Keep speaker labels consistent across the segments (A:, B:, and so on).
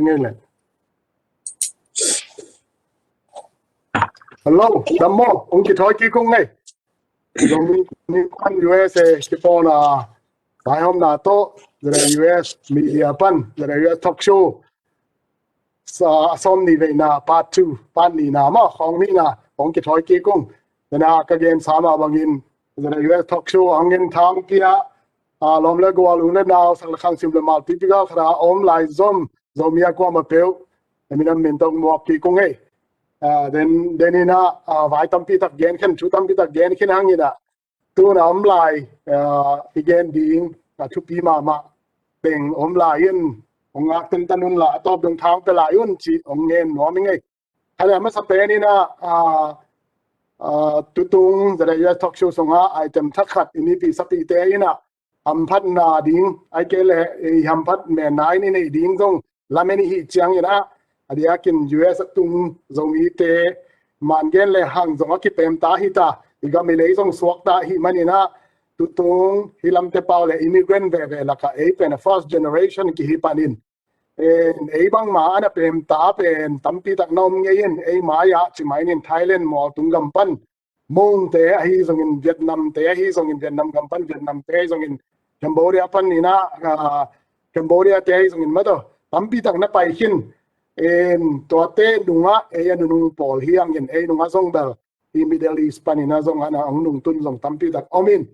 A: nghe lên hello Dinmun ông chỉ thôi kia cũng ngay Zomi Innkuan USA Kipawlna tại hôm nào to US media pan US talk show sa som ni ve na part 2 pan ni na ma khong ni na ong ki thoi ki kung na ka gen sama bangin US talk show angin thang kia lom le go lu na naw sang khang sim le mal pi pi ga khra om lai zomi akwa ma peu eminam min tong mo ki kung ei then ina vai tam pi tak gen khen chu tam pi tak gen khen hang ina tu na om lai again ding chu pi ma peng om lai in ông ngạc tin tanun là top đường thang pe lại yun chỉ ông nghe nói mình ấy hay là mất sắp tới này na tụi tung giờ đây talk show xong á item thắc khát ini pi sắp tới na ham phát na ding ai kể là ham phát mẹ nai này ding xong làm any hi chiang vậy na adi akin US tung Zomi-te man gen le hang xong cái pem ta hi ta igam lấy xong suak ta hi mani na tụi tung hi làm te pau le immigrant về là cả ấy pen first generation ki hi panin ấy bang mà anh em ta bên tấm pi tắc nôm nghe yên ấy mà ya chỉ máy in Thailand mò tung gam pan Mung te hi dong in Vietnam te hi dong in Vietnam gam pan Vietnam te dong in Cambodia pan ni na Cambodia te hi dong in mato tấm pi tắc na pai hin tua te dunga ấy anh nung Paul hiang in ấy dunga dong bel hi Middle East pan ni na dong anh ang nung tun dong tấm pi tắc omin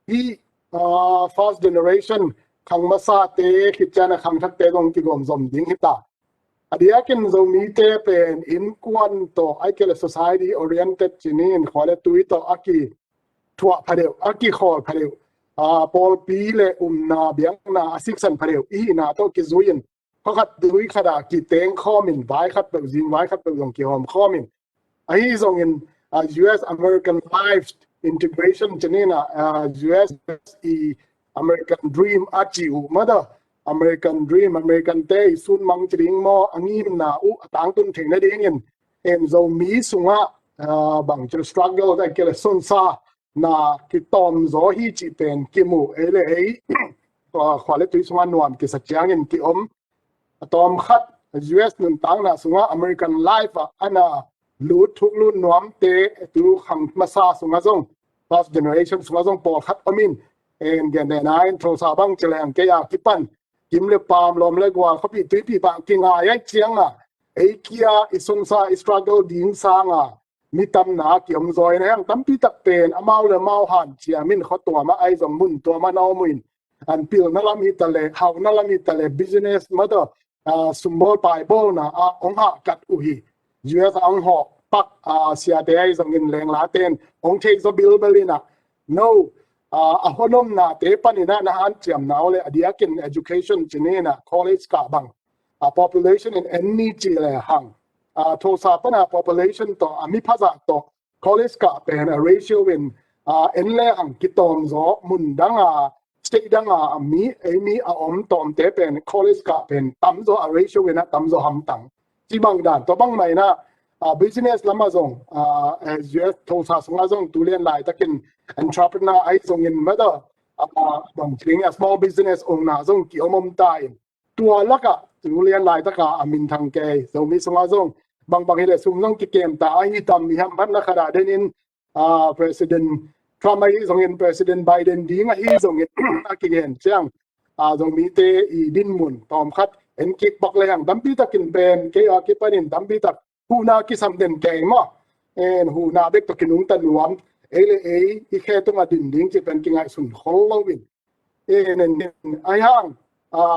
A: hi first generation khang masa te khichana khang thak te dong ki gom zom ding hita adia ken Zomi-te pen Innkuan to aikele society oriented chinin khole tui to aki thua phadeu aki khol phadeu pol pi le na biang na asiksan phadeu I na to ki zuin khat dui khada ki teng khomin vai khat pe jing vai khat pe dong ki hom khomin ai zong in US American life integration chinina US American dream achiu mother American dream American te sun mang chring mo angi na u tang tun thing na ding in en Zomi sunga bang chil struggle da kele sun sa na ki tom zo hi chi pen ki mu ele ei khwale tu sunga nuam ki sakyang in ki om tom khat US nun tang na sunga American life ana lu thuk lu nuam te tu khang masa sunga zong first generation sunga zong pol khat amin en gen den ai tro sa bang cheleng ke ya kipan kim le pam lom le gwa khopi tui pi ba kinga ya chiang a ei kia isung sa struggle ding sa nga mi tam na ki om zoi na yang tam pi tak pen amau le mau han chia min kho to ma ai zong mun to ma no muin an pil na lam hi tale how na lam hi tale business mother small bible na ong ha kat u hi US ang ho pak sia te ai zong in leng la ten ong thei zo bil belina no ahonom na te panina na han chiam naw le adiakin education chinena college ka bang population in any chile hang to sa pana population to ami phaza to college ka pen a ratio in enle ang kitom zo mun danga state danga ami emi a om tom te pen college ka pen tam zo a ratio in tam zo ham tang chi bang dan to bang mai na business lama zong as US to sa sunga zong tulian lai takin entrepreneur ai zong in mother bang thing a small business owner zong ki omom tai tua laka tulian lai taka amin thang ke Zomi sunga zong bang ile sum zong ki kem ta ai tam mi ham ban na khara denin president Trump ai zong in president Biden ding a hi zong in akigen chang Zomi-te I Dinmun tom khat en ki bak le hang dampi takin pen ke a ki panin dampi tak hu na ki sam den ke ma en hu na bek to kinung tan nuam ele I khe to ma din ding chi pen ki ngai sun khol lowin en ai hang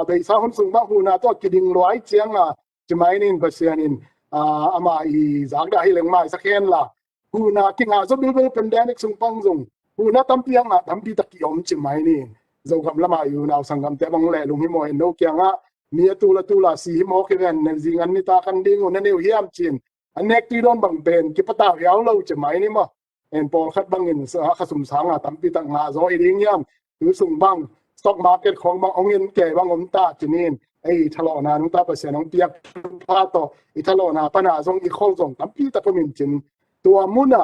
A: be sa hun sung ba hu na to ki ding loi chiang chi mai nin ba sian in ama I zang da hi leng mai sa khen la hu na ki nga zo bil pandemic sung pang zong hu na tampiang dampi tak ki om chi mai ni Zogam lama yu na sangam te bang le lung hi mo en no kyang mia tula si mo ke gan nen zingan ni ta kan ding on ne hiam chin anek ti don bang ben ki pata yaw lo che mai ni mo en pol khat bang in sa khasum sanga tampi tak nga zo I ding yam tu sung bang stock market khong bang ong in ke bang om ta chinin ei thalo na nung ta pa se nong piak pha to I thalo na pa na zong I khol zong tampi ta min chin tua muna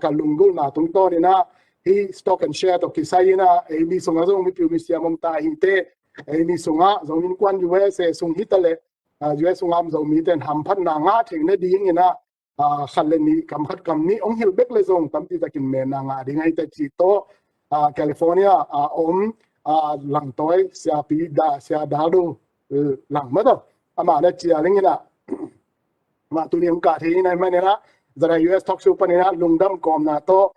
A: ka lungul na tung to ni na hi stock and share to kisai na ei mi songa zong mi pi mi sia mom ta hi te ei mi songa Zomi Innkuan USA sung hitale US Zogam Zomi-te ham phat na nga thing ne ding ina khaleni kam khat kam ni ong hil bek le zong tampi takin me na nga ding ai te chi to California Langh toy Suanpi da sia dadu Langh ma to ama na chia ling ina ma tu ni ka thi nai ma ne na zara US talk show pa ne na lungdam kom na to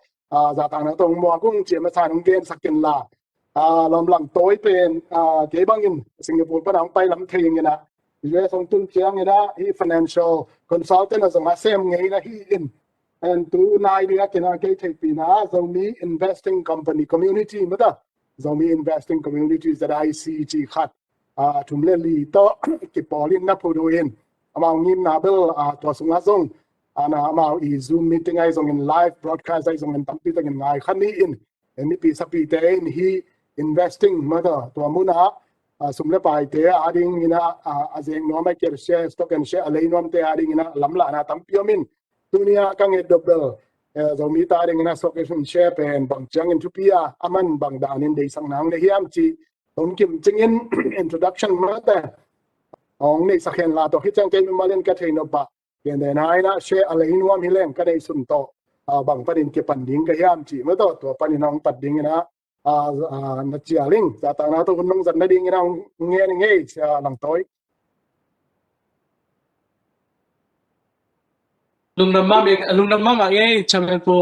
A: za ta na tong mo kung chi ma sa nong gen sakin la lom Langh toy pen ke bangin Singapore pa nang pai lam thing ina US ong tun chiang ina hi financial consultant as ma sem ngei na hi in and tu nai dia kena ke Kiteelpi na Zomi investing company community ma ta Zomi investing communities that I see chi khat thumle li to Kipawlna na phodoin among ngim na bel to sunga zong ana amao I Zoom meeting ai zong in live broadcast ai zong in tampi ta in ngai khani in MEP sapi te in hi investing ma ta to amuna sumle pai te ading ina azeng no ma ker share stock and share alai nom te ading ina lamla na tampiomin dunia kang e double Zomi ta ading ina stock and share pen bang chang in tupia aman bang danin de sang nang le hiam chi tom kim ching in introduction ma ta ong nei sakhen la to hi chang ke malen ka thein ba ken de nai na share alai nom hi leng ka dei sun to bang panin ke panding ka hiam chi ma to panin ong pading ina na chia ling za ta na to nong zan na ding ina nge Langh toy
B: lung nam ma nge chamen po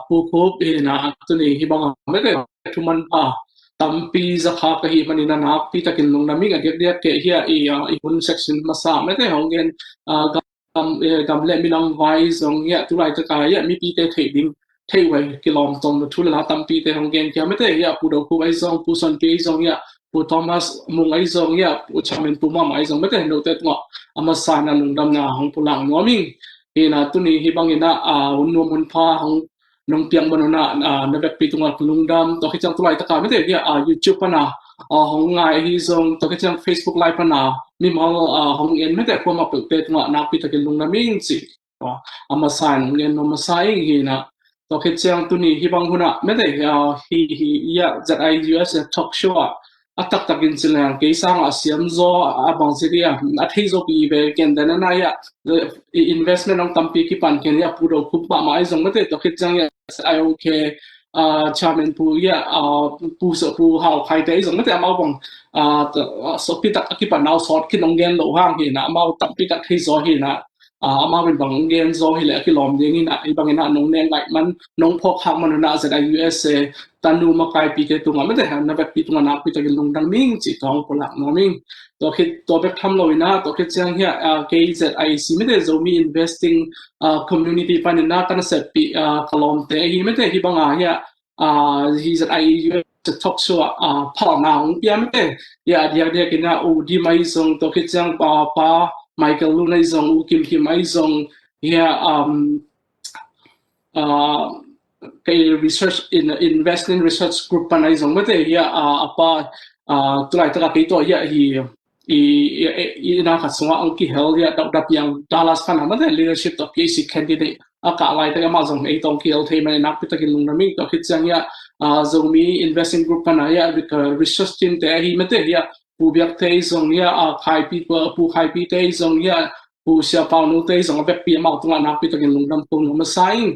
B: pu Khup ina tu ni hi bang me ke thuman pa tampi za kha ka hi manina na pi takin lung nami ga dia ke hi I hun section masa me te hongen gam le minang vai zong ya tu lai ta ka ya mi pi te thei ding thei wai kilom tong thu la tampi te hongen kya me te ya pu do ku ai zong pu Suanpi zong ya pu Thomas Mung ai zong ya pu chamen pu ma ai zong me te no te ngo ama sana lung dam na hong pu lang no ming ina tu ni hi bang ina unnu mun pha hong nong piang banona na vek pi tunga lungdam to ki chang tulai ta ka me te ya YouTube pana hong ngai hi zong to ki chang Facebook live pana mi mal hong en me te ko ma pe te tunga na pi ta ki lungdam min si ama san ngen no ma sai hi na to ki chang tu ni hi bang huna me te hi ya ZIUSA talk show atak takin silang ke sang asiam zo abang siria athei zo pi be ken dana na ya investment ong tampi ki pan ken ya puro Khup ba mai zong mate to khit jang ya ai okay chairman pu ya pu so pu hao khai te zong mate amao bong so pi tak ki pan naw sort ki nong gen lo hang hi na amao tampi tak thei zo hi na amao ben bang gen zo hi le ki lom ding ina I bang ina nong nen like man nong phok hak man na za USA tanu makai pi ke tunga mate na bek pi tunga na pi ta lung dang ming chi tong ko lak no ming to khit to bek tham loina to khit chang hia KZIC mate Zomi investing community panina kan set pi kalom te hi mate hi banga hia hi ZIUSA talk show pa na ong pia mate ya dia kina u di mai zong to khit chang pa Michael Lunai zong u kim mai zong hia cái research investment research group panai zong mate ya apa tulai ta cái to ya hi na kha songa ang ki hel ya dap yang Dallas pana mate leadership of PC candidate aka lai ta ma zong ei tong ki hel thei mane nak pita ki lung nami to khit chang ya Zomi investing group pana ya research team te hi mate ya pu biak te zong ya khai pi te zong ya pu sia pau nu te zong bek pi ma tunga nak pita ki lung nam pung ma saing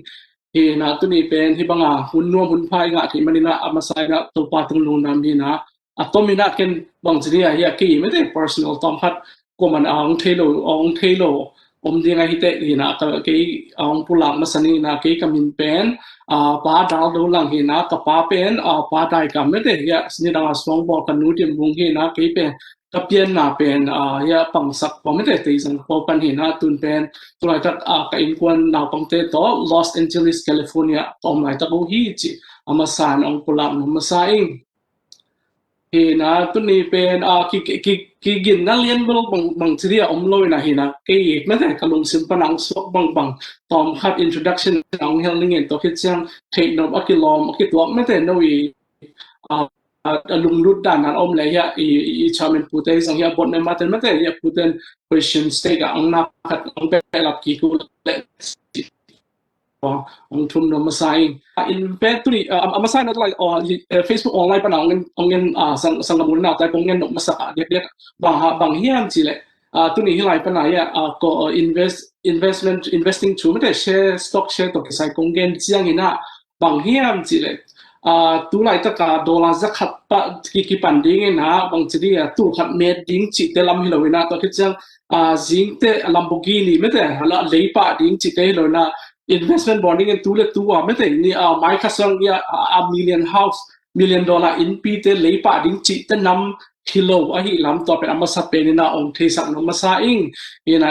B: hi na tu ni pen hi banga hun no hun phai nga thi manina amasai na to pa tung lung nam hi na atomina ken bang jria ya ki me te personal tom hat ko man ong thelo om dinga hi te hi na ka ke ong pulang masani na ke kamin pen pa dal do lang hi na ka pa pen pa dai kam me te ya sni dang song bo kan nu tim bung hi na ke pen ka pian na pen ya pang sak po me te te sang po pan hi na tun pen tulai tak ka Innkuan na pang te to Los Angeles California om lai ta ko hi chi ama san ong pulang ma saing hi na tu ni pen ki gin na lien bol bang chiria om loi na hi na ke me te ka lung sim panang sok bang tom hat introduction ang hel ning en to khit chang thei no akilom akitwa me te no I lung lut dan an om le ya I chairman pu te sang ya bot me maten me te ya pu ten question stake ang na khat ang pe lap ki ku le ong thum no masai in pet tu ni amasai not like Facebook online pa na ong sang mun na tai pong ngen no masaka dia bang hiam chi le tu ni hilai pa na ya ko investing chu me share stock share to kisai kongen chiang ina bang hiam chi le tu lai ta ka dollar zakhat pa ki panding ina bang chi ya tu khat met ding chi te lam hilowina to ki chang jing te Lamborghini me te hala leipa ding chi te hilowina investment bonding and tu le tu me te ni mai khasang ya a million dollar in pi te leipa ding chi te nam kilo ahi lam to pe amasa penina ong thesak no masa ing ina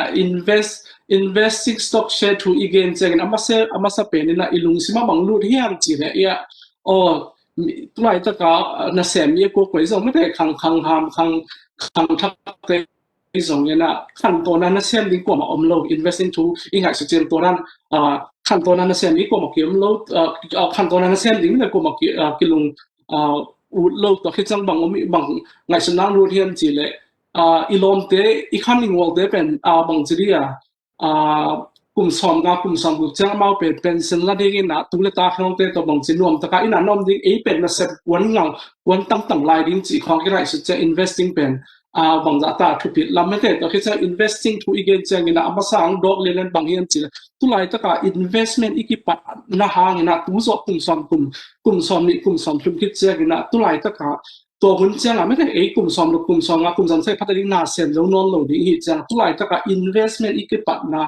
B: investing stock share to again cheng amasa penina ilung sima manglut hiam chi le ya o tulai ta ka na sem ye ko koi zong me khang ham khang thak te zong yana khan to na sem ding ko ma om lo investing to ingai se chen to ran khan to na sem ni ko ma ki om lo khan to na sem ding ne ko ma ki lung u lo to khi chang bang omi bang ngai sanang ru hiam chi le ilom te I khan ning wol te pen bang chiria kum som bu chang mau pe pension la ding na tu le ta khong te to bang chinom ta ka ina nom ding e pen na set wan tang lai ding chi khong ki rai se che investing pen bang za ta thu pi lam me te to khi chang investing thu again chang ina amasang dog le len bang hiam chi tu lai ta ka investment ikipat na hang ina tu zo kum som ni kum som thum kit chang ina tu lai ta kaตัวหุ่นเจ้าไม่ได้กลุ่มซอมหรือกลุ่มซอมกลุ่มซอมใช้พัฒนาเซนแล้วนอนหลงดีอีจ้าตัวไหนถ้าก็ investment อีกปัดนะ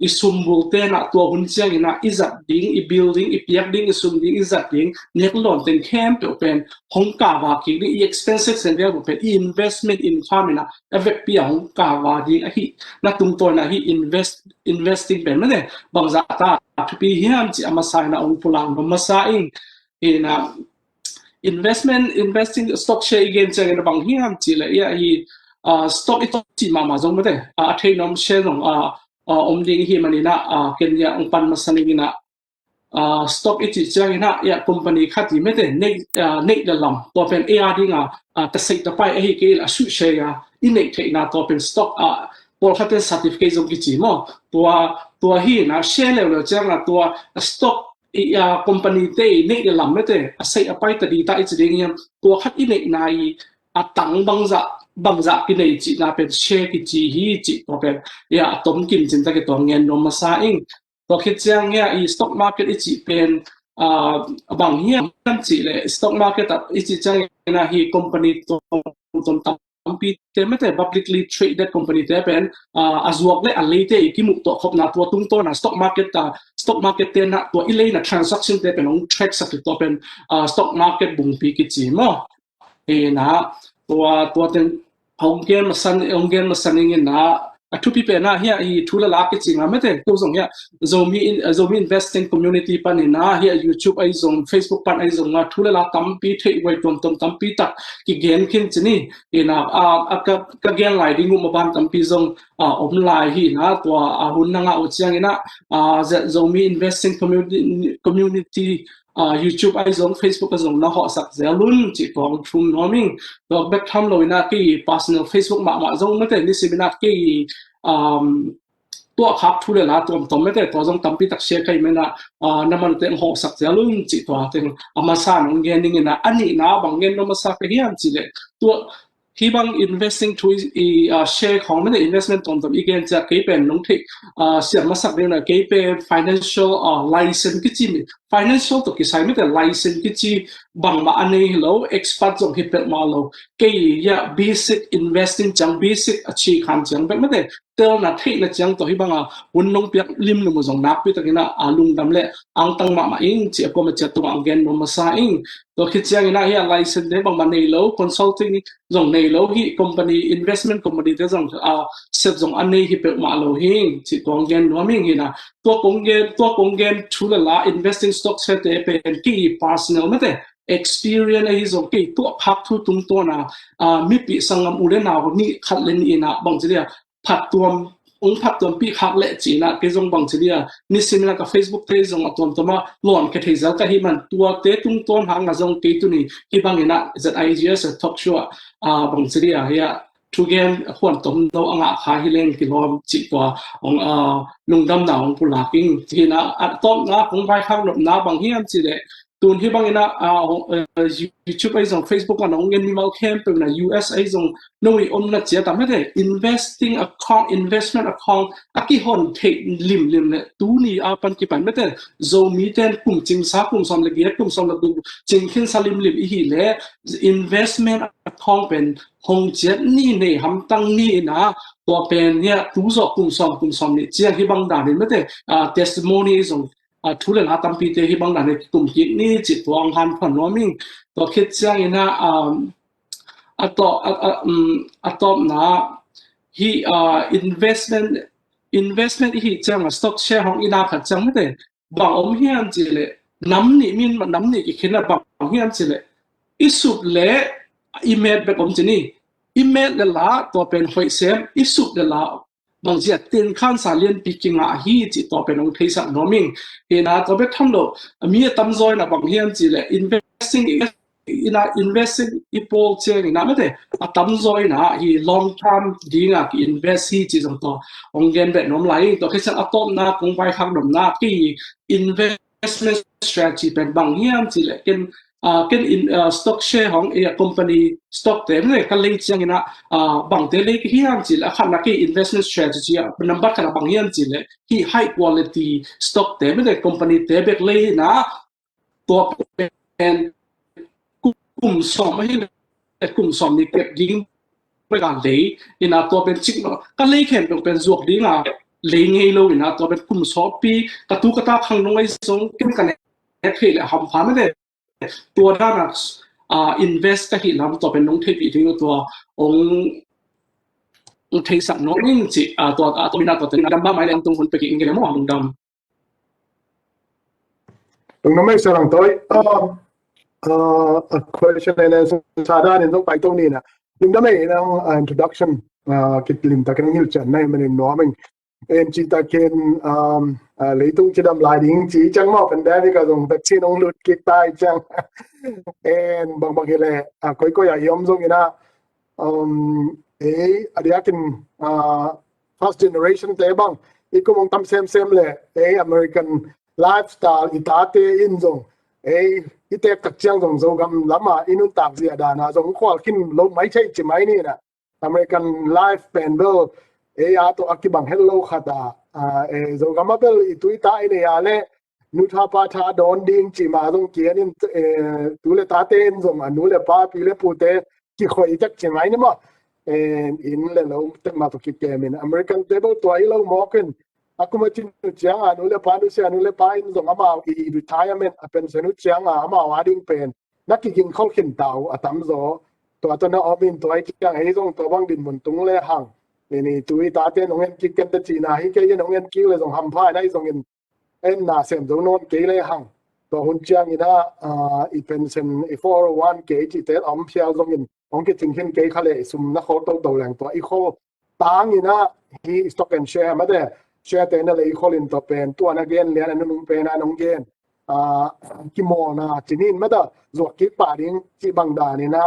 B: อีสมบูรณ์เต้นะตัวหุ่นเจ้าอีนะอีจัดดิ้งอี building อีเปียกดิ้งอีสมดิ้งอีจัดดิ้งเนี่ยก็หล่นเป็นแคมป์เป็นห้องกาวากิอี expensive เซนเดียเป็น investment income นะเอฟเปียห้องกาวาดิ้งไอ้ที่นักตุ้มตัวนะที่ investing เป็นไม่ได้บางจากตาทุกปีเฮียมจีอามาใส่นะองค์พลังมาใส่เองนะ investing stock share again chang na bang hiam chi la ya hi stock ito chi ma jong mate thei nom share jong om ding hi manina ken ya ong pan masani na stock iti chang na ya company khati mate nei da lam to pen ar ding ta sei ta pai hi ke la su share ya in nei thei na to pen stock pol khaten certificate jong ki chi mo tua hi na share le chang na tua stock company te nei de lam mete asai apai ta di ta ich ding yam to khat I nei nai atang bangza ki nei chi na pen share ki chi hi chi to pen ya tom kim chin ta ke to ngen no ma sa ing to khit chang ya I stock market I chi pen bang hiam chi le stock market I chi chang na hi company to tampi te mete publicly traded company te pen azuak le alate ki muk to khop na to tung to na stock market te na to ilei na transaction te pen ong track sak to pen stock market bung pi ki chi mo na to ten onggen masan ing na thu pi pe na hi thula la ki chinga mete to zong ya zomi investing community pan na hi YouTube ai zong Facebook pan ai zong na thula la tampi thei wai tom tampi tak ki gen khin chini ina ka gen lai ding mo ban tampi zong om lai hi na to hun na nga o chiang ina zomi investing community YouTube ai zong Facebook ai zong na ho sak zelun chi tong thum noming to back tham loina ki personal Facebook ma zong mate Nisim na kiตัวขับทุเรศละตัวไม่ได้ตัวจงตั้มปีตักเชียร์ใครไม่นะน้ำมันเต็มหกสักเจ้าลุ่มจีตัวเต็มอามาสานองเงินนี่นะอันนี้นะบางเงินน้ำมาสักเฮียนจีเลยตัวที่บาง investing to share ของไม่ได้ investment ตรงอีกเงินจะเกี่ยวเป็นน้องที่เสียมาสักเดือนนะเกี่ยวเป็น financial license กิจมี financial ตัวกี่ใช้ไม่ได้ license กิจบางมาอันนี้เรา expert จงฮิปเปิลมาเราเกี่ยว basic investing จัง basic อาชีพขันจังแบบไม่ได้เติมนะที่นะจังตัวที่บางวันน้องเปียกริมลงมาจงนับไปตะกี้นะลุงดำเละอังตังมาเองเจ้าก็มาจัดตัวอังเงินลงมาซาเองตัวคิดจังนะเฮีย license เนี่ยบางมาในเรา consulting จงในเราที่ company investment company ที่จงเสพจงอันนี้ฮิปเปิลมาเราเองจิตตัวอังเงินน้องมิ่งเห็นนะตัวกงเงินทุเรศละ investing stock เสพแต่เป็นกี่ personal ไม่ได้ experience ไอ้ส่งกี่ตัวพักทุกตัวนะมีปีสังคมอุเรนาวนี่ขัดเล่นอีนะบางทีเนี่ยผัดตัวปีขักเละจีนะเกจงบางทีเนี่ยนี่สิมีนะกับ Facebook เทจงตัวมาหลอนกระเทยจะให้มันตัวเตตุ้งต้นหางจงเกตุนี่ที่บางอย่างนะ ZIUSA talk show บางทีเนี่ยเฮียทุกอย่างควรต้องเราอ่างขายให้เล่นกิโลจิตัวของลุงดำหนาวของผู้หลักอิงที่นะต้นนะของใบข้างหลบน้าบางเฮียนจีเลย tuần hi bang ina YouTube ai zong Facebook an ong gen mi mau camp na US ai zong noi om na chia tam he investing account investment account aki hon the lim le tu ni a pan ki pan mete Zomi-te kum chim sa kum som le ge kum som la du ching khin salim lim hi le investment account pen hong chiat ni nei ham tang ni na to pen nia tu zo kum som ni chia hi bang da ni mete testimony zong thu le na tam pi te hi bang da ni kum ki ni chi tuang han phan no ming to khit chang ina atop na hi investment hi chang stock share hong ina khat chang mete bang om hian chi le nam ni ki khina bang hian chi le isup le email be om chini email le la to pen hoi sem isup le la bang zia tin khan sa lian picking a hi chi to pen ong thei sa noming ina to be tham do mi tam zoi na bang hian chi le investing ipol cheng na mate a tam zoi na hi long term dinga ki invest hi chi jong to ong gen be nom lai to khesan atom na kung bai khak dom na ki investment strategy pen bang hian chi le ken stock share hong a company stock te ne ka lei chang ina bang te le ki hian chi la khan na ki investment strategy number kana bang hian chi le hi high quality stock te me company te bek le na to pen kum som hi le kum som ni kep dingไปกันเลยอินาตัวเป็นชิกเนาะก็เลยเข็นเป็นจวกดีงาเลยไงโลอินาตัวเป็นกลุ่มซอปีกระตุกระตาขังลงไว้ทรงเข้มกันเนี่ยเพลย์หำฟ้าไม่ได้ตัวด้านinvest ก็เห็นลำตัวเป็นน้องเทปีที่ตัวองเทสันน้องนี่จิตัวบินาตัวตึงดำบ้าไม้แรงตรงคนไปกินกันเลยมั่วลงดำ
A: ตรงนั้นไม่ใช่หลังตัวquestion ในชาดาเนี่ยต้องไปตรงนี้นะจึงได้ไม่นะintroduction กิจลิมตะกันหิวจันในมันน้อยมันจีตะเกนเลยต้องจะดำลายดิ้งจีจังมอเป็นได้ที่กระทรวงแต่ที่น้องหลุดกิจตายจังบางทีเลยก็อยากยอมส่งอีนะอันนี้กินfirst generation แต่บางอีกก็มองทำเซมเลยAmerican lifestyle อีตาเตอินส่งอีเตกตักเชียงส่งโซกัมล้ำมาอินุนตากเสียดานะส่งข้อขึ้นลงไม่ใช่จิ๋มไอ้นี่นะ American life panel อาตัวอักบังเฮลโลขัดโซกัมมาเบลอีตุยตาอินยาเล่นุทาปาทาโดนดิ้งจิมาส่งเกียร์นี่ตุเลตาเต้นส่งนุเลป้าปีเลปูเตกี่คนอีจักจิ๋มไอ้นี่มั้งอินเลเราเต็มมาตุกิเกมิน American table ตัวอีเราหมอกัน aku macam nuciang nule pandu se nule pain zong ama I retirement apen se nuciang ama wading pen nak king khol khin tau atam zo to atona obin to ai chiang hei zong to bang Dinmun tung le hang ni tui ta te nong en ki ken ta chi na hi ke ye nong en ki le zong ham phai dai zong en na sem zo non ke le hang to hun chiang ina I pension I 401 ke chi te om phial zong in ong ke ting hin ke khale sum na kho to lang to I kho tang ina hi stock and share ma de share แต่นั่นเลยคนอินตัวเป็นตัวนักเรียนเรียนอันนู้นเป็นอันนู้นเรียนกิโมนะจีนินไม่ได้จวกกิ๊กป่าดิ้งจีบังดานี่นะ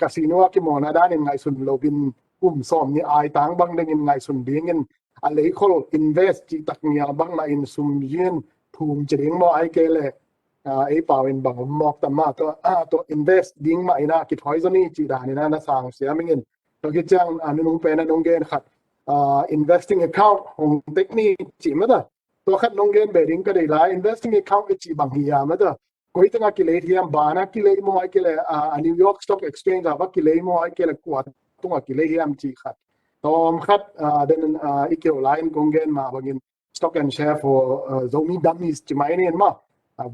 A: คาสิโนกิโมนะด้านยังไงสุนโลบินกลุ่มซ้อมนี่อายต่างบังได้ยังไงสุนดิ้งกันอะไรคนอินเวสจีตักเงียบังมาอินซุมยืนภูมิจีดิ้งมอไอเกลไอเปล่าเป็นบังมอกแต่มาตัวอินเวสดิ้งมาอินะกิจหอยซนี่จีดานี่นะสร้างเสียไม่เงินตัวกิจจังอันนู้นเป็นอันนู้นเรียนขัดinvesting account ของเทคนิคจีมั้ยล่ะตัวขัดลงเงินเบริ่งก็ได้หลาย investing account จีบางทีมั้ยล่ะก็อีกตั้งกี่เลที่บานากี่เลมั่วกี่เลนิวยอร์กสต็อกเอ็กซ์เชนจ์ว่ากี่เลมั่วกี่เลกว่าตั้งกี่เลที่จีขัดตอมขัดเดินอีกเกี่ยวไลน์กงเงินมาบางที stock and share for Zomi dummies จีมั้ยเนี่ยมั้ง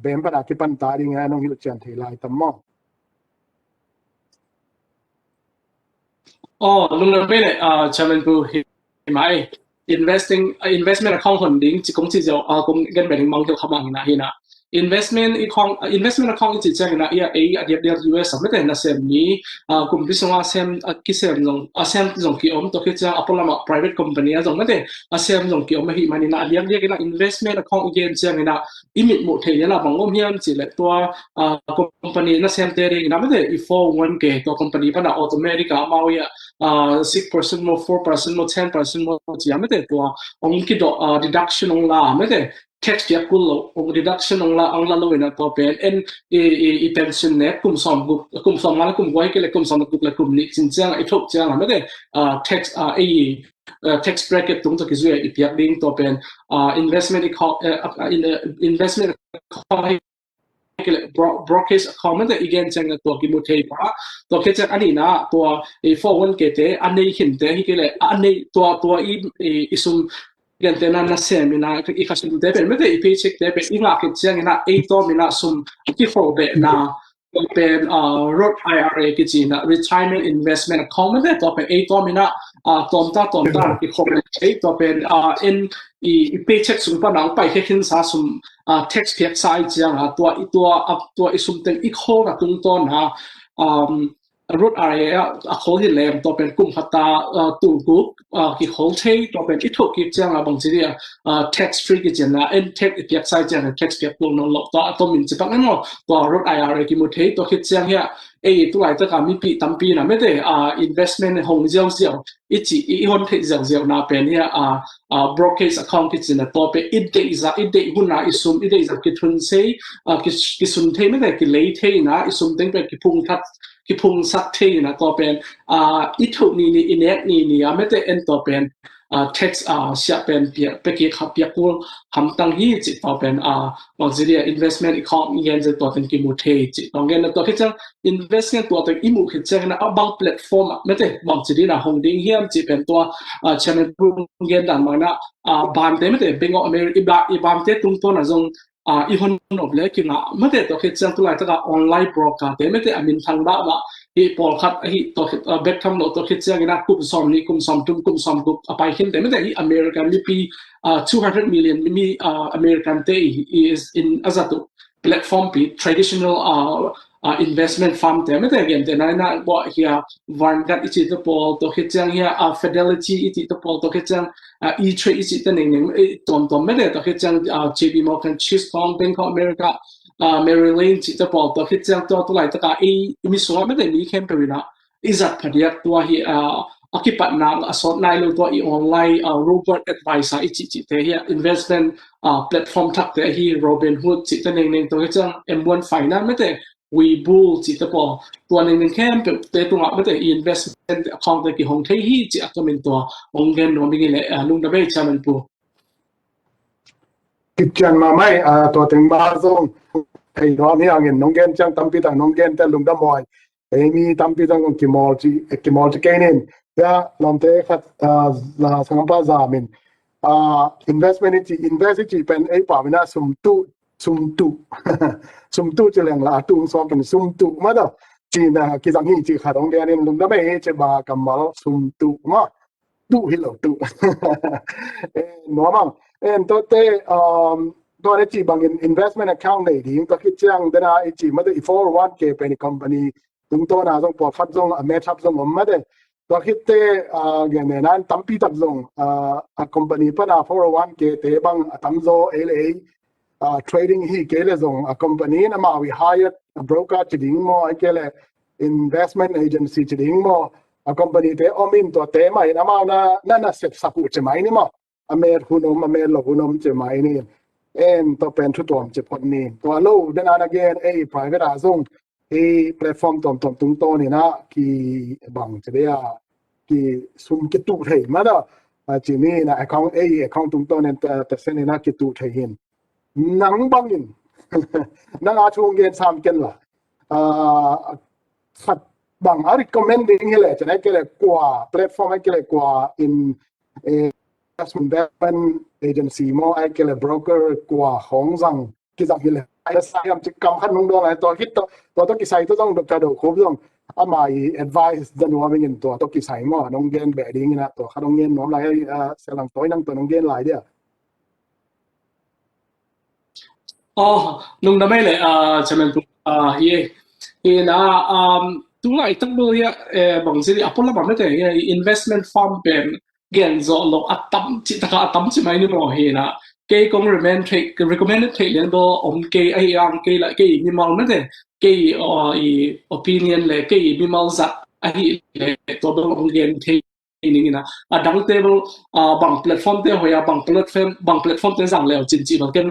A: เบมปะนักปันตาดิ่งไงน้องฮิลเจนที่ไลน์ตั้มมั้ง
B: อ๋อลุงเล่าไปเลยชามันปูไม่ investment account คนดิ้งจีกงจีเจ้าคงเงินแบบนี้มังเกี่ยวกับมันนะฮินะ investment account จีเจ้านะเดียบUS ไม่ได้นะเซมนี้กลุ่มที่ส่งเซมกี่เซมส่งเซมส่งกี่อมตัวที่จะอัปโหลดมา private company ส่งไม่ได้เซมส่งกี่อมไม่ฮิมันนี่นะเดียบกันนะ investment account เย็นเจ้านะอิมิตหมดที่นะบางองค์เฮียนจีเลยตัว company นะเซมเตอร์เองนะไม่ได้ 401k ตัว company พันธุ์ automatic มาวิ6% more 4% more 10% more จีไม่ได้ตัวองค์คิดdeduction องค์ละไม่ได้ tax ya kul reduction ang la lo ina to pen en i pension net kum som mal kum goi ke le kum som guk le kum ni chin chang I thok chang ma de tax tax bracket tung to ki zu I piak ding to pen investment investment brokerage account te again chang to ki mu thei pa to ke chang ani na to 401k te ani hin te hi ke le ani to I sum gen te na sem na I khasum te pen me te I paycheck te pen inga ke chang na 8 to mina sum ki fo be na pen road IRA ki chi na retirement investment account te to pen 8 to mina tom ta ki khom le to pen in I paycheck sum pa nang pai ke hin sa sum tax piak sai chiang tua isum ten I kho na tung to na road area a khol hi lem to pen kum hata tu gu ki khol thei to pen I thok ki chiang bang chi dia tax free ki chen na en tax piak sai chiang tax piak lo no lo to min chi pak no to road area ki mu thei to ki chiang ya tu ai ta ka mi pi tam pi na me de investment hong jiao jiao I hon thei jiao jiao na pen ya brokerage account ki chen na to pe it de hun na isum it de ki thun sei ki sun thei me de ki lei thei na isum teng pe ki phung sat thei na to pen I thuk ni inek ni me de en to pen tax sia pen pe ki khap ya ko ham tang hi chi to pen Nigeria investment account yen je to pen ki mu thei chi tong gen to ki chang investment to I mu ki chang na abang platform me de bang chi na hong ding hiam chi pen to channel gen dan ma na ban te me de bengo America I bam te tung to na jong I hon of le ki na me de to ki chang tu lai ta online broadcast te me de amin thang da ba I pol khat hi to bet tham no to ki chang na kum som ni kum som tum kum som gup apai hin te me de American mi pi 200 million mi American te is in azatu platform pi traditional investment fund te me de again te na bo here vanguard ichi to pol to ki chang here fidelity ichi to pol to ki chang e-trade ichi te ning tom me de to ki chang JP Morgan Chase Bank of America Merrill Lynch to pol to ki chang to lai ta ka mi so me de mi kem pe na izat phadiak to hi akipat na asot nai lo to I online robot advisor ichi te hi investment platform thak te hi Robinhood chi te ning to ki chang M1 Finance me de we bull chi te pol to ning kem pe te tu ma me de investment account te ki hong thei hi chi akamin to ong gen no mi le lung da be chaman pu
A: kitchen ma mai to teng ba zong thei no ni angin nong gen chang tam pi tang nong gen te lung da moi mi tam pi tang ki mol chi kenin ya lom te khat la sang pa za min investment chi pen pa mina sum tu sum tu che leng la tung so kan sum tu ma da chi na ki jang hi chi kha dong gen lung da be che ba kamal sum tu ma tu hi lo tu no ma en to te to ne chi bang investment account nei ding to ki chang da na chi ma de 401k pe ni company tung to na jong po phat jong a me thap jong ma de to ki te gen ne nan tam pi tak jong a company pa na 401k te bang tam zo la trading hi ke le jong a company na ma we hired a broker chi ding mo ai ke le investment agency chi ding mo a company te omin to te mai na ma na sep sapu che mai ni mo amer hunom amer lo hunom che mai ni en to pen thu tom che pon ni to lo den an again private azong platform tom tung to ni na ki bang che ya ki sum ki tu thei ma da chi ni na account tung to nen ta sen ni na ki tu thei hin nang bang in nang a chung gen sam ken la khat bang a recommending hele che na ke le kwa platform ke le kwa in investment agency mo ai ke le broker kwa hong zang ki zang hele ai sai am chi kam khan nong dong ai to hit to ki sai to jong dok ta do khob jong amai advice the warming in to ki sai mo nong gen be ding na to khanong gen nom lai selang toy nang to nong gen lai dia
B: nung da mai le chaman pu ye na tu lai tak do ya bang si apola ba me te investment fund pen gen zo lo atam chi ta atam chi mai ni mo he na ke kong recommended take len do om ke ai ang ke la ke ni mal me te ke opinion le ke mi mal za ai le to do om gen te นี่นะดังเทเบิลบางแพลตฟอร์มเตะหอยบางแพลตฟอร์มเตะสั่งแล้วจริงๆบางเกม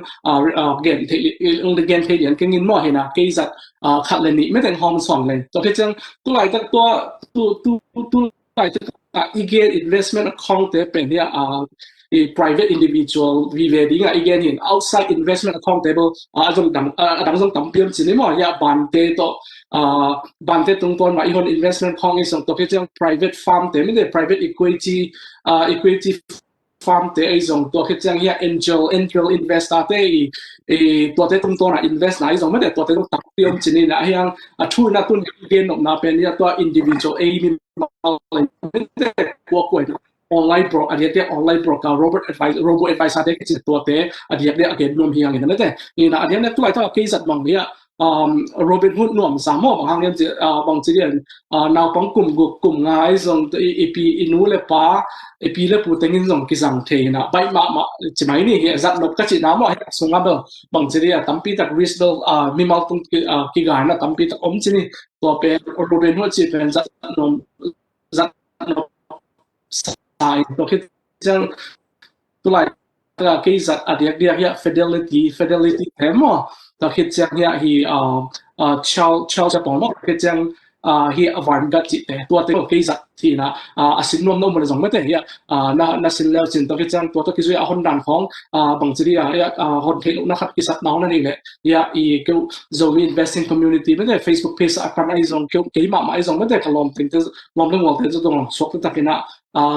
B: เกมเทเกมเทเดียนเกมเงินมั่วเห็นนะเกย์จัดขัดเลยนี่ไม่แต่ห้องส่องเลยตัวที่จังตัวไหนตัวไหนอีเกน investment account เตะเป็นเนี่ยprivate individual วิเวดิ้งอีเกนเห็น outside investment account เตะดังส่งตั้มเพียมสินี่มั่วเนี่ยบันเตะตัวบันเทตรงตัวมาอีกคน investment ของอีกส่วนตัวที่เรียก private farm แต่ไม่ได้ private equity farm แต่อีกส่วนตัวที่เรียก angel investor แต่ตัวที่ตรงตัวน่ะ invest น่ะอีกส่วนไม่ได้ตัวที่ต้องตักเติมจีนี่นะยังทุนน่ะทุนเกณฑ์ออกมาเป็นเนี่ยตัว individual มีอะไรไม่ได้กลัวonline bro อันนี้เรียก online broker robo advisor ได้คือตัวเตะอันนี้เรียก again รวมเฮียงอย่างนั้นแต่นี่นะอันนี้เนี่ยตัวไอ้ตัวเคสบางเนี่ยโรบินฮูดหน่วมสามหม้อบางเรื่องจะบางทีเดียนนาวปังกลุ่มง่ายส่งตัวปีอินูเลป้าปีเลปูเต็งส่งกิสังเทนะใบมาจะไม่นี่เหี้ยจัดนกกระจิน้ำว่าให้ส่งมาเบลบางทีเดียตั้มปีตักริสเบลมีมาตรงกิกานะตั้มปีตักจีนี่ตัวเป็นโรบินฮูดจีเป็นจัดนสายตัวคิดจังตัวไหนตัวกิจัดอันเดียก fidelity แถมอ่ะตัวคิดจังเนี่ยฮีชาวจะบอกว่าคิดจังฮีอวานกัดจิตแต่ตัวเต็มกิจัดที่นะสิ่งนู้นมันจะไม่แต่เนี่ยน่าสิ่งแล้วสิ่งตัวคิดจังตัวคิดว่าคนดันของบางทีคนเทลุนะครับกิจัดน้องนั่นเองแหละเนี่ยเกี่ยว Zomi investing community ไม่ได้ Facebook page อาการไอ้ส่งเกี่ยวกับมาไอ้ส่งไม่ได้ขลอมถึงจะลอมเรื่องวัวจะต้องสอบตั้งแต่น่ะ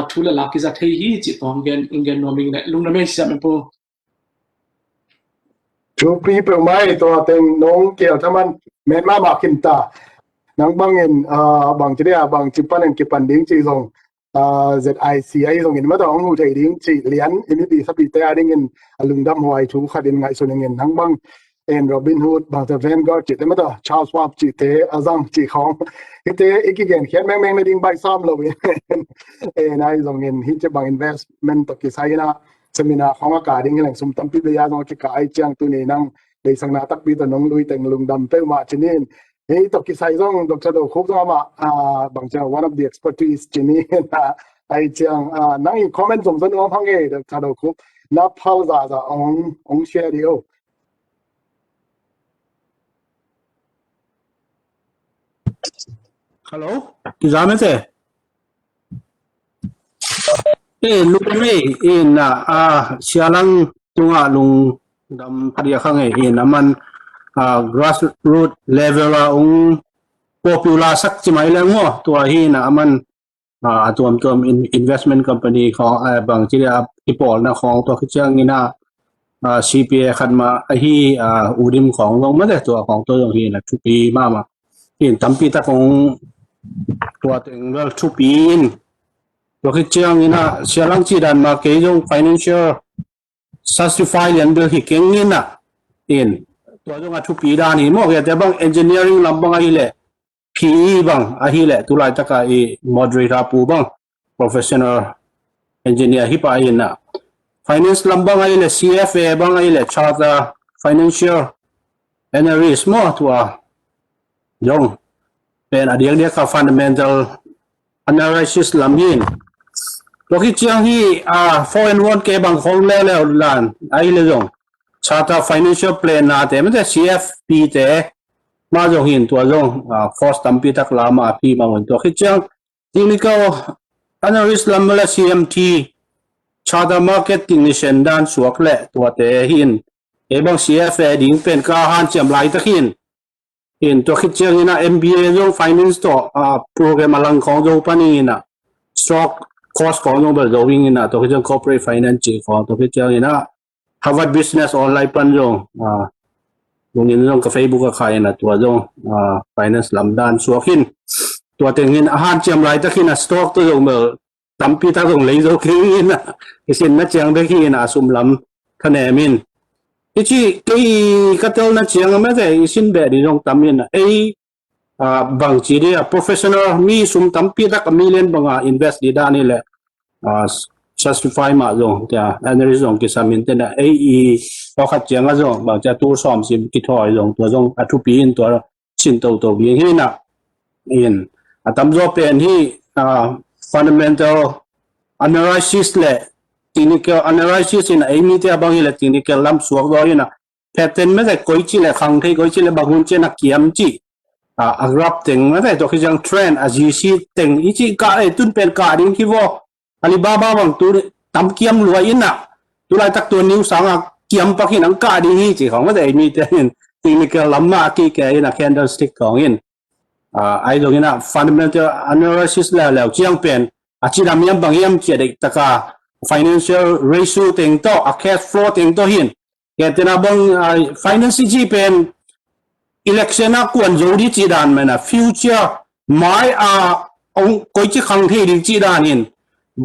B: ทุเรศลักกิจัดให้ฮีจิตตองเงินนอมิงเนี่ยลุงนั่นไม่ใช่ไหมปู่
A: ชูปีเปล่าไหมตัวเต็งน้องเกี่ยวถ้ามันแม่มาคิมตานังบางเงินบางจีเดียบางจิปันเงินกิปันดิ้งจีส่งZIUSAส่งเงินมาต้องหูใจดิ้งจีเหรียญอินดีสปีเตอร์ดิ้งเงินลุงดำหอยถูกขัดเงินไงส่วนเงินทั้งบางโรบินฮูดบางแต่แฟนก็จิตไม่ต่อชาร์ลส์วาบจิตเตอซังจีของฮิตเตอีกเงินเขียนแม่งในดิ้งใบซ้ำเลยนายส่งเงินฮิตจะบาง investment ตกิไซนะเซมินาของอากาศดิ้งแหล่งสมตั้มพิทยาต้องกิจการจังตัวนี้นั่งในสังนาตักปีตัวน้องลุยแต่งลุงดำเป้มาจีนี่ตกิไซต้องดร.คุปต้องมาบางเจ้า one of the expertise จีนี่นะไอจังนั่งคอมเมนต์สมสนองพังดร.คุปนับเท่าจะองเชียร์เดียว
C: ฮัลโหลกิจามเซ่ลูกไม่นะเชียร์ลังจังหวะลุงดำพอดีข้างน้ำมันgrassroot level ละpopular สักจิ๋มอะไรงั้วตัวนะมันตัว investment company ของบางที่เรียกที่ปอลนะของตัวคิดจังนี่นะCPA ขันมาอุดิมของลงไม่ได้ตัวของตัวอย่างนี้นะทุกปีมากตั้มปีตาของตัวถึงเรื่องทุกปีตัวคิดจังนี่นะเชื่อลังจีดันมาเกี่ยวกับ financial certify เรียนเบอร์ที่เก่งนี่นะตัวจงทุกปีด้านนี้มั่วแต่บาง engineering ลำบางอะไร PE บางอะไรตุลาตะกาย moderator ปูบาง professional engineer ฮิปอะไรนะ finance ลำบางอะไร CFA บางอะไร charter financial analyst มั่วตัวจงเป็นอะไรเรียกว่า fundamental analysis ลำยินตัวที่เจ้าที่4-in-1เก็บบางของแล้วล้านอะไรจงcharter financial plan นะแต่ไม่ใช่ CFP แต่มาจงหินตัวจงcost ตั้มปีตักลามาพี่มาวันตัวคิดจังทีนี้ก็ analyst ลำละ CMT charter marketing นี่เช่นด้านสวกแหละตัวแต่หินบาง CFA ดิ่งเป็นการหันเชื่อมไหลตะหินตัวคิดจังนี่นะ MBA จง finance ตัวโปรแกรมลังของจงปนี่นะ stock cost ของจงแบบจงนี่นะตัวคิดจัง corporate finance ของตัวคิดจังนี่นะHarvard Business Online ปันจงลงเงินจงกับ Facebook กับใครนะตัวจงfinance ลำด้านสวกินตัวเต็งเงินอาหารเจียมไรตะกินนะ stock ตัวจงเมื่อตั้มปีตาจงเลยจงคิงนะสินนัดเจียงได้กินนะสุ่มลำคะแนนมินที่กระเตลนัดเจียงไม่ได้สินแบบดีจงตั้มมินนะบางทีเดีย professional มีสุ่มตั้มปีตากมีเล่นบาง invest ดีด้านนี่แหละjustify มาจงแต่อันนี้จงกิจมินเตนะพอขัดเจียงก็จงบางจะตัวซ้อมสิกิทอยจงตัวจงทุปีนตัวชินตัววิ่งให้นะตั้มจงเป็นที่fundamental analysis เลย technical analysis นะไอ้มีแต่บางทีเลย technical ลำสวกด้วยนะแพทเทิร์นไม่ได้ก้อยจีเลยขังที่ก้อยจีเลยบางคนเจนักเกี่ยมจีอักรับถึงไม่ได้ตัวที่ยังเทรนด์ZIUSAถึงอีจีกาไอ้ตุนเป็นกาดิ้งที่ว่าอาลีบาบาบางตัวทำเกี่ยมรวยอินนะตัวไรตักตัวนิ้วสังเกี่ยมปักหินอังกาดิ้งจีของไม่ได้มีแต่technical ลำมากี่แก่อินะ candlestick ของอินไอ้ตรงนี้นะ fundamental analysis แล้วเจียงเป็นอาชีพมีบางอย่างเกี่ยวกับตะ financial ratio ถึงโต cash flow ถึงโตหินแกแต่นะบาง finance ที่เป็น election นะควรจะดีจีดานมันนะ future ไม่องก้อยจีขังที่ดีจีดานิน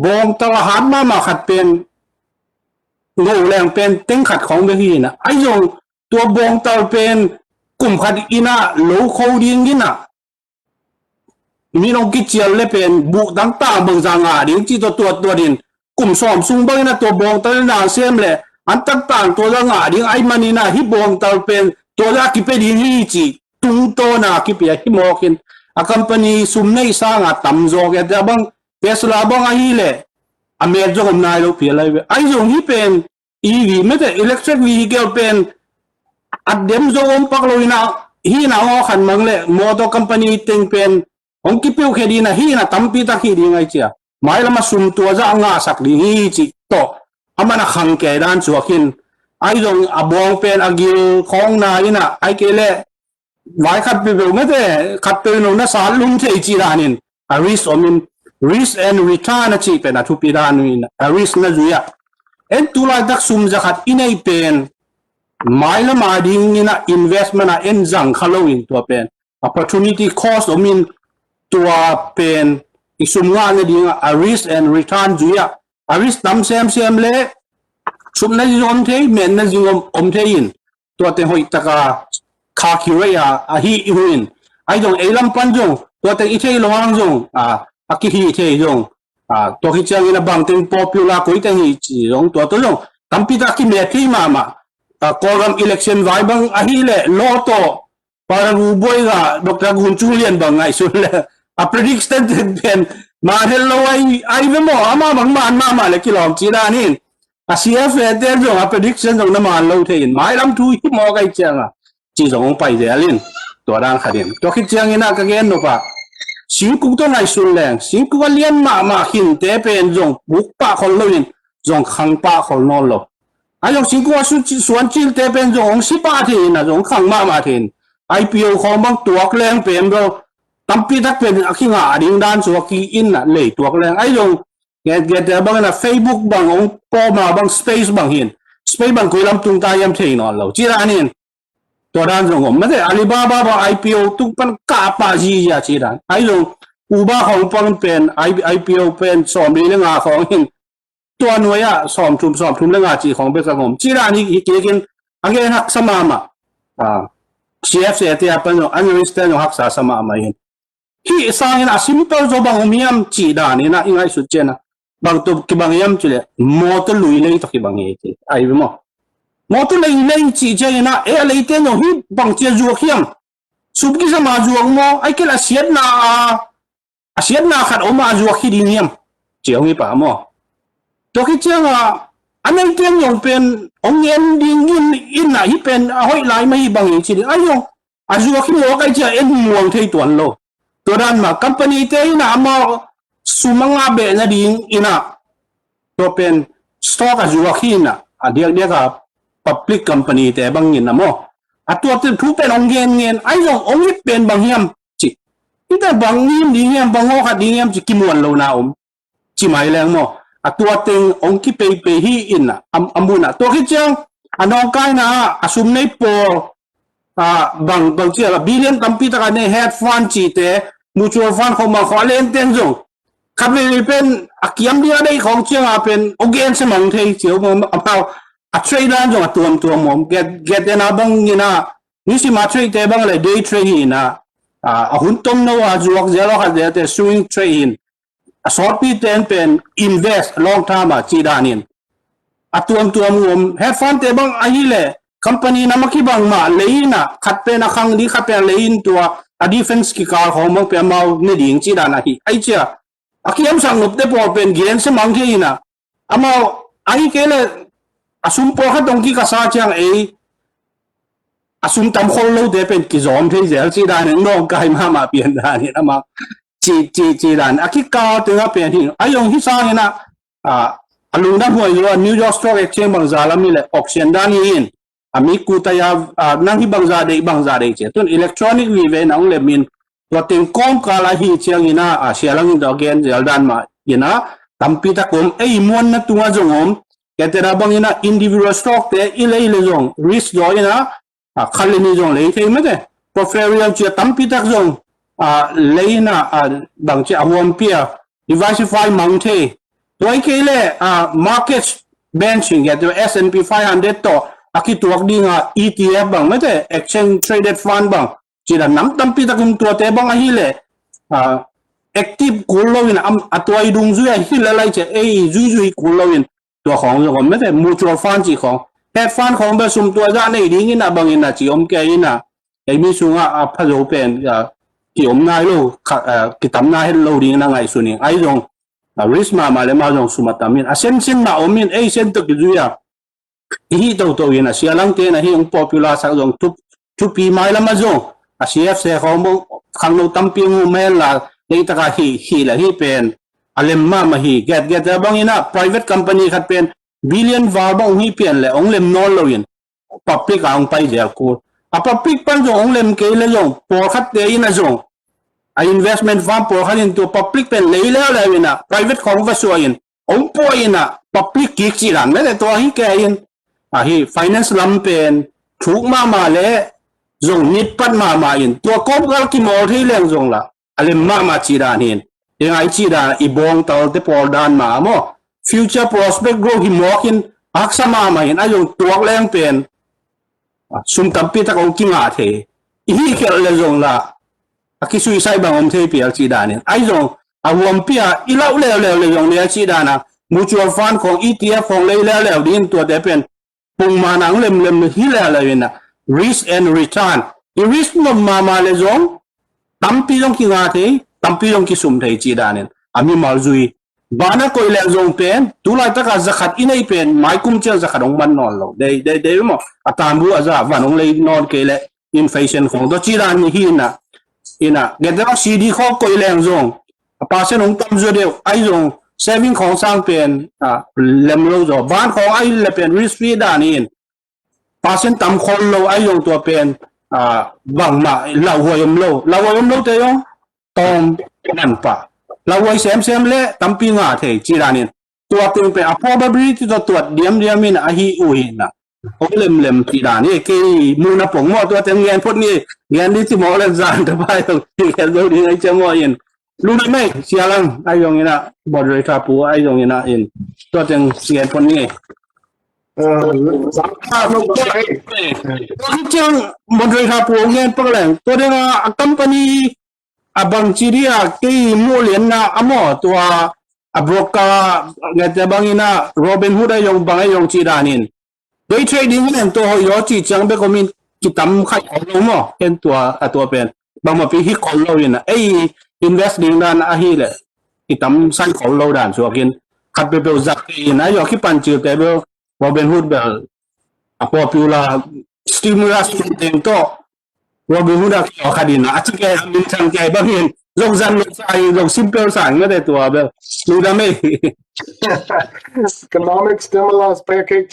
C: บงตลาดมาขัดเป็นงูแรงเป็นเต็งขัดของเบฮีนะไอ้ยงตัวบงตลเป็นกลุ่มขัดอินะโลโคดิ้งอินะมีน้องกิจเจียเลยเป็นบุกต่างๆบางจางดิ้งจีตัวดินกลุ่มสอมซุงบางนะตัวบงตลนาเซียมเลยอันต่างๆตัวละงาดิ้งไอ้มันนี่นะฮิบงตลเป็นตัวละกิเปดิ้งฮีจีตุงโตนะกิเปียฮิโมกินอาคัมปานีซุ่มในสร้างตั้มโจกแต่บางเทสลาบางไอ้เลยอเมริกาของนายเราเปลี่ยนอะไรไอ้ตรงที่เป็น EV ไม่แต่ electric vehicle เป็นอัดเดมโจมปักลอยนะฮีน่าอ๋อขันมังเลยมอเตอร์คอมพานีตึงเป็นองค์กิปิวเคดีนะฮีน่าตั้มปีตะคีดีไงเจ้าไม่ละมาสุ่มตัวจะงาสักดีฮีจิโตอามันขังแก่ด้านชัวกินไอ้ตรงอบองเป็นอากิลของนายนะไอ้เกล่ไว้ขัดไปเปล่าไม่แต่ขัดไปโน่นนะสารลุงเทจีรานินrisk risk and return นะจีเป็นทุปีดานินrisk นะจุยะเอ็นตุลาดักสุ่มจะขัดอินไอเป็นไม่ละมาดิ้งนี่นะ investment นะเอ็นจังขลุ่ยตัวเป็น opportunity cost ตัวเป็นอีกสุ่มงานเนี่ยดิ้งrisk and return จุยะrisk ตั้มเซมเลยสุ่มนั่นจะอมเทย์เมนนั่นจะอมเทยินตัวเต็งหอยตะกาคาคิเรียฮีอินไอ้ตรงเอลัมปันจงตัวเต็งอีเทย์ลงจงอากิฮีเทย์จงตัวที่เจ้าเนี่ยบางเต็ง popular คุยเต็งอีจีจงตัวจงตั้มปีตะกิเมที่มาโปรแกรม election ไว้บางฮีเล่โลโต้ปารารูบอยกับดร.กุนจูเลียนบางไงสุดเลยprediction เป็นมาเฮลโลไอ้เมื่อมาบางมาเลยกิโลจีด้านี่CF เดี๋ยวจงprediction จงน้ำมันโลเทียนไม่ลำทุยมองไอ้เจ้าจีจงไปเดี๋ยวลินตัวร่างขัดดินตัวคิดเจ้าเนี่ยนะก็เงินนูปะสิงคุกตัวไหนสุดแรงสิงคุกเลี้ยนมาหินเตะเป็นจงบุกปะคนเลยจงขังปะคนนอนลงไอ้จงสิงคุกส่วนจีเตะเป็นจง18ทีนะจงขังมาที IPO ของบางตัวแรงเป็นเราตั้มปีทักเป็นขี้งาดิ้งด้านสัวกีอินน่ะเลยตัวแรงไอ้จงเกิดแต่บางนะ Facebook บางองค์พอมาบาง Space บางหิน Space บางคุยลำตุงตายยำเทนอนเราจีรานี่ตัวด้านตรงผมไม่ได้อาลีบาบาบาง IPO ตุกปันกาปาจีจ้าจีด้านไอ้ตรงอุบาของปันเป็น IPO เป็นสอมเรื่องงาของหินตัวหน่วยสอมทุ่มเรื่องงาจีของเป็นสังคมจีด้านนี้เกี่ยวกับอันนี้หักสมามาCF เสียที่เป็นอันนี้สเตนหักษาสมามาหินที่สร้างนะ simple จบบางมีมจีด้านนี้นะยังไงสุดเจนะบางตัวกี่บางยามจีเลยมอเตอร์ลุยเลยตัวกี่บางอย่างที่ไอ้เมื่อมอเตอร์เลยจีเจนะเลยเต้นอยู่ที่บางเจ้าจวกยังสุบกิสมาจวกมั้งไอ้แค่ละเสียนาขัดออกมาจวกที่ดีเนี่ยเจ้าไม่ป่ะมั้งตัวที่เจ้าอันนั้นเต้นอยู่เป็นองเงินดิ้งอินน่ะที่เป็นห้อยลายไม่บางอย่างจีไอ้ยงจวกที่หมอไอ้เจ้าม่วงที่ตัวโลตัวด้านมาคัมพานีเต้น่ะมาสุมังอาเบนดิ้งอินะตัวเป็นสต็อกจวกที่น่ะเดียกับpublic company แต่บางเงินนะมั้งตัวที่ทุกเป็นองเงินไอ้ยงองค์เป็นบางอย่างจีแต่บางเงินดีเงี้ยบางหัวขัดดีเงี้ยจีกิมวนโลนาจีไม่แรงมั้งตัวเต็งองค์ไปฮีอินน่ะอัมบุน่ะตัวที่เจ้าน้องกายนะสุ่มในโปบางเจ้าบิลเลียนตัมปีตะกันใน hedge fund จีแต่ mutual fund เขามาขอเล่นเต้นจงขับเลยเป็นเกี่ยมเดียวได้ของเจ้าเป็นองค์เงินสมองเที่ยวเจ้ามันเอาเทรดด้านจงตัวมอมเก็ตเดนะบางนี่นะนี่สิมาเทรดแต่บางเลย day trade นะหุ่นต้มโน้จวกเจาะขัดแต่ swing trade short ปีเต็นเป็น invest long term จีด้านินตัวมอม hedge fund แต่บางไอ้เลย company นะมันกี่บางมาเลยนะขัดเป็นครั้งนี้ขัดเป็นเลยตัวdefense กี่การของมันเป็นมาเนี่ยดิ้งจีด้านะที่ไอ้เจ้า aki am sang nup te por pen gen se mang the ina amo ai ke le asum por kha dong ki ka sa chang e asum tam khol lo de pen ki zom the zel chi da ne no kai ma pian da ni ama chi dan aki ka te ga pen hi ayong hi sa ina alung na hoi lo New York Stock Exchange bang za lam ni le auction dan ni in ami ku ta ya nang hi bang za de che tun electronic we ve nang le min to ting kom ka la hi chiang ina sia lang do gen zel dan ma ina tampi ta kom ei mon na tunga jongom ketera bang ina individual stock te ile jong risk do ina khali ni jong le the ma de portfolio che tampi ta jong leina bang che awom pia diversify mang the toy kele market benching get the S&P 500 to aki tuak dinga ETF bang ma de exchange traded fund bang chỉ là nắm tâm pi ta cùng tua tế băng hi lệ active cooling am atoi dung duy hi lệ lại chế duy cooling tua khong rồi còn mấy cái mutual fund chỉ khong hedge fund khong bây sum tua ra này đi na bằng in là chỉ cái na cái mi sung phát dấu pen chỉ nai lo cái tấm nai hết lâu đi na ngày xuân này ai dùng risk mà lấy mà dùng sum tấm in sen mà min sen tự cái duy hi tàu in sia lang te na hi popular sa dùng tu pi mai lama dùng CF se ko mo khang no tampi mo mel la dei ta ka hi la hi pen alem ma hi get bang ina private company khat pen billion var bang hi pen le ong lem non lo yin public ang pai ja ko public pan jo ong lem ke le jong por khat te ina jong investment farm por khat in to public pen le la ina private khong va so yin ong po ina public ki chi ran me to hi ke yin hi finance lam pen thuk ma le dùng nít bắt mà in tua cốp cái kim mol thấy liền dùng là alem mà chỉ đàn hiện nhưng ai chỉ đàn ibong tàu te por đàn mà future prospect grow hi mokin aksa mà in ai dùng tuak leng pen sum tampi ta kong kinga the hi khel le dùng là aki suicide bang om the pi chỉ đàn hiện ai dùng awom pia ilau le dùng le chỉ đàn mutual fundของ ETF ของle din tua te pen pung ma nang lem hi le na risk and return risk ma le zong tampi jong ki nga the tampi jong ki sum thei chi danen ami mal zui bana koi le zong pen tulai ta ka zakhat inai pen mai kum chel zakhat ong man non lo de mo atambu aza vanong le non ke le inflation khong do chi dan ni hi na ina gedra cd kho koi le zong pa sen ong tam zo de ai zong saving khong sang pen lem lo zo ban khong ai le pen risk free danin pasen tam khol lo ai yong tua pen bang ma lau hoyom lo te yong tom nan pa lau hoi sem le tam pi nga the chi ranin tua ting pe probability to tuat diam in a hi u hin na lem ti dan ni ke mu na pong mo tua teng ngen phot ni ngen ni ti mo le zan ta ba yong ti ke zo ni ai chamo yin lu na me sia lang ai yong ina moderator pu ai yong ina in tua teng ngen phot ni Chang moderator po ngen paglang to de company abang chiria ke mo lien na amo to abroka ngate bangina Robin Hood ayong bangay yung chiranin day trading nen to yo chi chang be komin kitam khai lo mo ken to pen bang ma pi hi kol lo ina invest ding dan a hi le kitam san kol lo dan so kin khat be zak ina yo ki pan chi te be Robin Hood bel popular stimulus thing to Robin Hood ak khadina atike min chang kai bangin long zan lo sai long simple sang ngade to bel lu da me
A: economic stimulus package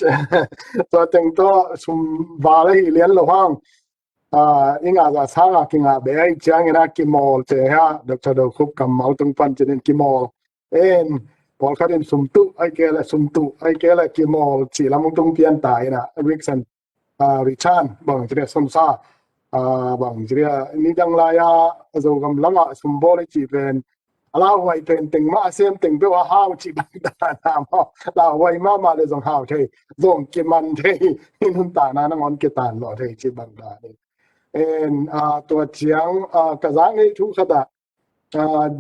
A: to teng to sum vale hi lian lo hang inga za sanga kinga be ai chang ina ki mol te ha Dr. Do Khup kam mau tung pan chen ki mol en pol kharin sumtu ai ke la ki mol chi lamung tung pian tai na Rickson Richan bang jre somsa bang jre ni dang la ya Zogam lama symbol chi pen ala wai pen ting ma sem ting be wa hao chi bang da na mo la wai ma le zong hao the zong ki man the nun ta na ngon ki tan lo the chi bang da ni en to chiang ka zang ni thu khada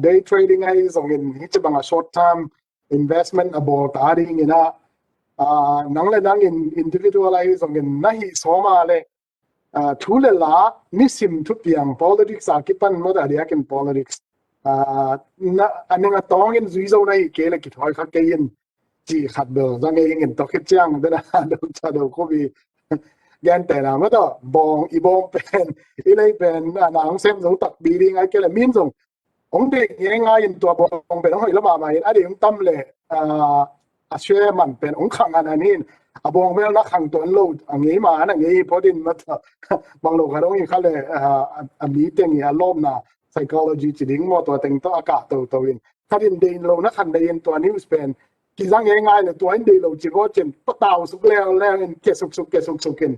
A: day trading ai zong in hi chi bang a short term investment about ading ina nang le nang in individualize zong in nahi soma le thule la nisim thu piang politics akipan mo da yak in politics anh em tông in duy dâu này cái là cái thói khác cái in chỉ khát được ra ngay in tóc cái trang đó là đâu cho đâu có bị gan tệ nào mất đó bong y bong pen y này pen nàng xem giống tập bị đi ngay cái là miên dùng ông đi nghe ngay in tua bong pen ông hỏi lắm mà anh đi ông tâm lệ share mình pen ông khăng anh hin bong pen nó khăng tuần lâu nghĩ mà anh nghĩ phổ tin mất bằng lâu cái đó như khai lệ mỹ tiếng nhà lom na psychology chỉ đến mộtตัวtìnhตัวอากาศตัวinถ้าดินดินเรานักขันดินตัว news pen กิจง่ายๆเลยตัวอินดีเราจีก็เจนปะตาวสุกแล้วเกสุกกิน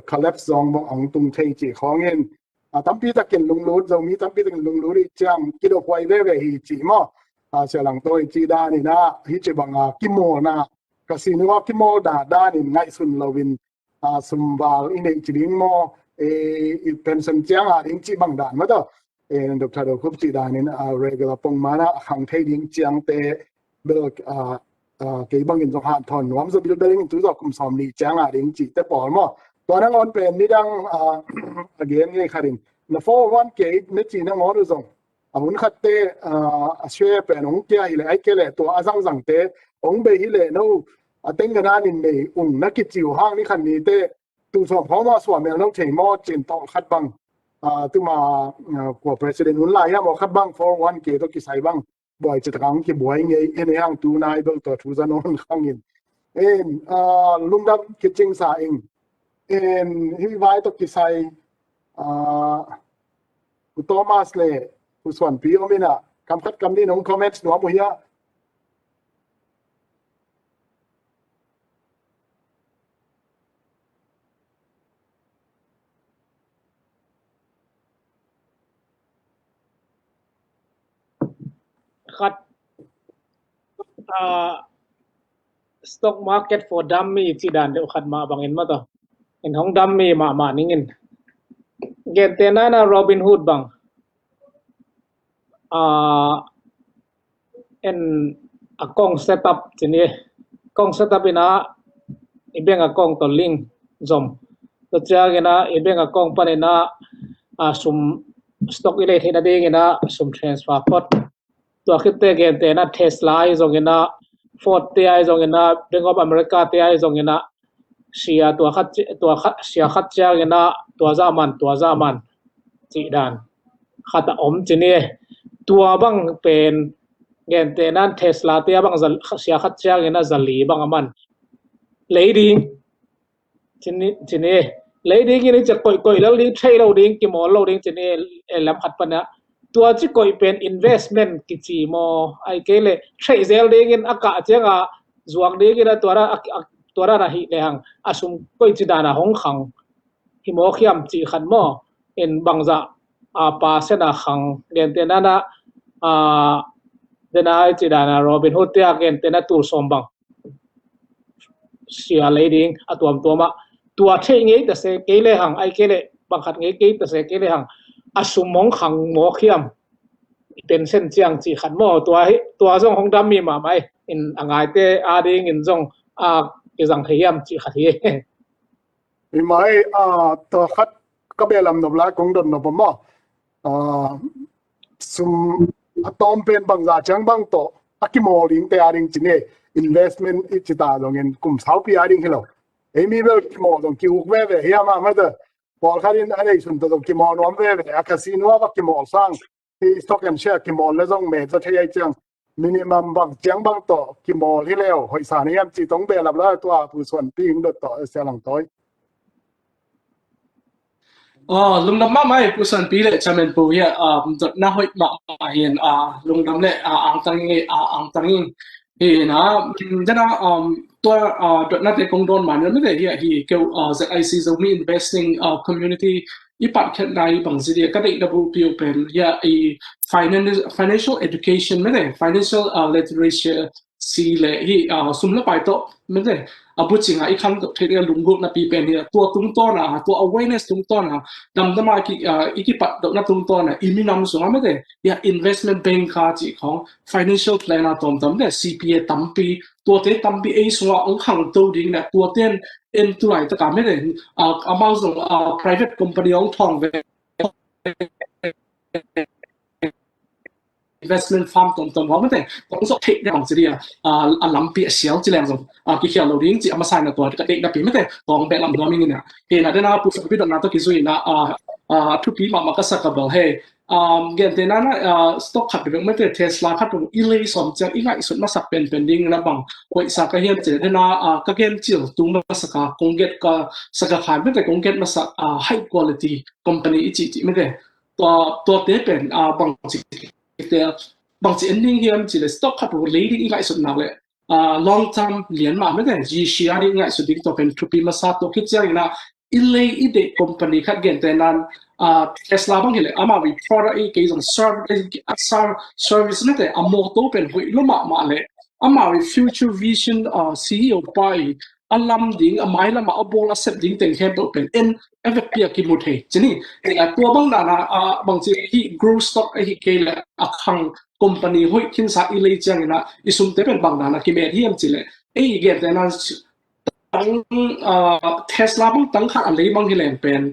A: collapse ซองมองตุงเทจีของเงินตั้มปีตะกินลุงรู้เรามีตั้มปีตะกินลุงรู้ดิจังกิโลควายเว่ฮีจีมั้งเสียหลังตัวจีด้านี่นะฮิจิบังกิโมนะก็สินึกว่ากิโมด้านี่ง่ายสุดเราวินสมบัติอินเดียจีดิ้งมั้งเป็นสัญญาณดิ้งจีบังด่านมั้งตัวดร.คุปจีด้านี่regular ปงมานะขังเทดิ้งจังเตเบลกี่บางอย่างต้องหาทอนน้ำจะบิลเบลลิ่งตัวจกุมสอมลีจ้างอะไรจริงแต่ปอลมั้งตัวนั้นมันเป็นนี่ดังagain นี่ค่ะดินใน401 เกย์นี่จีนั่งงอดูส่งหุ่นขัดเตะช่วยเป็นองค์เกี่ยอะไรไอ้เกล่ตัวอาซังเตะองค์เบย์เลยนู้เต็งกันนั่นนี่นักกิจจิ๋วห้างนี่คันนี้เตะตัวสอบเพราะว่าส่วนเมืองต้องเทมอจีนต้องขัดบังตัวมากว่า president หุ่นไล่ฮะมาขัดบัง401 เกย์ต้องกิจใส่บังบ่อยจะตั้งกี่บ่อยไงเอ็นยังตัวนายเบิลตัวทุจริตนนข้างอินลุงดำคิดจริงสายที่ไว้ตัวกี่ใส่คุณโทมัสเลยคุณส่วนปีก็ไม่น่ะคำคัดคำนี้น้องคอมเมนต์หนูมุ้ย
D: คัดstock market for dummy ที่ด่านเดียวขัดมาบางเงินมาต่อเห็นของ dummy มานิ่งเงินเกณฑ์เตน่านะโรบินฮูดบางเอ็นกล้องเซตอัพทีนี้กล้องเซตอัพอีน่ะอีเบงกล้องตัวลิงซอมตัวเจ้าเงินนะอีเบงกล้องปนน่ะซุม stock อีเล่ที่นั่นเองนะซุม transfer portตัวคิดเตะเกณฑ์เตน่ะเทสลาอีส่งเงินนะฟอร์ดเตะส่งเงินนะแบงก์ออฟอเมริกาเตะส่งเงินนะเชียตัวขัดเชียขัดเจ้าเงินนะตัวจามันจีดานขัดอมจีนี่ตัวบังเป็นเงินเตนั้นเทสลาเตะบังเชียขัดเจ้าเงินนะจะหลีบังมันเลยดิ้งจีนี่เลยดิ้งนี่จะก่อยแล้วดิ้งใช่เราดิ้งกี่โมเราดิ้งจีนี่ลำขัดปะนะตัวที่ก่อยเป็น investment กิจโมไอ้เกลเลยใช้เซลดิ้งอินอากาศเจ้าจวงดิ้งอินตัวระหิเลยหังอาสุมก่อยจีดานะห้องขังหิมอขยำจีขันโมเอ็นบางจะปาเสนาขังเรียนเตน่านะเดน่าจีดานะโรบินฮูดเตียเกนเตน่าตูสมบังเสียเลยดิ้งตัวมาตัวเท่งงี้แต่เสกเลยหังไอ้เกลเลยบางขัดงี้แต่เสกเลยหังอาสุมมองขังหมอเขียมเป็นเส้นเจียงจีขันหมอตัวจงของดำมีมาไหมอินอ่างไอเตอาดิงอินจงกิจังเทียมจีขัดเฮ
A: มีไหมตัวขัดก็เป็นลำดับแรกของดนนบมั้งซุมตอมเป็นบางจากจังบางโตอากิโมลิงเตอาดิงจีเน่ investment อิจิตาลงเงินกลุ่มสาวปีอาดิงเหรอมีเวลกิโมลงคิวเว่เฮียมาเด้อพอเขาเรียนอะไรส่วนตัวกิโมนวมเว่อาคาซิโนว่ากิโมสร้างที่สต็อกแอนด์แชร์กิโมแล้วต้องเมจจะใช้จังมินิมัมบางจังบางโตกิโมที่แล้วหอยสานี่ยังจีต้องเบลับแล้วตัวผู้ส่วนปีงดต่อเสียหลังต้อย
B: ลุงดำมาไม่ผู้สันปีเลยจะเป็นผู้เหี้ยจะน่าหอยมาเห็นลุงดำเลยอ่างตังเห็นนะจะน่าตัวน่าจะคงโดนมันไม่ได้เหี้ยเกี่ยวZIC Zomi Investing Community อีปัดแค่ไหนบางสิ่งก็ได้ดับเบิลพิวเป็นเหี้ยfinancial education ไม่ได้ financial literacy สีเลยสุ่มละไปโตไม่ได้พูดจริงอีกครั้งก็ที่เรียนลุงกุนับปีเป็นเนี่ยตัวตุ้งต้นตัว awareness ตุ้งต้นดำมาอีกปัดดอกนับตุ้งต้นอีมีนำส่งไม่ได้investment bank จีของ financial planner ตอมเนี่ย CPA ตั้มปีตัวเต้ตั้มปีส่งองค์ขังตัวดิ้งเนี่ยตัวเต้นตัวไหนตะการไม่ได้มาส่งprivate company องทองเว investment farm tôm hóa mới thế cũng rất thích đấy bằng gì à làm bịa xéo chỉ làm rồi cái kiểu đầu tiên chỉ mà sai làตัวcái định đặc biệt mới thế còn bé làm đó mình nè thì là đây là phụ phụ biết được là tôi cái gì là thu phí mà cái sắc bờ hay hiện tại là stock khát được mới thế Tesla khát được ilay sòng chẳng ít lại xuất mà sắp pending là bằng quay sắc cái hiện tại là cái hiện chỉ tung mà sắc công nghệ cái sắc khai mới thế công nghệ mà sắc high quality company chỉ mới thếตัวเตเป็นบางที ending เฮียมจีเลย stock ขัดตัว leading อีกหลายสุดนักเลย long term เหรียญมาไม่ได้ GCR อีกหลายสุดที่ตัวเป็นทุกปีมาซาตัวคิดอย่างนั้นอีเลยอีเด็ก company ขัดเงินแต่นั้นTesla บางทีเลยอามาวิ product อีกอย่าง service ไม่ได้อาโมโตเป็นหุ่ยลุ่มมาเลยอามาวิ future vision CEO ไปอัลลัมดิ้งไม่ละมาเอาบอลเซตดิ้งแต่งแค่ตัวเป็น FFP กิมุดเหจนี่ตัวบางด้านบางทีที่ grow stock ไอ้ที่เกลเลยขัง company หุ่ยขึ้นสายเลยจังนะอิสุมเตเป็นบางด้านกิเมที่ยังจีเลยไอ้เกี่ยแต่นั้นตั้งTesla บางตั้งขัดอะไรบางทีเลยเป็น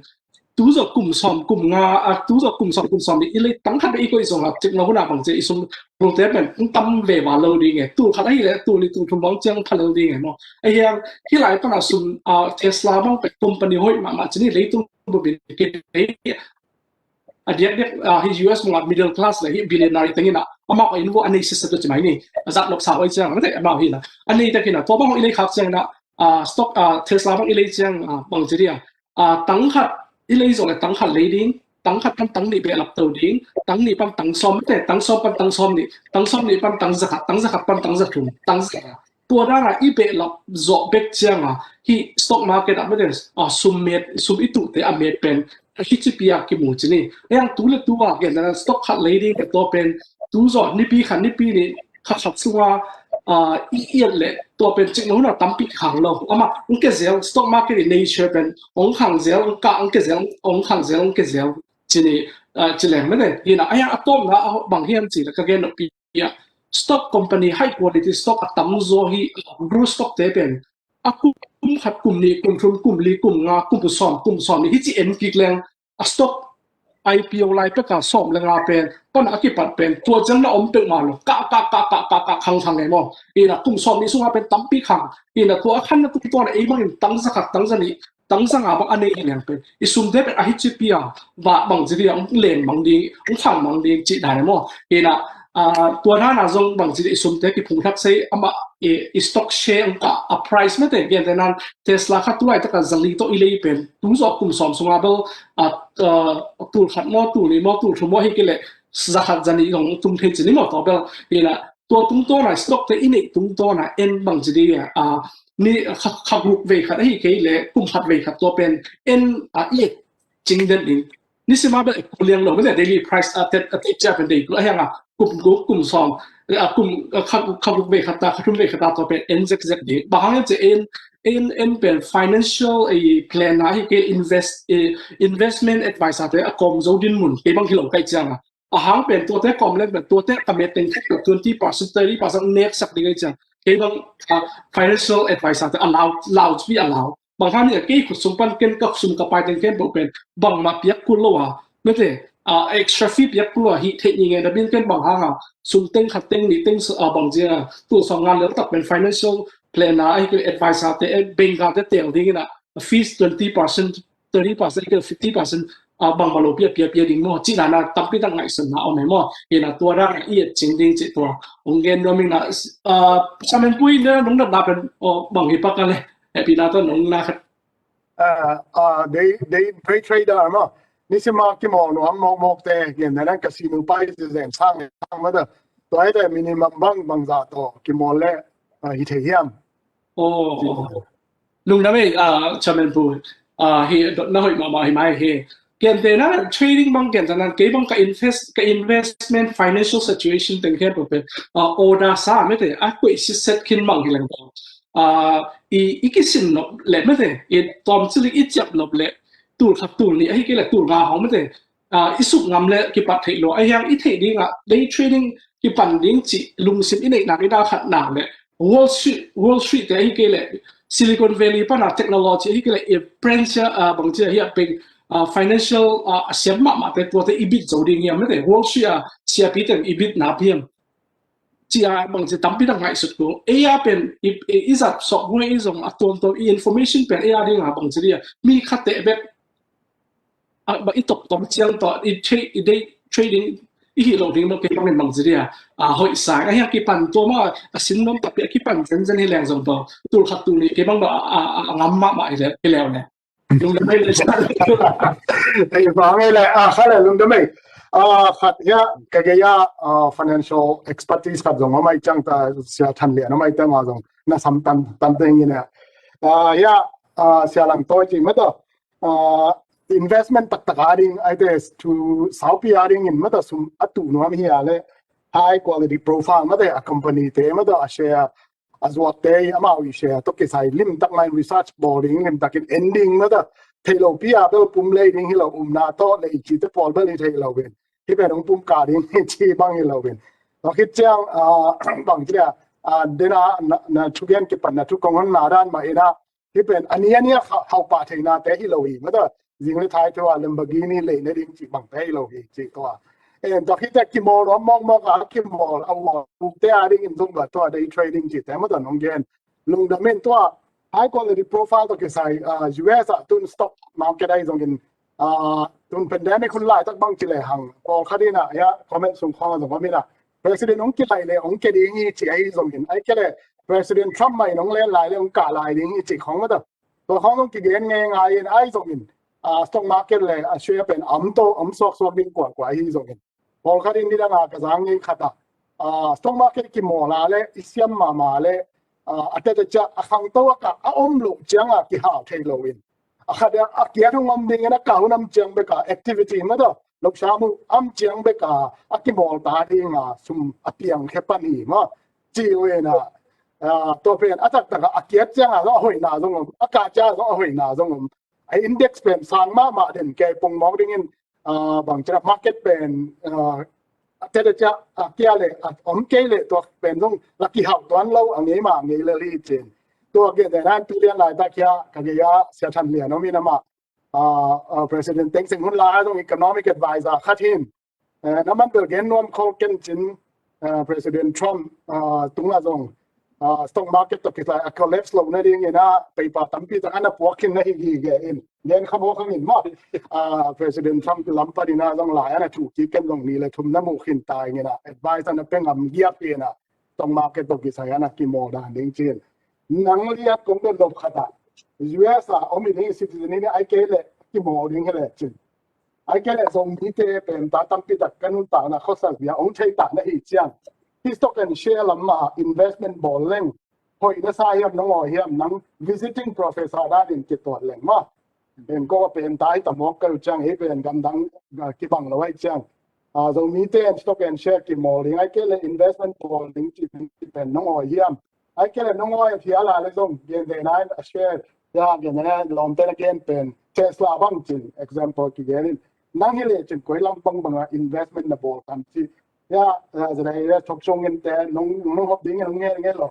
B: ตู้จกลุ่มซ้อมกลุ่มงาตู้จกลุ่มซ้อมนี่อีเลยตั้งขัดอีกก็อีส่งครับจึงเราคนน่ะบางทีอิสุมโปรเทสเป็นตั้มเววาโลดีไงตู้ขัดไอ้เลยตู้นี่ตู้ทุ่มบ้องเจียงพันโลดีไงเนาะไอ้ยังที่หลายตอนนั้นซุมTesla บางเป็น company หุ่ยมาจะนี่เลยตู้บุบินเกิดเลยอันเดียที่ US มัน middle class เลยที่ billionaire ตั้งนี่นะอามาอินโวอันนี้สิ่งที่จะไม่นี่จัดลบสาวไอ้เจียงไม่ได้อามาหินะอันนี้แต่กินนะตัวบางอีเลยขับเจียงนะstock Tesla บางอีเลยเจียงบางทีเดียตั้งขัดอีเลยส่งเลยตั้งขัด leading ตั้งขัดปั๊มตั้งนี่เป็นหลับตัวดิ้งตั้งนี่ปั๊มตั้งซ้อมไม่ได้ตั้งซ้อมปั๊มตั้งซ้อมนี่ปั๊มตั้งสกัดปั๊มตั้งสกุลตั้งสกัดตัวด้านอีเป็นหลับจบเบกเจียงที่ stock market ไม่ได้ซุมอีตุแต่อเมริเป็นที่จะพิจารณาหมู่จีนี่ยังตัวเล็กตัวเกี่ยวกับ stock ขัด leading กับตัวเป็นตัวจอดนี่ปีนี่ขัดสัวอีเอียดเลยตัวเป็นจริงแล้วนะตั้มปีขังเราเอามาองค์เกษตร stock market nature เป็นองค์ขังเซลองค์กะองค์เกษตรองค์ขังเซลองค์เกษตรจีนี่จีแหลมไม่ได้ที่นะไอ้ยังต้มนะเอาบางเฮียมจีแล้วก็เกี่ยวกับปีstock company high quality stock ตั้มโซฮี grow stock เตเป็นกลุ่มขัดกลุ่มนี้กลุ่มทุนกลุ่มลีกลุ่มงากลุ่มผสมนี่ที่จีเอ็นกิกแรงstock IPO ไลน์ประกาศสอบแรงลาเป็นต้นอากิปัดเป็นตัวจังน่ะอมเป็นมาหรอกกะขังไงมั้งอีน่ะกลุ่มสอบนี่สุดเป็นตั้มปีขังอีน่ะตัวขั้นน่ะตัวไอ้บางตั้งสักตั้งสันนี่ตั้งสังหาบางอันนี้อย่างเป็นอีสุ่มเด็เป็นอาฮิจิปีอ่ะว่าบางทีเดียวเล่นบางดีขังบางดีจีได้มั้งอีน่ะตัวนั้นน่ะจงบางทีอีสุ่มเด็กี่พุ่งทักใส่อามาอีสต็อกแชร์ก็price ไม่ได้เกี่ยวกับนั้น Tesla ขัดตัวไอ้ตะกันจะลีตัวอีเลยเป็นตัวจอกกลุ่มสอมสุงาเบลตัวขัดมอตัวนี้มอตัวชั่วโมงให้กี่เลยจะขัดจะนี่ของตุ้มเทจินี่มอตัวเบลนี่แหละตัวตุ้มตัวน่ะสต็อกแต่อีนี่ตุ้มตัวน่ะบางทีนี่ขัดรูปเวขัดให้กี่เลยกลุ่มขัดเวขัดตัวเป็นอีจริงเด่นนี่นี่สิมาเป็นเรียงเราไม่ได้ daily price ที่จะเป็นเด็กแล้วยังกลุ่มสอมกลุ่มขับเบขัดตาตัวเป็น NZZ ดีบางอย่างจะเป็น financial plan นะที่เกี่ยว investment advisor แต่กรมโจดินมุนที่บางทีเราใกล้จังหางเป็นตัวแต่กรมเล็กแบบตัวแต่กับเม็ดเป็นแค่แบบ 20% 30% next สักดีกันจังที่บาง financial advisor แต่ allow ที่ allow บางครั้งเนี่ยกี่ขุดสมบัติเกินกับสมกับไปเป็นแค่เป็นบางมาเปียกกุลว่าไม่ใช่extra fee เปียกกุลว่าฮิตยังไงแต่เป็นแค่บางครั้งสุ่มเต็งขัดเต็งนี่เต็งบางเจ้าตัวสองงานแล้วตัดเป็น financial plan นะไอ้คือ advisor แต่แบ่งกันแต่เตียงที่นะ fees 20% 30% 50% บางมาโลเปียดิ้งมั่วจีน่านะตั้งปีตั้งไงสนะเอาไหนมั่วเห็นนะตัวร่างเอียดจริงจิตตัวองค์เงินรวมมิงนะชามันปุ้ยเนี่ยน้องดับเป็นบางฮิปักกันเลยไอ้ปีน่าต้นน้องนะครับ
A: they trader มั้งนี่สิมากี่โมงหนูมองแต่เห็นนั่นคาสิโนไปจะแสดงสร้างมาเด้อตัวไอ้แต่มินิมัมบางจาตัวกี่โมงแล้วฮิตเฮียม
B: โอ้ลุงนะไม่ชามันปุ้ยเฮน่าหอยมาไม่เฮเกี่ยนแต่นะ trading บางเกี่ยนแต่นั้นเกี่ยบางกับ investment financial situation ตั้งแค่แบบเป็นโอดาซ่าไม่ได้กุยสิเซ็ตขึ้นบางที่หลังตัวอีกิสินเนาะเละไม่ได้ตอมซิลิอีจับเนาะเละตูดขับตูดนี่ไอ้กี่เละตูดงาของไม่ได้อีสุกงามเละกี่ปัดเทโลไอ้ยังอีเทดิ้งday trading กี่ปันดิ้งจีลุงสินอีเนกหนักอีดาขัดหนาเละ Wall Street แต่ไอ้กี่เละ Silicon Valley ปัญหาเทคโนโลยีไอ้กี่เละbranch บางทีเฮียเป็น financial siam ma te to te ibit zo ding yam te world share pi te ibit na piam chia bang se tampi da ngai sut ko ya pen izat so ngoi izong atom to information pen ya ding ha bang se mi khate be ba itok tom chiang to trading hi lo ding no ke bang bang se hoi sa ka ya ki pan to ma asin nom ta pe ki pan zen hi leng zong to tul khat tu ni ke bang ba ngam ma ile ke lew ne lung da mai le cha
A: ai ba ngai le khala lung da mai khat ya ka ge ya financial expertise khat zong mai chang ta sia than le na mai ta ma zong na sam tan te ni ne ya sia lang to chi ma to investment tak tak ading I guess to Suanpi ading in mata sum atu no am here le high quality profile mata a company te mata a share as what they amount we share to ke sai lim tak mai research boarding lim tak in ending mata Teelcing bel pum le ding hi lo na to le chi te pol bel te lo ben hi be dong pum ka ding chi bang hi lo ben to khit chang bang chia dena na chugen ke pan na chu kong na ran ma ina hi ben ania hau pa the na te hi lo hi mata jing le thai to Lamborghini le ne ding chi bang te lo hi chi to en to khit ki mo ro mo ka ki mo au bu te a ding in zong ba to day trading chi te ma to nong gen lung da men to high quality profile to ke sai US tun stock market ai zong in tun pandemic kun lai tak bang chi le hang ko khadina ya comment sung kho zong ma na president ong ki lai le ong ke ding hi chi ai zong in ai ke le president Trump mai nong le lai le ong ka lai ding hi chi khong ma to khong ki gen nge ngai in ai zong in stock market le share pen am sok ding kwa hi zong in ko khadin ni da na ka zang ni khata stock market ki mo la le isiam ma le atete cha akhang to ka om lu chiang ki ha thei lo in akhada akia thong om ding na ka unam chiang be ka activity ma do lok sha mu am chiang be ka akimol ta ding sum apiang khepani ma chi we na to pen atak ta akia chiang ro hoi na zong aka cha ro hoi na zong ai index pen sang ma den ke pong mo ding in bang cha market pen atete cha akia le om ke le to pen dong laki hau toan lo angi ma ngi le li chen to ge de ran tu lian lai ta kya ka ge ya sia than le no mi na ma president Teelcing hun la dong economic advisor khatin na man bel gen nom kho ken chin president Trump tung la zong stock market to ki la collapse lo na ding ina paper tampi ta ana pokin na hi ge in gen khamo khang in ma president Trump lam pa dina zong la ana thu ki ken zong ni le thum na mu khin tai ngena advice na pengam gia pe na stock market to ki sa ana ki mo da ding chin nang liat kong den lo khata US omi ni citizen ni ai ke le ki mo ding hele chin ai ke le Zomi-te pen ta tampi ta kanun ta na khosa bia ong chei ta na hi chiangที่ stock and share ลำมา investment ball เล่งหอยนะสายน้องอ๋อเฮียมนัง visiting professor ได้ดินกิตัวเล่งมาเป็นก็เป็นตายแต่หมอกก็จังให้เป็นกำลังกี่บังเราไว้จังZomi-te and stock and share กี่โมลิงไอ้เกล investment ball ลิงที่เป็นน้องอ๋อเฮียมไอ้เกลน้องอ๋อที่อะไรเลยส่งเกณฑ์เดนาย share ยากอย่างนี้ลองเต้นเกณฑ์เป็น Tesla บ้างจริง example กี่เกณฑ์นั่งให้เลยจริงคุยลำบังบัง investment ball กันที่ya zai chok chong in te nong hop ding nge lo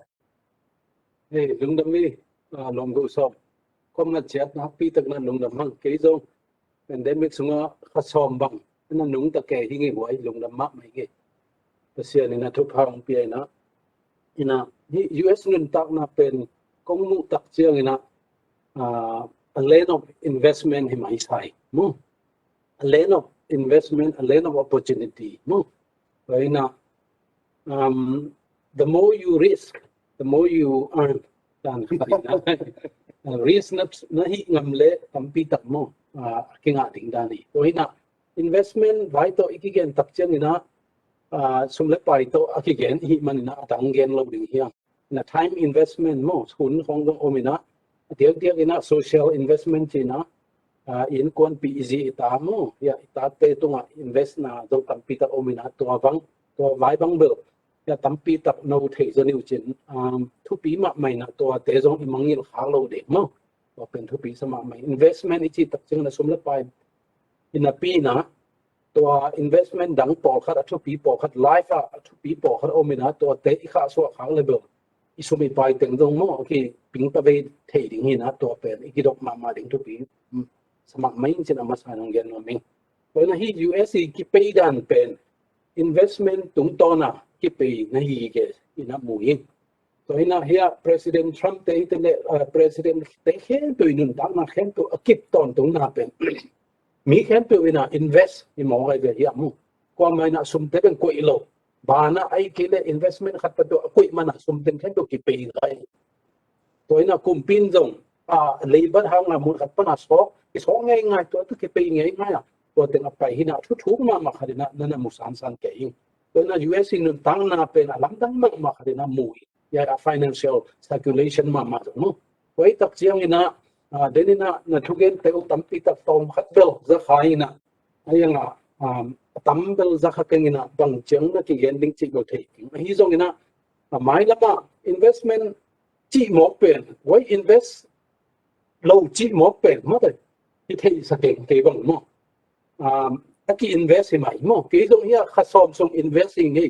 C: lung dam mi lom go so kom na chat na pi tak na lung dam hang ke zo pandemic sunga kha som bang na nung ta ke hi nge wai lung dam ma mai ge ta sia ni na thu phang pi na ina US ngun tak na pen kong mu tak chiang ina a lane of investment hi mai sai mu a lane of investment a lane of opportunity mu the more you risk, the more you earn. Risk na hi ngamle tampi tak mo kinga ding dani. So ina investment vai to ikigen takchen ina sumle pai to akigen hi manina atanggen lo ding hiang. Na time investment mo hun hong do omina tiak ina social investment china Innkuan pi easy ita mo ya ita te tunga invest na do tampi ta omina to bang to vai bang bel ya tampi tak no thei zo niu chin thu pi ma mai na to te zong i mangil khang lo de mo to pen thu pi sama mai investment ichi tak ching na sumla pai ina pi na to investment dang por khat thu pi por khat life thu pi por khat omina to te i kha so khang level i sumi pai teng dong mo okay ping ta ve thei ding hi na to pen i ki dok ma ding thu pi semak main cina masa nonggen noming. Karena hi US kipai dan pen investment tung tona kipai nahi ke ina muin. Karena hiya Presiden Trump te itele Presiden te hen tu inun tak na hen tu akip ton tung na pen. Mi hen tu ina invest i mo ai be hiya mu. Kwa mai na sum te ben ko ilo. Bana ai kile investment khat pa tu akui mana sum ten hen tu kipai ai. Karena kumpin zong labor hang na mun khat pa na so so ngai ngai tu kipai ngai ngaiตัวเต็งไปหินะทุกๆมาขดินะนั่นมุสันสันเก่งตัวนั้น US นึงตั้งนาเป็นหลังตั้งมาขดินะมุยยา financial circulation มาตรงนู้นไว้ตักเจียงนะเดี๋ยวนี้นะทุกเย็นเตอุตัมปีตักตอมขัดเบลจะขายนะไอ้ยังตัมเบลจะขัดกันนะบางเจียงนะที่เย็นดิ้งจิโกเทกิไอ้ที่ตรงนี้นะไม่ละมา investment จีหมอกเป็นไว้ invest เราจีหมอกเป็นมาเลยที่เทสเก่งเทบังมั้งaki invest mai mo ke dong ya khasom song investing ni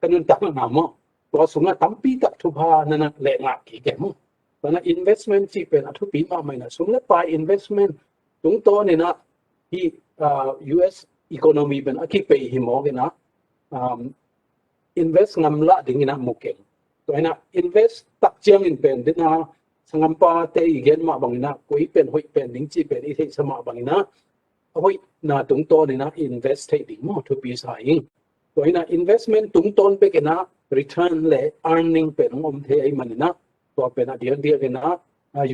C: kanun ta na mo to sunga tampi tak thu pha na le nga ki ke mo na investment chi pe na thu pi ma mai na sunga pa investment tung to ni na hi US economy ben aki pe hi mo ge na invest ngam la ding na mo ke to na invest tak chiang in pen de na sangam pa te igen ma bang na koi pen hoi pen ding chi pen i thei sama bang na hoi na tung to ni na invest thei ding mo thu pi sa ing koi na investment tung ton pe ke na return le earning pe ngom the ai man na to pe na dia ke na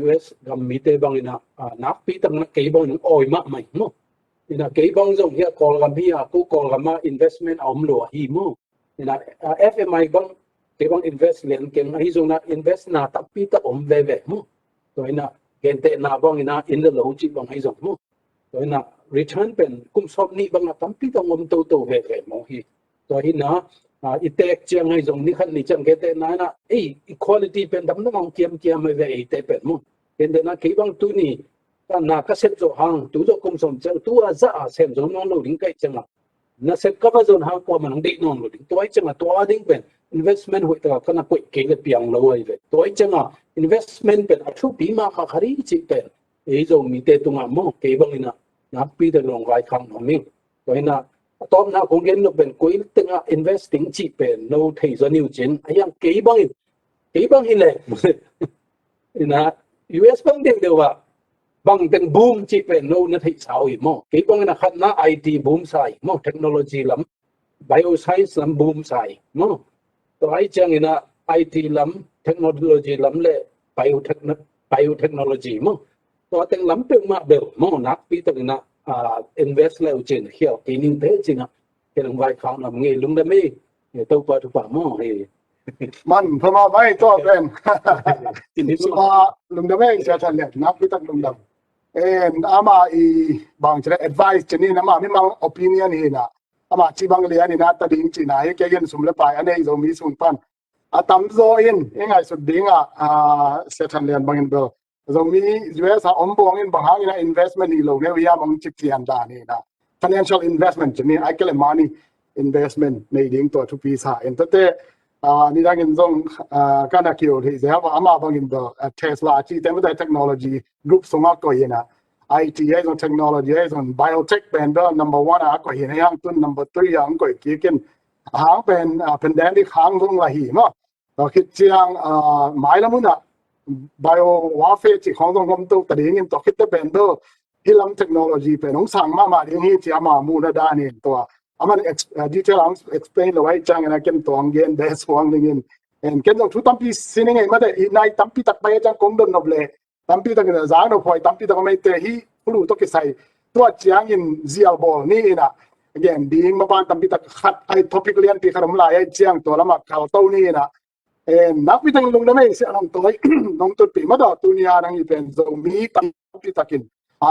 C: US gam mi te bang na nak pi tang na ke bang oi ma mai mo ina ke bang jong hia kol gam hi ku kol gam ma investment om lo hi mo ina FMI bang ke bang invest len ke hi jong na invest na tak pi ta om ve mo to ina gen te na bang ina in the low chi bang hi jong mo to ina return pen kum som ni bang na tampi tong om to ve mo hi to hi na itek chiang ai jong ni khan ni chang ke te na equality pen dam na mong kiam mai ve te pen mo ken de na ke bang tu ni ta na ka set zo hang tu zo kum som chang tu a za sem zo nong lo ding kai chang na set ka ba zon hang ko man ding nong lo ding to ai chang to a ding pen investment hoi ta kana koi ke le piang lo ai ve to ai chang investment pen a thu pi ma kha khari chi pen ei zo mi te tu nga mo ke bang inaนับปีแต่ลงรายครั้งของมิ่งตัวนี้นะตอนนั้นคงเห็นเราเป็นกุยตึงinvesting จีเป็นเราถือจะนิวจินไอ้ยังกี่บางอีเลยนี่นะ US บางเดียวว่าบางเป็นบูมจีเป็นเราเนี่ยถือสาวอีกมั้งกี่บางนะขัดนะ IT บูมใส่มั้งเทคโนโลยีล้ำ bioscience ล้ำบูมใส่มั้งตัวไอ้จังนี่นะ IT ล้ำเทคโนโลยีล้ำเลย biotechnology มั้งตัวเต็งล้ำเป็นมาเบลมองนักปีตัวนี้นะinvest แล้วจริงเขียวกินนิ่งเท่จริงอ่ะเรื่องไว้เขาหน่อยงี้ลุงได้ไหมเนี่ยตัวปลาทุกปลามองเฮ้
A: มันพม่าไม่ตัวเป็นลุงได้ไหมจะทันเนี่ยนักปีตั้งลุงดำอามาบางจะได้ advice จะนี่นะมาไม่มอง opinion นี่นะอามาจีบางเรียนนี่นะตัดดิ้งจีน่าให้แกยันสมเลไปอันนี้จะมีส่วนปันตั้มโซอินยังไงสุดดิ้งเซทันเรียนบางอินเบลZomi US อมบองอินบางอย่างนะ investment นี่เราเนี่ยวิยาบางจิตเทียนดานี่นะ financial investment จะนี่ไอ้ก็เลย money investment ในดิ่งตัวทุกปีสายแต่นี่ดังอินซงการนักเกี่ยวที่จะว่าอามาบางอินเบอร์ Tesla ที่แต่ไม่ได้ technology group ส่งก็ยังนะ IT ไอ้ส่วน technology ไอ้ส่วน biotech เป็นเบอร์ number 1ก็ยังให้ยังต้น number 3ยังก็ยังกินหางเป็นแดนที่ค้างลงละหีมั้งเราคิดเชียงหมายละมุนอ่ะbio warfare ที่ของตรงตัวแต่เดี๋ยวนี้ตัวคิดจะเป็นตัวที่ล้ำเทคโนโลยีเป็นองสั่งมาเดี๋ยวนี้ที่มามูลด้านนี้ตัวมันdetail explain เลยว่าจังนะเก็บตัวเงินเดสวางเงินเก็บตรงทุกตั้มปีสิ่งนี้มาได้ในตั้มปีตักไปจังคงโดนนบเลยตั้มปีตักเนี่ยจางนบพอยตั้มปีตักไม่เตะฮีผู้ตัวกิใส่ตัวจังยินเซียลบอลนี่นะagain ดิ่งมาบ้านตั้มปีตักขัดไอ้ topic เรียนปีขนมลายไอ้จังตัวละมาข่าวโตนี่นะนักวิทยาลงได้ไหมเสียลงตัวลงตัวปีมาดอตัวนี้นั่งอยู่เป็นZomiตั้มปีตักิน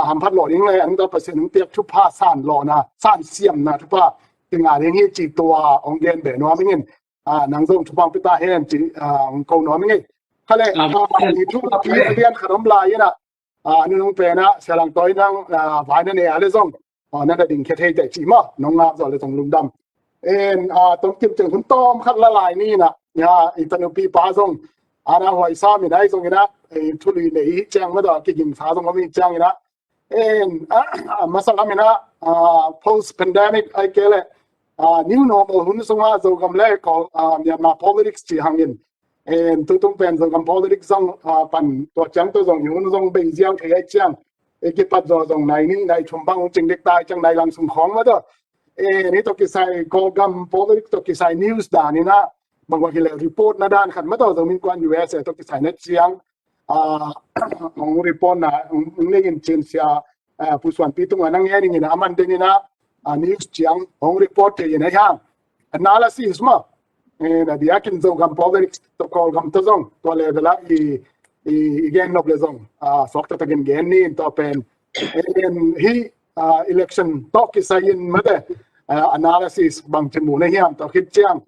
A: หันพัดหล่อยังไงอันก็เปอร์เซ็นต์เตียบทุบผ้าซ่านหล่อนะซ่านเสียมนะทุบผ้าถึงอย่างนี้จีตัวองเดียนแบบนัวไม่เงินนางส่งทุบผ้าพิตาเฮนจีเกาหนัวไม่เงินเขาเลยมีทุบปีเรียนขนมลายนะนี่น้องเป็นนะเสียลงตัวนั่งฝ่ายนั่นเองอะไรส่งนั่นแต่ดิ่งแค่เทแต่จีมาน้องงาส่วนเลยส่งลุงดำต้องเก็บจึงคุณต้มคัดละลายนี่นะอีตันปีป้าส่งหอยซ้ำมีได้ส่งนะทุลีเนี่ยแจ้งมาดอกกินสาส่งก็มีแจ้งนะ and masalah mina post pandemic ay kele new normal hun sunga Zogam le ko Myanmar politics chi hangin and tutung pen Zogam politics song pan to chang to zong hun zong bei jiang thei chang e ki pat zo zong nai ni nai chum bang ching dik tai chang nai lang sum khong ma do e ni to ki sai Zogam politics to ki sai news da ni na bang wa ki le report na dan khat ma to Zomi Innkuan US to ki sai na chiang ông report na ông lấy in trên xe phụ Suanpi tung anh nghe đi na aman đi na news chiang ông report thì này ha analysis mà na dia kin Zogam politics to call gam to zong to le la I again no blazong sokta takin gen ni to pen he election talk is in mate analysis bang chemu na hiam to khit chiang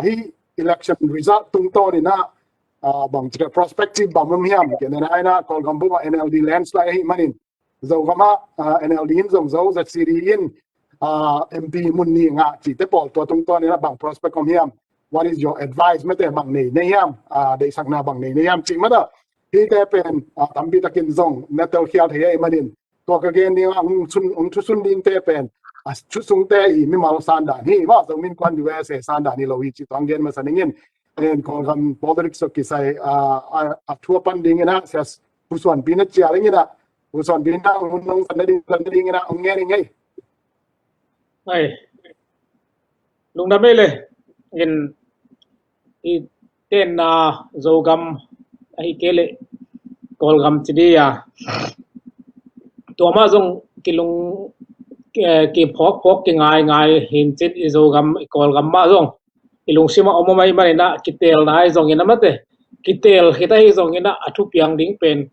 A: he election result tung to ni na bang chika prospective bang hiam ke na aina kol gambu NLD landslide hi manin Zogama NLD in zong zo za siri in MP mun ni nga chi te pol to tung to ni na bang prospect kom hiam what is your advice mate bang nei hiam de sak na bang nei hiam chi ma da hi te pen tambi takin zong metal khial thei manin to ka gen ni ung sun ding te pen chu sung te I mi mal san da hi wa Zomi Innkuan USA san da ni lo hi chi tong gen ma saningin en Zogam politics so ki sai thua pan ding na ses pu Suanpi na chia ling na pu Suanpi na nong san ding na ong nghe ngai
D: ai lung da mele in I ten na Zogam ai kele Zogam chidia to ma zong kilung ki phok ki ngai hin chit I Zogam Zogam ma zong ilung sima omomai manina kitel na zong ina mate kitel hita hi zong ina athu piang ding pen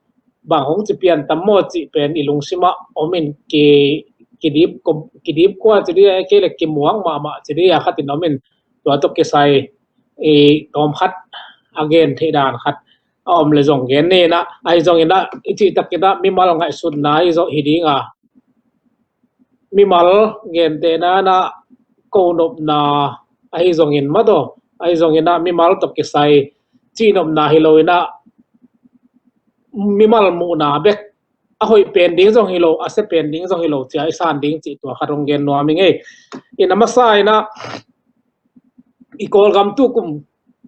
D: bang hong chi pian tammo chi pen ilung sima omin kidip kwa chi dia ke le ki muang ma chi dia khatin omin to to ke sai e tom khat again the dan khat om le zong gen ne na ai zong ina ichi takida mi mal ngai sud nai zo hidinga mi mal gen te na ko nop na ai zong in ma do ai zong ina mi mal to ke sai chi nop na hiloina mi mal mu na bek a hoi pen ding zong hilo a se pen ding zong hilo cha I san ding chi to kharong gen no mi nge ina ma sai na I Zogam tu kum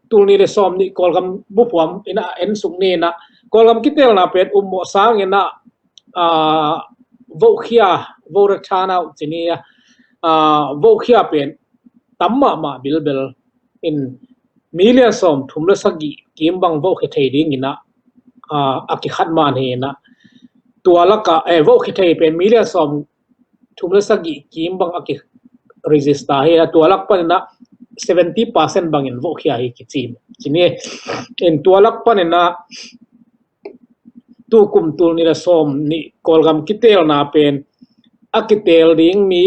D: tul ni le som ni Zogam bu puam ina en sung ni na Zogam kitel na pet mo sang ina vo khia vo ra chana chinia vo khia pen tamma ma bilbel in millions som thumla sagi kimbang vo khe thei ding ina aki khat man he na tualaka vo khe thei pen millions som thumla sagi kimbang aki register he tualak pa na 70% bangin vo khia hi kichim chini in tualak pa na tu kum tul ni la som ni Zogam kitel na pen akitel ding mi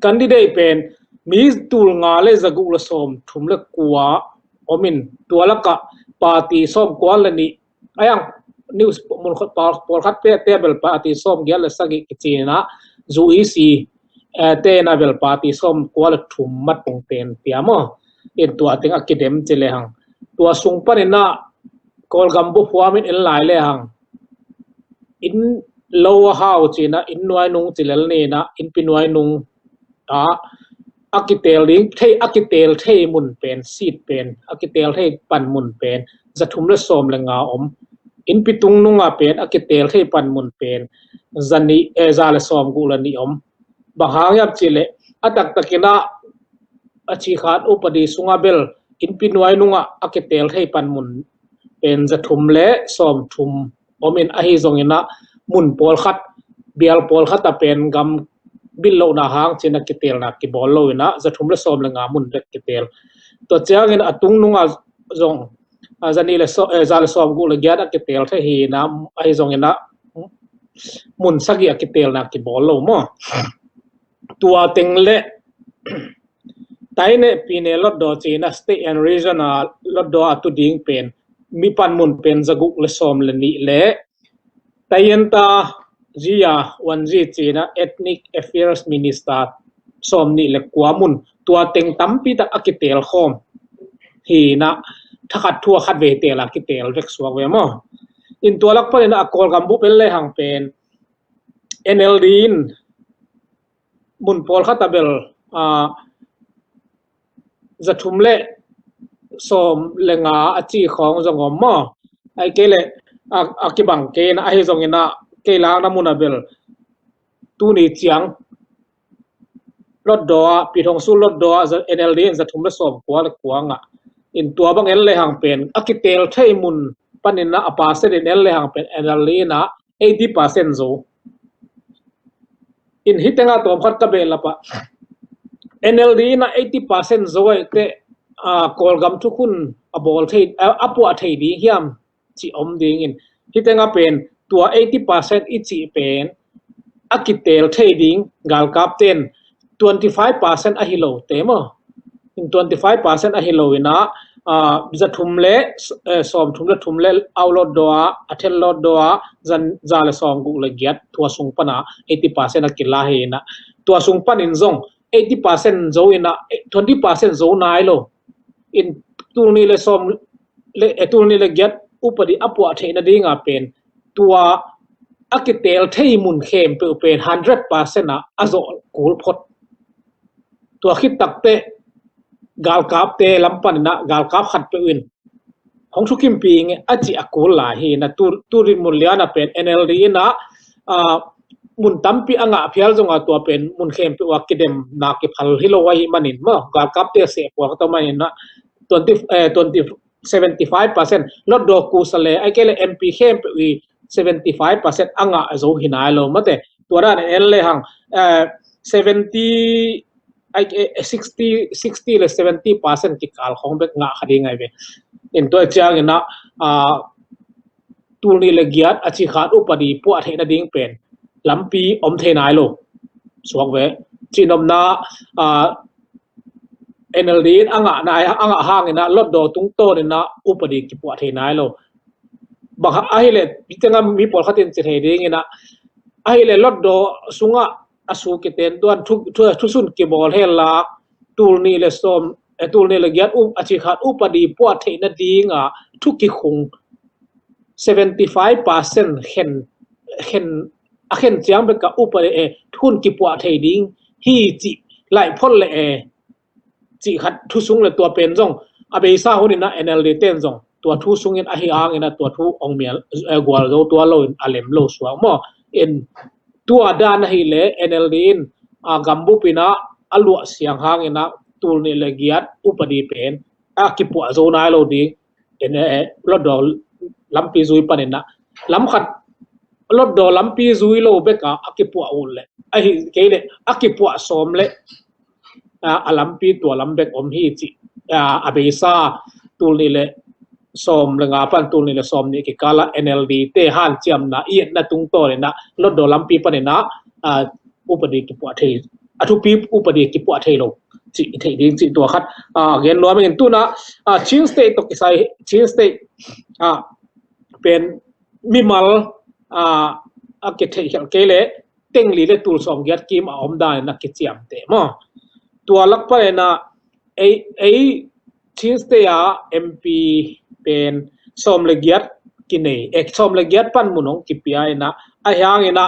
D: candidate pen mi tul nga le zagu la som thum le kwa omin tualaka party som kwal ni ayang news mun khat por khat pe table party som gyal la sagi kichina ZIUSA te na bel party som kwal thum mat pong ten piamo in tu ating akidem chele hang tua sung panina Zogam bu puamin in lai le hang in lower house china in noi nung chilel ne na in pinoi nung akitel ding thei akitel thei mun pen seat pen akitel thei pan mun pen zathum le som le nga om in pitung nunga pen akitel thei pan mun pen zani za le som gu la ni om bahang yap chile atak takina achi khat upadi sunga bel in pinoi nunga akitel thei pan mun pen zathum le som thum omin ahi zongina mun pol khat bial pol khat ta pen gam billo na hang china kitel na ki bol lo na zathum le som le nga mun le kitel to changin atung nunga zong azani le so zal som gu le gyat kitel the hi na ai zongina mun sagi kitel na ki bol lo mo tua tengle taine pine lot do china state and regional lot do atu ding pen mi pan mun pen zagu le som le ni le tayenta zia wanji china ethnic affairs minister som ni le kwamun tua teng tampi ta akitel khom hi na thakat thua khat ve te la kitel vek suak we mo in tua lak pa na akol gambu pel le hang pen NLD in mun pol khatabel zathum le som lenga achi khong zongom mo ai kele akibang ke na ai zongina ke la na munabel tu ni chiang lót đỏ pi thong sul lót đỏ NLD zathum le som kwanga in tua bang el le hang pen akitel thei mun panin na apa se den el le hang pen NLD na 80% zo in hitenga tom khat ka bel pa NLD na 80% zo te kolgam thu kun abol thei apu a thei di hiam chi om ding in hitenga pen tua 80% ichi pen akitel thei ding gal kap ten 25% a hilo temo in 25% a hilo ina zathum le som thum le thum le aulot doa athel lot doa zan zale song gu le giat tua sung pana 80% a kila he na tua sung pan in zong 80% zo ina 20% zo nai lo in tulni le som le tulni le giat upadi apwa theina dinga pen tua akitel thei mun khem pe pen 100% a azo kul phot tua khit takte gal kap te lampan na gal kap khat pe win hong su kim pi nge achi akol la hi na turin mun liana pen NLD na mun tampi anga phial zonga tua pen mun khem pe wa kidem na ki phal hilo wa hi manin ma gal kap te se kwa ta mai na 75% lot do ku sale ai kele MP khem pe wi 75% anga zo hinai lo mate tura ne elle hang 70 60 le 70% ki kal khong bek nga khadi ngai be in to chang na tulni le giat achi khat upadi pu a theina ding pen lampi om thenai lo suak we chinom na NLD anga hang na lot do tung to na upadi ki pu a thenai lo ba ai le bitanga mi pol khatin che thei ding ina ai le lot do sunga asu kiten tuan thu sun ki bol hela tulni le som tulni le giat achi khat upadi pu a theina dinga thu ki khung 75% khen chiang be ka upadi thun ki pu a thei ding hi chi lai phol le chi khat thu sung le tua pen jong abe sa honin na NLD ten jong tua thu sung in a hi ang ina tua thu ong mial gwal zo tua lo in alem lo suwa mo in tua dan hi le NLD in gambu pina alu siang hang ina tulni le giat upadi pen ki pu zo nai lo di en lo do lampi zui panina lam khat lo do lampi zui lo beka akipu ul le ai keile akipu som le alampi tua lambek om hi chi abesa tulni le som lenga pan tulni le som ni ki kala NLD te han chiam na i na tung to le na lo do lampi panina upadi ki pu thei athupi upadi ki pu thei lo chi thei ding chi to khat gen lo men tu na chin state to ki sai chin state pen mimal ke thei hel kele tengli le tul som giat kim om da na ki chiam te mo tua lak pa na ei chin state MP pen som le giat ki nei ek som le giat pan munong ki pi ai na a hyang ina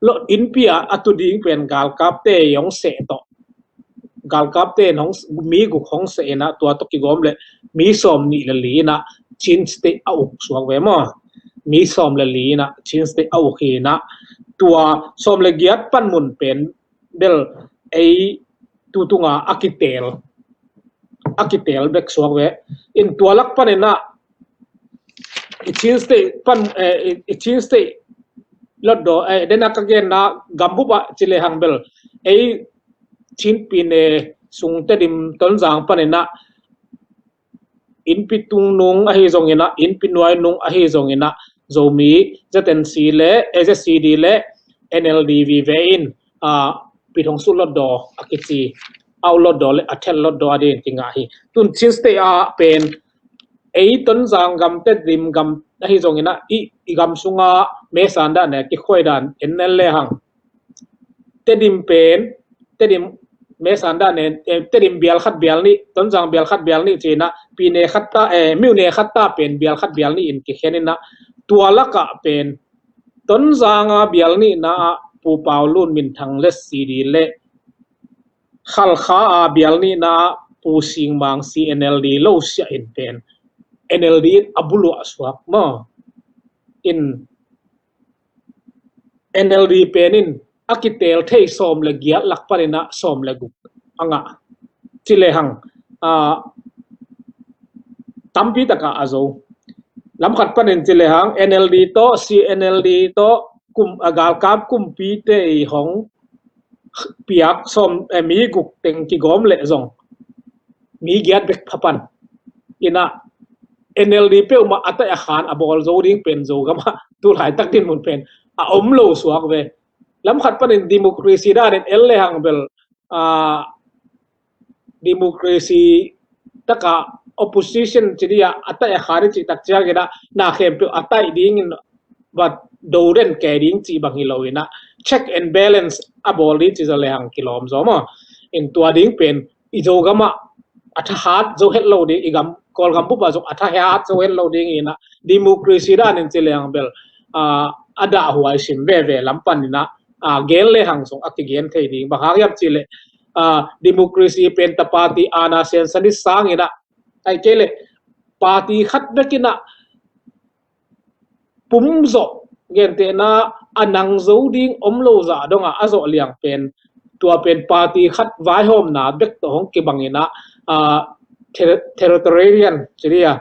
D: lo in pia atu ding pen gal kap te yong se to gal kap te nong mi gu khong se na tua to ki gom le mi som ni le li na chin state au suang we mo mi som le li na chin state au khi na tua som le giat pan mun pen bel ei tutunga akitel bek suang we in tua lak pan na chin state pan chin state lot do dena ka gen na gambu ba chile hangbel ei chin pine sung te dim ton jang panena in pitung nung a hi zong ina in pinwai nung a hi zong ina zomi ZNC le SSCD le NLD vi vein pitong su lot do akichi au lot do le athel lot do ade tinga hi tun chin state pen ei ton jang gam te dim gam a hi zong ina i gam sunga me sanda ne ki khoi dan enel le hang te dim pen te dim me sanda ne te dim bial khat bial ni ton jang bial khat bial ni china pi ne khatta mi ne khatta pen bial khat bial ni in ki khenina tua laka pen ton zanga bialni na pu paulun min thang le sidi le khal kha a bialni na pu sing mang CNLD lo sia in pen NLD abulu aswak ma in NLD penin akitel thei som le gia lakparina som le gu anga chile hang tampi taka azo lam khat panin chile hang NLD to CNLD to kum agal kap kum pi te hong piak som mi guk teng ki gom le zong mi giat bek phapan ina NLD pe uma ata ya khan abol zo ding pen zo gama tu lai tak din mun pen a om lo suak ve lam khat panin democracy da den elle hang bel democracy taka opposition chidia ata ya khari chi tak cha geda na khem pe ata ding in but doren ke ding chi bang hilowina check and balance abol ri chi zale hang kilom zo ma in tua ding pen i zo gama atha hat zo hello de igam kol gam bu ba zo atha hat zo hello ding ina democracy da nen chile hang bel ada huai sim ve ve lampan ina gel le hang song akigen thei ding ba ha yap chile democracy pen ta party ana sen sani sang ina ai kele party khat bekina pumzo gente na anang zo ding omlo za donga azo liang pen tua pen party khat vai hom na bek to hong ke bangina territorial chiria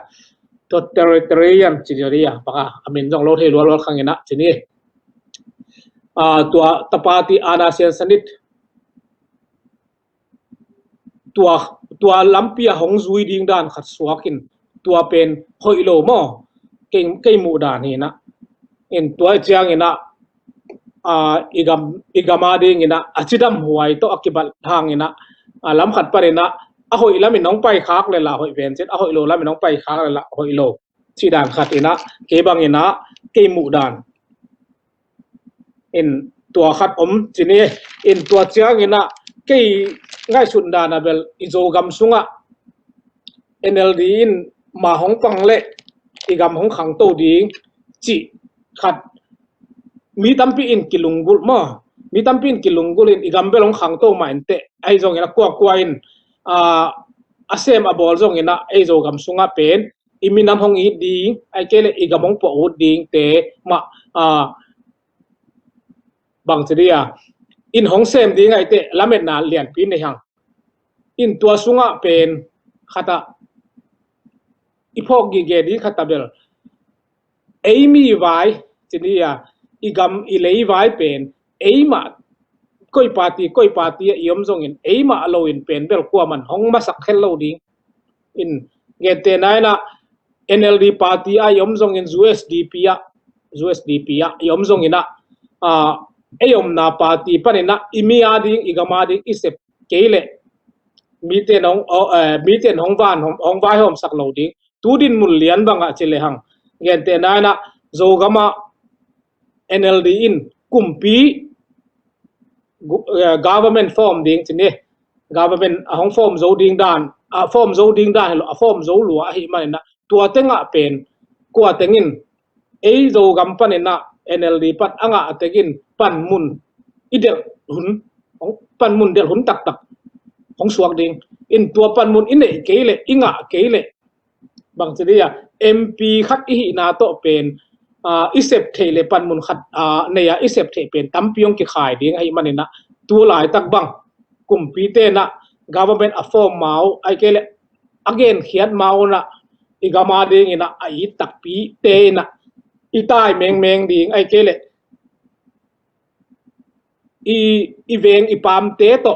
D: to territorial chiria baka amin jong lo thei lo khangina chini tua ta party ana sen sanit tua lampia hong zui ding dan khat suakin tua pen hoilo mo kei mu dan hi na in tua chiang ina igama ding ina achidam huai to akibal hang ina lam khat parena a hoi lam in nong pai khak le la hoi ven chet a hoi lo lam in nong pai khak le la hoi lo chi dan khat ina ke bang ina kei mu dan in tua khat om chini in tua chiang ina kei ngai sun dan abel izogam sunga NLD in ma hong pang le igam hong khang to ding chi khat mi tampi in kilungul ma mi tampi in kilungul in igam bel hong khang to ma ente ai jong ina kwa in asem abol jong ina ai zogam sunga pen iminam hong i ding ai kele igam hong po ding te ma bang chiria in hong sem ding ai te lamet na lian pin ne hang in tua sunga pen khata ipok gi ge di khata bel eimi vai chinia igam ilei vai pen eima koi party yom zong in eima alo in pen bel kwa man hong masak hello ding in gete naina NLD party a yom zong in USDP ya yom zong ina ayom na party panina imia ding igama ding isep kele miten hong van hong vai hom sak lo ding tudin mun lian banga chile hang gente naina zogama NLD in kumpi government form ding chine government hong form zo ding dan form zo ding dan lo form zo lu a hi mai na tua tenga pen kwa tengin ei zogam panina NLD pat anga ategin pan mun idel hun pan mun del hun tak hong suak ding in tua pan mun ine keile inga keile bang chiria MP khat hi na to pen isep thele pan mun khat neya isep the pen tampiong ki khai ding ai manina tu lai tak bang kumpi te na government a form mau ai kele again khiat mau na igama ding ina ai tak pi te na itai meng ding ai kele i veng i pam te to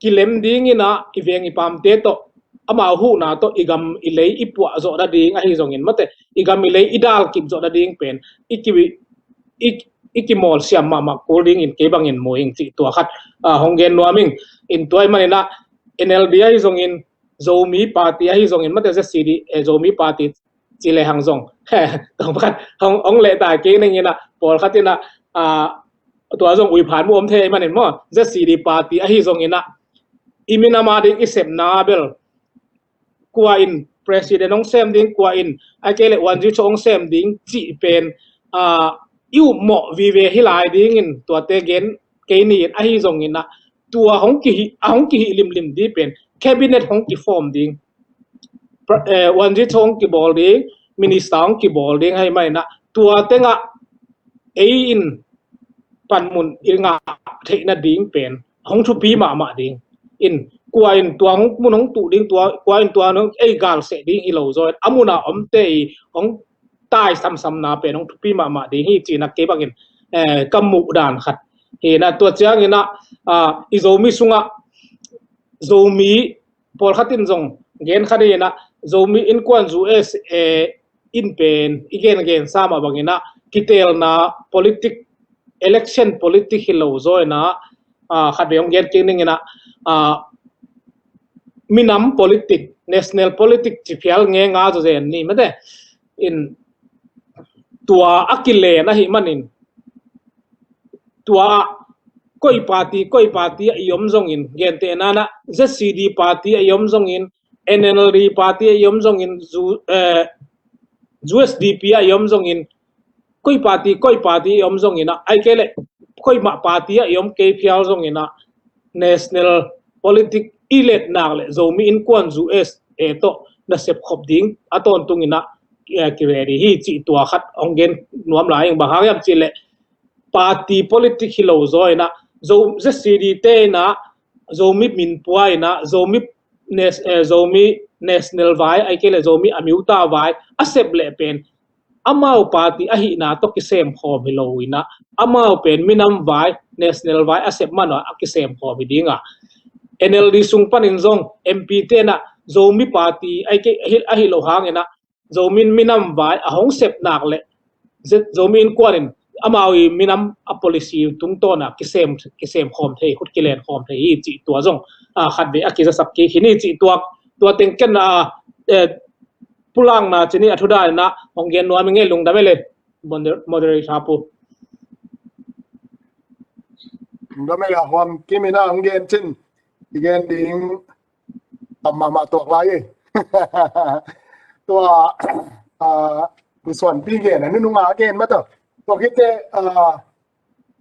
D: kilem ding ina i veng i pam te to ama hu na to igam ilei ipua zo da ding a hi zong in mate igam ilei idal kip zo da ding pen ikimol siam mama holding in kebang in moing chi to khat honggen nuaming in toy manina NLD hi zong in Zomi party hi zong in mate za CD Zomi party chile hang zong tong khat hong le ta ke ning ina pol khatina tua zong ui phan mu om the manin mo za CD party hi zong ina imina ma ding isep na bel kwa in president ong sem ding kwa in ai ke le wan ji chong sem ding chi pen yu mo vi ve hilai ding in to te gen ke ni a hi zong in na tua hong ki lim lim di pen cabinet hong ki form ding wan ji chong ki bol ding minister hong ki bol ding hai mai na tua te nga in pan mun inga theina ding pen hong thu pi ma ding in kwa in tua hong mun hong tu ding tua kwa in tua nong gal se ding ilo zo amuna te hong tai sam na pen hong thu pi ma ding hi chi na ke bagin kamu dan khat he na tua chiang ina izomi sunga zomi pol khatin zong gen khari na zomi Innkuan ZUS in pen again sama bangina Kiteelna election politic hilo zo na khabeong gen king na minam politic national politic chipial nge nga zo zen ni mate in tua akile na hi manin tua koi party yom zong in gen te na ZCD party yom zong in NLD party yom zong in ZUSDP yom zong in koi party yom zong in ai kele koi ma party yom ke phial zong in national politic elect na le Zomi Innkuan ZUS to na sep khop ding aton tung ina ki ready hi chi tua khat ongen nuam lai ang bahang yam chi le party politic hilo zo ina ZCD te na Zomi min puai na Zomi national vai ai kele Zomi amiuta vai accept le pen amau party ahi na to kisem khom hilo ina amau pen minam vai national vai accept man a kisem khom bidinga NLD sung panin zong MP te na Zomi party ai ke ahi lo hang ina Zomi minam vai a hong sep nak le Zomi Innkuan amawi minam a policy tung to na kisem khom the khut kilen khom the hi chi tua zong khat be akiza sak ki hini chi tua tengken pulang na chini athuda na honggen no ami nge lung da mele moderator chapu
A: đó mới là hôm kia mình đang nghe trên nghe tiếng mà thuộc lạiตัวSuanpi nghe này nó nung à nghe mất rồiตัวคิด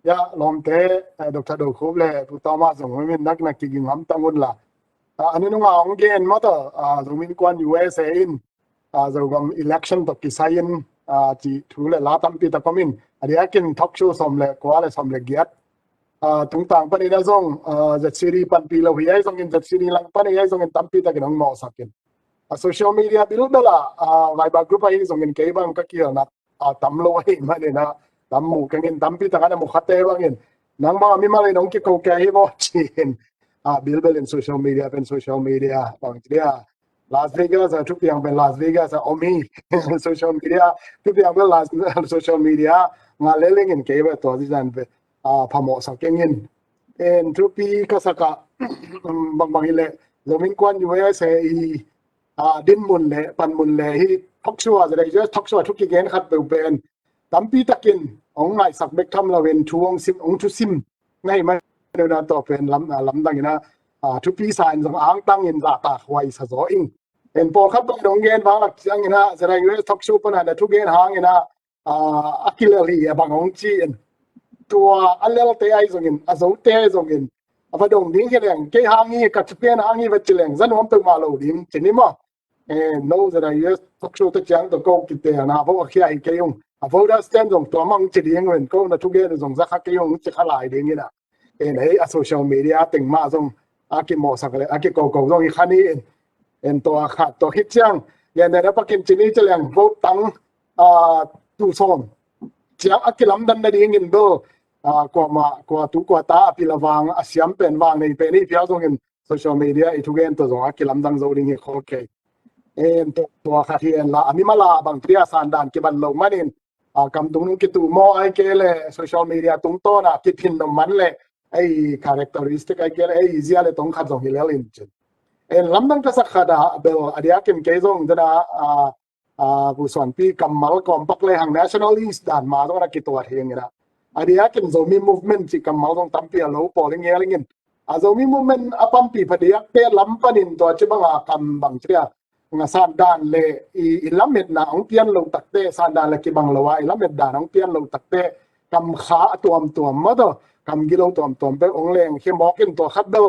A: ya lom te Dr. Do Khup le tu ta ma song mình nak ki ging ham tangun la ani nung a ong gen ma to Zomi Innkuan USA in Zogam election to ki sayin chi thu le la tam pi ta komin ari akin talk show som le kwa le som le giat tung tang pa ni da zong ZCD pan pi lo hi ai zong in ZCD lang pa ni ai zong in tam pi ta kinong mo sakin social media bil bela viber group ai zong in ke bang ka ki na tam lo ai ma ne na tam mu kan in tam pi ta kana mo khate bang in nang ma mi ma le nong ki ko ke hi bo chin bil bel in social media bang dia Las Vegas thu piang ben Las Vegas omi social media thu piang ben Las social media nga leleng in ke ba to di jan be phamo sakengin en thu pi ka saka bang ile Zomi Innkuan USA Dinmun le panmun le hi thokshua zai je thokshua thu ki gen khat be ben tampi takin ong ngai sak bek tham la wen thuong sim ong thu sim ngai ma na to pen lam dang ina thu pi san zong ang tang in za ta khwai sa zo ing en po khat ba dong gen wang lak chiang ina zai US thokshua pa na thu gen hang ina akilali bang ong chi en tua alel te ai zong in azo te zong in apa dong ding ke leng ke hangi ka chpen hangi va chileng zan hom pe ma lo ding chinima no zai US thokshua te chiang to ko ki te na bo khia ai ke yong vo da stand dong to mang chi ding wen ko na thu gen zong za kha ke yong chi kha lai ding ina en ei social media ting ma zong aki mo sak le aki ko zong i khani en to kha to hit chiang yen da pa kin chini cheleng vo tang tu som chiang aki lam dan da ding in do kwa tu kwa ta pilawang asiam pen wang nei pe ni pia zong in social media i thu gen to zong aki lam dang zo ding hi kho ke en to kha hien la ami mala bang tria san dan ke ban lo manin kam tung ki tu mo ai ke le social media tung to na ki phin no man le ai characteristic ai ke ai zia le tong khat zong hilel in chen en lam dang ka sakha da bel adia kim ke zong da bu Suanpi kamal kom pak le hang nationalist dan ma do na ki to heng ina adia kim Zomi movement chi kamal zong tampi lo polling yelingin Zomi movement apam pi phadia pe lam panin to chibanga kam bang tria nga san dan le I lamet na ong pian lo takte san dan le ki bang lawa I lamet dan ong pian lo takte kam kha tuam ma do kam gilo tuam pe ong leng khe mokin to khat do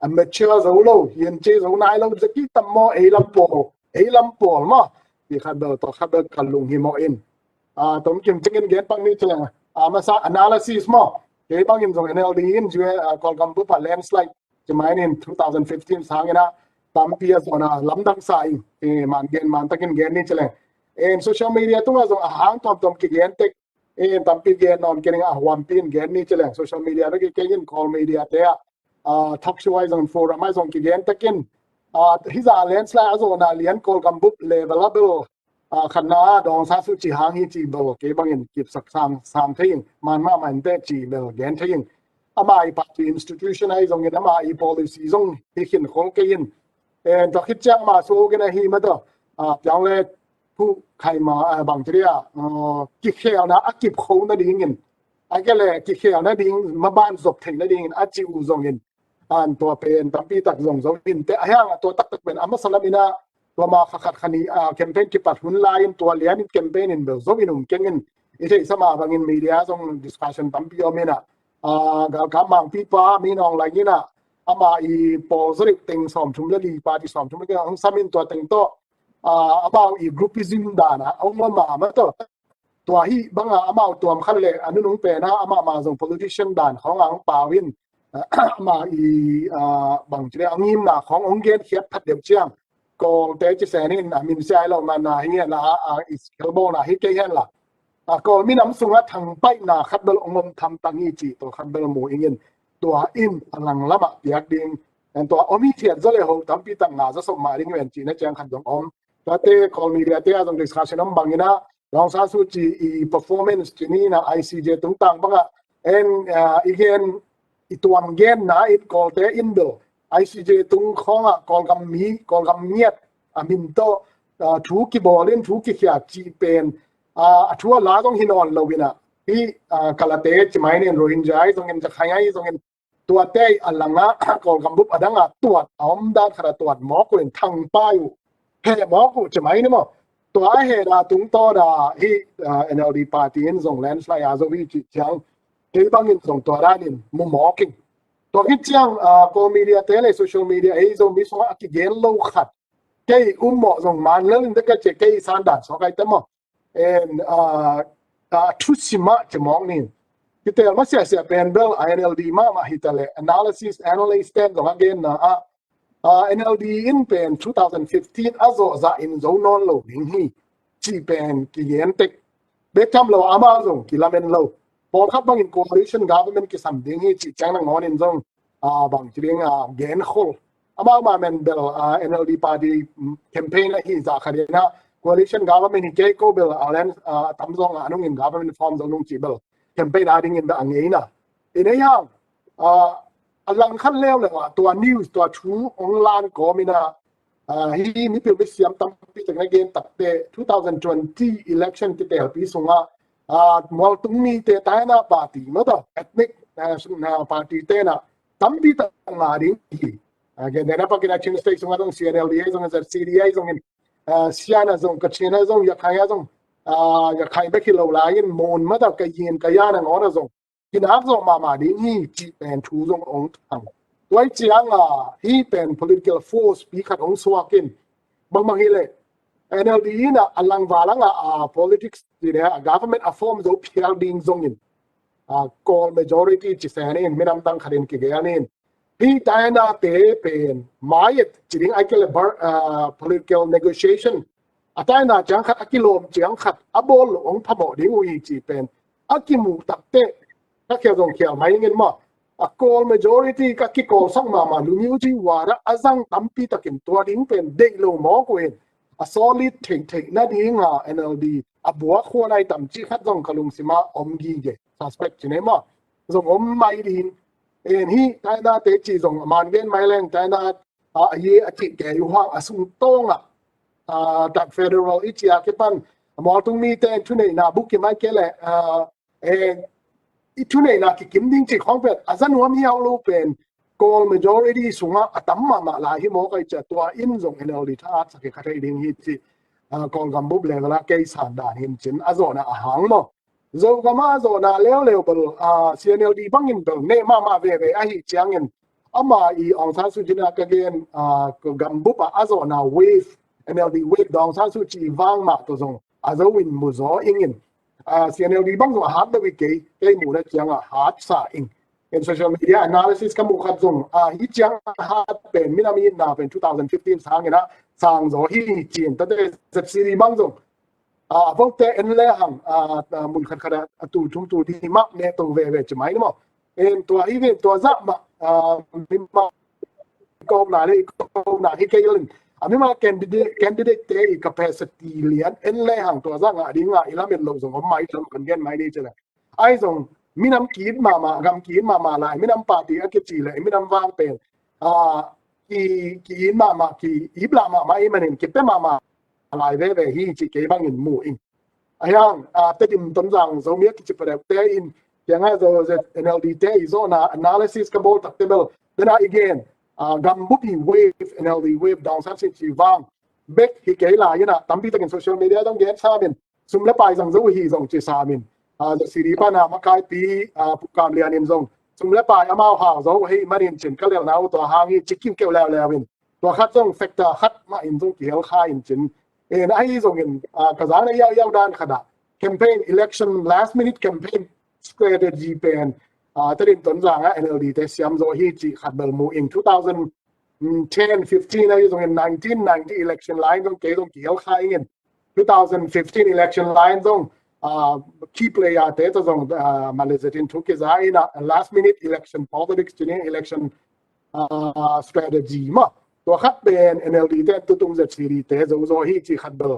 A: amateur zo lo yen che zo nai lo zaki tam mo e lam po ma ki khat do to khat do kalung hi mo in tom kim chingin gen pang ni chlang ma sa analysis mo ke bang in zo NLD in jue kol kam bu pa landslide jemain in 2015 sangena tam pia zona lamdang sai man takin gen ni chlang en social media tu zo hang tom ki gen tek en tam pi gen non kening wam pin gen ni chlang social media ki ken call media te talk show ai zon forum ai zon ki gen takin hiza landslide azona lian kol kam bu levelable khana dong sa su chi hang hi chi bo ke bangin kip sak sam thain man ma man te chi bel gen thain ama I party institution ai zong in ama I policy zong hi khin khol ke in en to khit chang ma so ke na hi ma do pyang leผู้ใครมาบางทีกิเขียวนะกิบโคนะดิ้งอินไอ้ก็เลยกิเขียวนะดิ้งมาบ้านศพถึงนะดิ้งอาจิวซงอินตัวเป็นตั้มปีตักซงอินแต่ไอ้ห่างตัวตักเป็นอามาสลามินะตัวมาขัดขันีแคมเปญกิปัดหุ่นลายตัวเลี้ยนแคมเปญอินเบลซงอินเก่งอินไอ้ที่สมาบางอินมีเดียซงดิสคัชชันตั้มปีอเมนะกำมังปีป้ามีน้องอะไรนี่นะอามาอีโพสต์ติงสอมชุมเลดีปาที่สอมชุมเลดีอังสามินตัวติงโตabout I groupism dana ang mama to to hi banga amao tuam khan le anu nung pe na ama ma jong politician dan khong ang pawin ma I bang chre angim na khong ong gen khiat phat deu chiang ko te chi se ni min sai lo man na hi na is kelbo na hi ke hen la ko mi nam sunga thang pai na khat bel ongom tham tangi chi to khat bel mo ingin to in alang lama piak ding en to omi thiat zole ho tampi tang na za sok ma ring wen chi na chang khan dong om tate call media te azong discussion am bangina long sa su chi performance chini na ICJ tung tang banga en again ituam gen na it call te indo ICJ tung khonga call gam miet amin to thu ki bolin thu ki khia chi pen athua la dong hinon lowina hi kalate chimai nen rohingya zong en jakhaya zong en tua te alanga call gam bup adanga tua om da khara tua mo ko en thang pa yu he mo ku chmai ni mo to a he da tung to da hi NLD party in zong landslide azowi chi chang ke bang in zong to ra nin mo mo king to hi chang ko media te le social media ai zong mi so aki gen lo khat ke mo zong man le de ka che ke san da so kai te mo en thu sima chmong nin kitel ma sia pen bel NLD ma hitale analysis analyst ten zong again na NLD in pen 2015 azo za in zonon lo ning hi chi pen ki yen tek bekam lo amazon ki lamen lo por khat bang in coalition government ki sam ding hi chi chang nang on in zong bang chring gen khol ama ma men bel NLD party campaign hi za kharena coalition government hi ke ko bel alen tam zong anung in government form zong nung chi bel campaign ading in the angeina in yang alang khan leo le wa tua news tua thu online ko mina hi mi pe siam tam pi tang again takte 2020 election Kiteelpi sunga mol tung mi te ta na party no to ethnic na party te na tam bi ta nga ring hi again na pa kina chin state sunga dong CNLD zong as CDA zong in siana zong kachina zong yakhaya zong yakhai be khilo la yin mon ma ta ka yin ka ya na ngona zong kinak zong ma di hi chi pen thu zong ong thang toy chiang hi pen political force bi khat ong swakin bang hi le NLD na alang walang politics di government a form zo phial ding zong in call majority chi sane in minam tang kharin ki ganin hi taina te pen mayet ching aikele political negotiation ataina chang khat akilom chiang khat abol ong phamo ding ui chi pen akimu takte các kiểu dòng kiểu máy nghiên mà call majority các cái call sang mà lu nhiêu chi hòa ra azang tampi takin tua ding pen de lo mo quên solid thing na ding NLD bua khuôn ai tam chi khát dòng kalung sima gi ge suspect chi ne ma dòng mai din en hi tai na te chi dòng man gen mai leng tai na ye a chi ke yu hang asung tong tak federal ichia ke pan mo tung mi te thu nei na buk ki mai ke le en itu nei na ki kim ding chi khong pet azan hom hiao lo pen call majority sunga atam ma la hi mo kai cha tua in zong NLD tha sa ke khathai ding hi chi kong gam bub level la ke san dan hin chin azona a hang mo Zogam azona leo bel CNLD bangin bel ne ma ve a hi chiangin ama I Aung San Suu Kyi na ka gen gam bub azona wave NLD wave dong San Suu Kyi wang ma to zong azowin mu zo ingin CNLD bang zong hat de ke mu na chiang hat sa ing in social media analysis ka mu khat zong hi chiang hat pen minami na pen 2015 sang ina sang zo hi chin ta de siri bang zong vong te en le hang mun khat khada tu thum tu di ma ne to ve chmai no en to hi ve to za ma mi ma ko na hi ke yin mi ma candidate te capacity lian en le hang to za nga ding nga ila men lo zong mai chon kan gen mai ni chela ai zong minam kin ma gam kin ma lai minam party a ke chi le minam wang pen ki ma ki ibla ma mai manin ki pe ma lại về hi chỉ kế bằng nghìn mù in ayang te dim ton jang zo mi ki pare te in yang a zo NLD te zona analysis ka bol tak tebel then again gam bupi wave NLD wave down san sin chi wang bek hi ke la yana tampi takin social media dong gen sa min sum le pai jang zo hi zong chi sa min the siri pa na ma kai pi pukam lian in zong sum le pai amao ha zo hi marin chin ka le na to hang hi chikim ke la la win to khat zong factor khat ma in zong ki hel kha in chin en ai zong in kazana yaw dan khada campaign election last minute campaign strategy pen tarin ton jang NLD te siam zo hi chi khat bel mu in 2010 15 ai zong in 1990 election line zong ke zong ki hel kha in 2015 election line zong key player te to zong malezetin thu ke za ina last minute election politics chini election strategy ma to khat ben NLD te tu tung zet siri te zo hi chi khat bel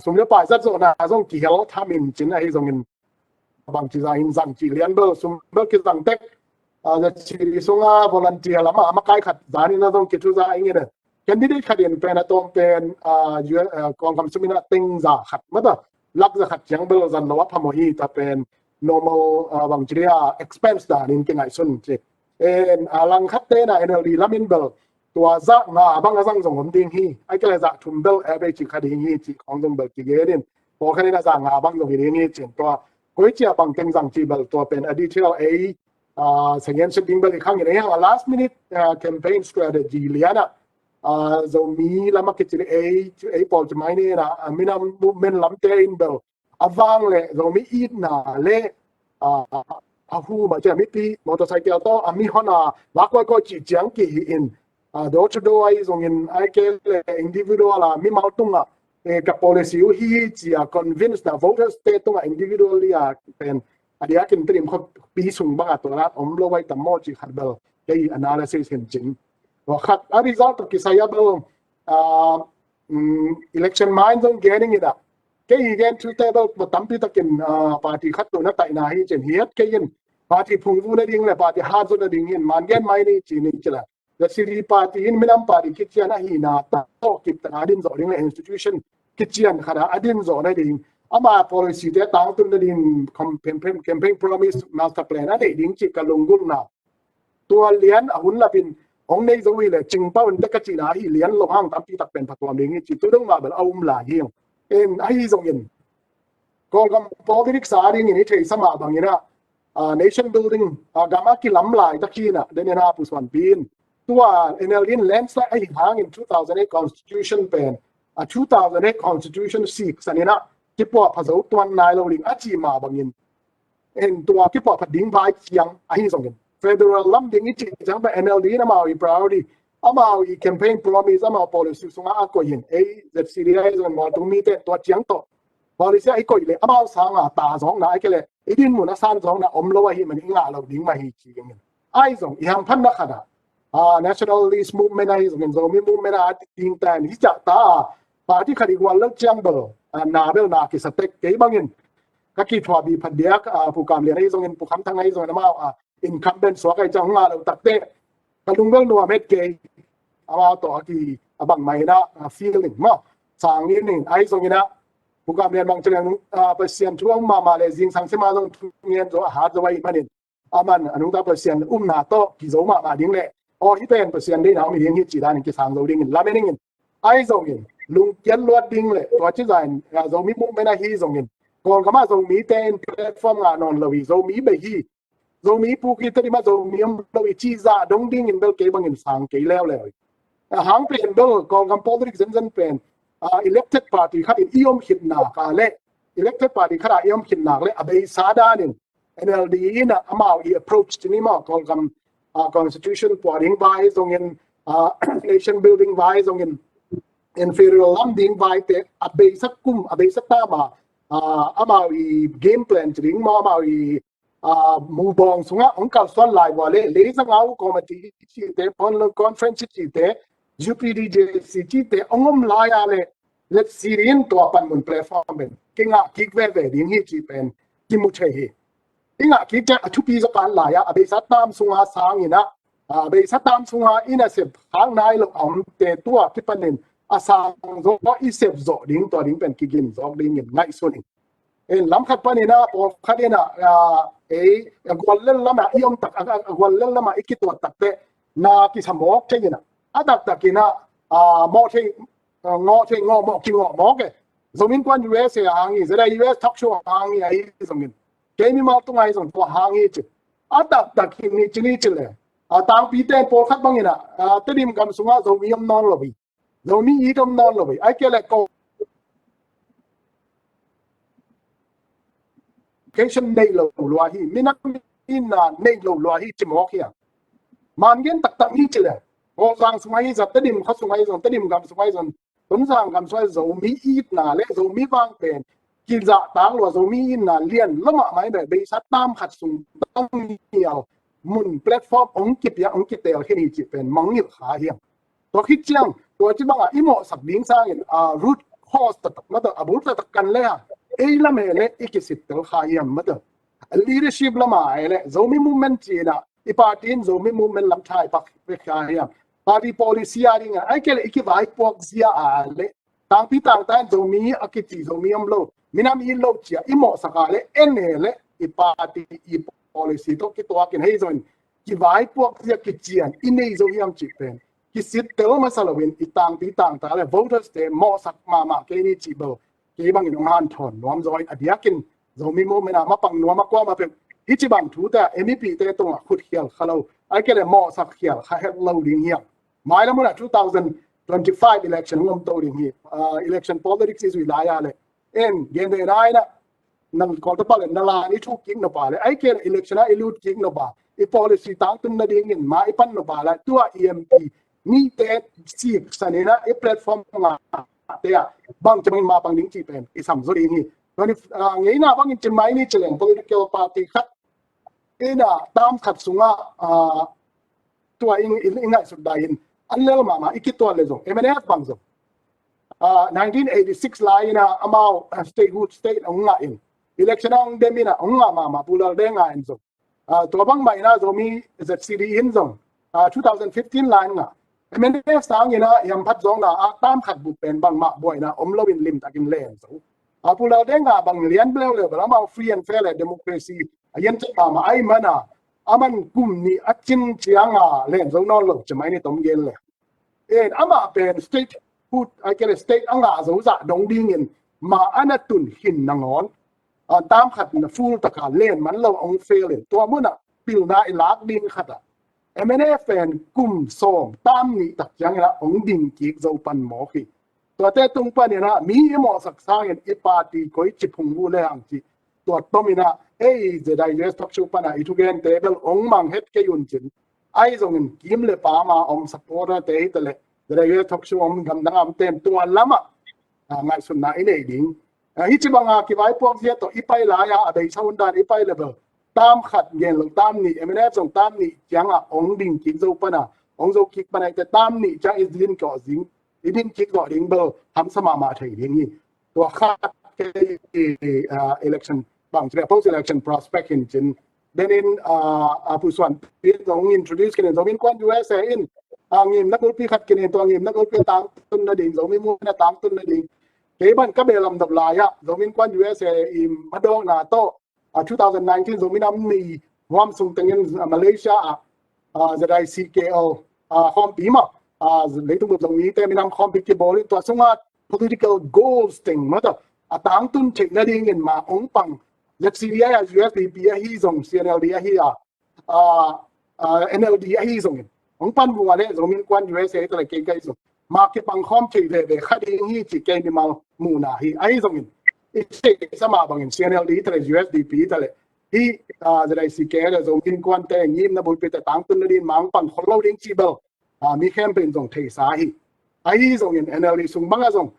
A: sum le pai zat zo na zong ki hel thamin chin ai zong in bang chi za in zang chi lian bel sum bel ki zang tek zet siri sunga volunteer lama ma kai khat zani na zong ki thu za ai nge candidate khat in pen atom pen kong kam sumina ting za khat ma da lak za khat chang bel zan lo phamo hi ta pen normal bang chi expense da nin ke ngai sun che en lang khat te na NLD lamin belตัวza nga bang azang zong om ding hi ai ke la za thum bel average chi khadi hi chi khong dong bel ki gerin po khani na za nga bang zong hi ni chen to koi chia bang teng zang chi bel to pen a detail a sengen shipping bel khang ni ha last minute campaign strategy liana zomi lama ke chi a pol chi mai ni na minam movement lam te in bel awang le zomi eat na le hu ma che mi pi motorcycle to ami hona wa ko chi jiang ki in door to door ai zong in ai ke individual la mi mau tunga ka policy hi chi convince the voters te tunga individually pen adia kin trim kho pi sung ba to la om lo wai tam mo chi khat bel ke analysis hin jing wa khat a result ki saya bel election mind zong getting it up ke again to table but tampi takin party khat to na tai na hi chen hiat ke yin party phung vu na ding le party ha zo na ding in man gen mai ni chi ni chila the city party in minam party kitchen hi na ta to kip ta adin zo ding le institution kitchen khara adin zo na ding ama policy te tang tun na ding campaign promise master plan a ding chi ka lungul na tua lian a hun la pin ong nei zo wi le ching pa un ta ka chi na hi lian lo hang tam pi tak pen patwam ding chi tu dong ma bel aum la hi en ai zong in ko gam politics a ding ni thei sama bang ina nation building gama ki lam lai ta ki na den na pu Suanpiตัว NLD landslide ไอ้ทาง in 2008 constitution pen 2008 constitution 6สันนี่นะที่ปอผสมตัวนายเราลิงอาจีมาบางยินเห็นตัวที่ปอผัดดิ้งพายเชียงไอ้ส่งกัน federal ลำดิ้งอีจีจังไป NLD นะมาอี priority อามาอี campaign promise อามา policy ส่งอาก็ยินไอ้ ZCDI ส่งมาตรงนี้แต่ตัวเชียงต่อ policy ไอ้ก็ยินเลยอามาสางตาสองนะไอ้ก็เลยไอ้ดินหมุนสานสองนะอมโลวะหิมันอิงาเราดิ้งมาหิจีกันไอ้ส่งอีหังพันนักขนาดnationalist movement ai zong zomi movement a ting tan hi cha ta party khari wal lak chang bel na bel na ki satek ke bangin ka ki thwa bi phadiak pu kam le ai zong in pu kham thang ai zong na ma incumbent so kai chang nga lo takte kalung bel no met ke ama to ki abang mai na feeling ma sang ni ning ai zong ina pu kam le bang chang pasien chuang ma le jing sang se ma zong ngien zo ha zo wai manin aman anung ta pasien na to ki zo ma ding le o hi pen percent dei na mi ding hi chi dan ki sang zo ding la me ning ai zo ngin lung kian luat ding le to chi zain zo mi mu me na hi zo ngin kon kama zo mi ten platform nga non lo zo mi be hi zo mi pu ki tari ma zo mi am lo chi za dong ding in bel ke bang in sang ke leo le hang pen bel kon kam politics zen pen elected party khat in iom hit na ka le elected party khara iom hit na le abai sada nin NLD in amao I approach ni ma kon kam constitution poring by zong in nation building by zong in inferior landing by te abai sakum abai satama amao I game plan ring ma amao I mu bong sunga ong kal son lai wa le sang au committee chi te pon conference chi te UPDJC chi te ongom la ya le let sirin to pan mun platform ben kinga kikwe ve ding hi chi pen ki mu che hi inga ki cha thu pi za pan la ya abe sa tam sunga sang ina abe sa tam sunga ina se hang nai lo om te tua ki panin asang zo I sep zo ding to ding pen ki gin zo ding ngai suning en lam khat panina po khadena gwallen lama iom tak gwallen lama ikito takte na ki samok chegina adak takina mo che ngo mo ki ngo mo ke Zomi Innkuan US hangi zera US talk show hangi ai zongin kemi ma tu ngai zong to hangi chi adak takini chini chile tang pi te po khat bangina tedim kam sunga zomi am non lobi zomi I dom non lobi ai kele ko Cation nei lo lua hi minak in na nei lo lua hi chimo kia man gen tak ni chile o sang sungai za tadim kha sungai zon tadim gam sungai zon tun sang gam sungai zo mi it na le zo mi wang pen ki za tang lo zo mi in na lian lama mai be sa tam khat sung tang niao mun platform ong kip ya ong kitel he chi pen mong ni kha hiam to khit chiang to chi banga imo sak ding sang in root cause tak ma ta abul tak kan le ha la me le ikisit tel khayam mata leadership lama ele zomi movement china I party in zomi movement lam thai pak pe khayam party policy aring ai kel ikivai pok zia ale tang pi tang tan zomi akiti zomi am lo minam I lo chia imo sakale enele I party I policy to ki to kin hei zon kivai pok zia kichian inei zo hiam chi pen ki sit tel masalawin itang pi tang ta le voters te mo sak ma ke ni chi bo ki bang in han thon nom zoi adiakin zomi mo mena ma pang no ma kwa ma pe hichi bang thu ta MEP te to khut khial khalo ai ke le mo sak khial kha het lo ding hiam mai la mo 2025 election ngom to ding hi election politics is wi la ya le en gen de rai na nang ko ta pa le na la ni thu king no pa le ai ke election a elut king no ba I policy tang tun na ding in mai pan no ba la tua EMP ni te si sanena I platform nga te bang chamin ma pang ding chi pen I sam zo ding hi ni ngei na bang in chimai ni cheleng political party khat ina tam khat sunga tua ingai su dain anlel ma ikitwa le zo MNF bang zo 1986 la ina amao statehood state onga in election ang demina onga ma pulal denga in zo to bang mai na zo mi ZCD in zo 2015 la nga MNF sang ina yam phat zong na tam khat bu pen bang ma boy na omlowin lim takin len zo pulal denga bang lian bleu le bang free and fair democracy ayen cha ma ai mana aman kum ni achin chianga len zo no lo chmai ni tom gel le en ama pen state put I get state anga zo za dong ding in ma anatun hin nangon tam khat na full ta ka len man lo ong fail le to mu na pil na ilak ding khata MNF pen kum som tam ni tak yang la ong ding ki zo pan mo khi to te tung pa ni na mi mo sak sang en I party koi chi phung bu le ang chi to tomina ZIUSA talk show pa na itugen table ong mang het ke yun chin ai zong in kim le pa ma om supporter te tele ZIUSA talk show om gam dang am tem to lama ngai sun na ine ding hi chi banga ki vai pok zia to ipai la ya adai saun dan ipai level tam khat gen lo tam ni MNF zong tam ni chang ong ding ki zo pa na ong zo ki pa na te tam ni cha is din ko zing idin ki ko ding bo ham sama ma thai ding ni to khat ke election bang post election prospect in chin then in pu Suanpi dong introduce ken Zomi Innkuan USA in ngim nak ulpi khat ken to ngim nak ulpi tang tun na ding Zomi mu na tang tun na ding ke ban ka belam dab la ya Zomi Innkuan USA in madong na to 2019 Zomi nam ni wam sung tengin Malaysia ZICKO khom pi ma lấy tung bục Zomi te minam khom pi ki bol to sunga political goals thing ma to atang tun thik na ding in ma ong pang ZCDI as USDP hi zong CNLD hi NLD hi zong ong pan bunga le Zomi Innkuan USA to le ke kai zong ma ke pang khom thik ve khadi hi chi ke ni mal mu na hi ai zong in it sama bang in CNLD to le USDP to le hi ZICK le Zomi Innkuan te ngim na bul pe ta tang tun na din mang pang kholo ding chi bel mi campaign zong thei sa hi ai zong in NLD sung banga zong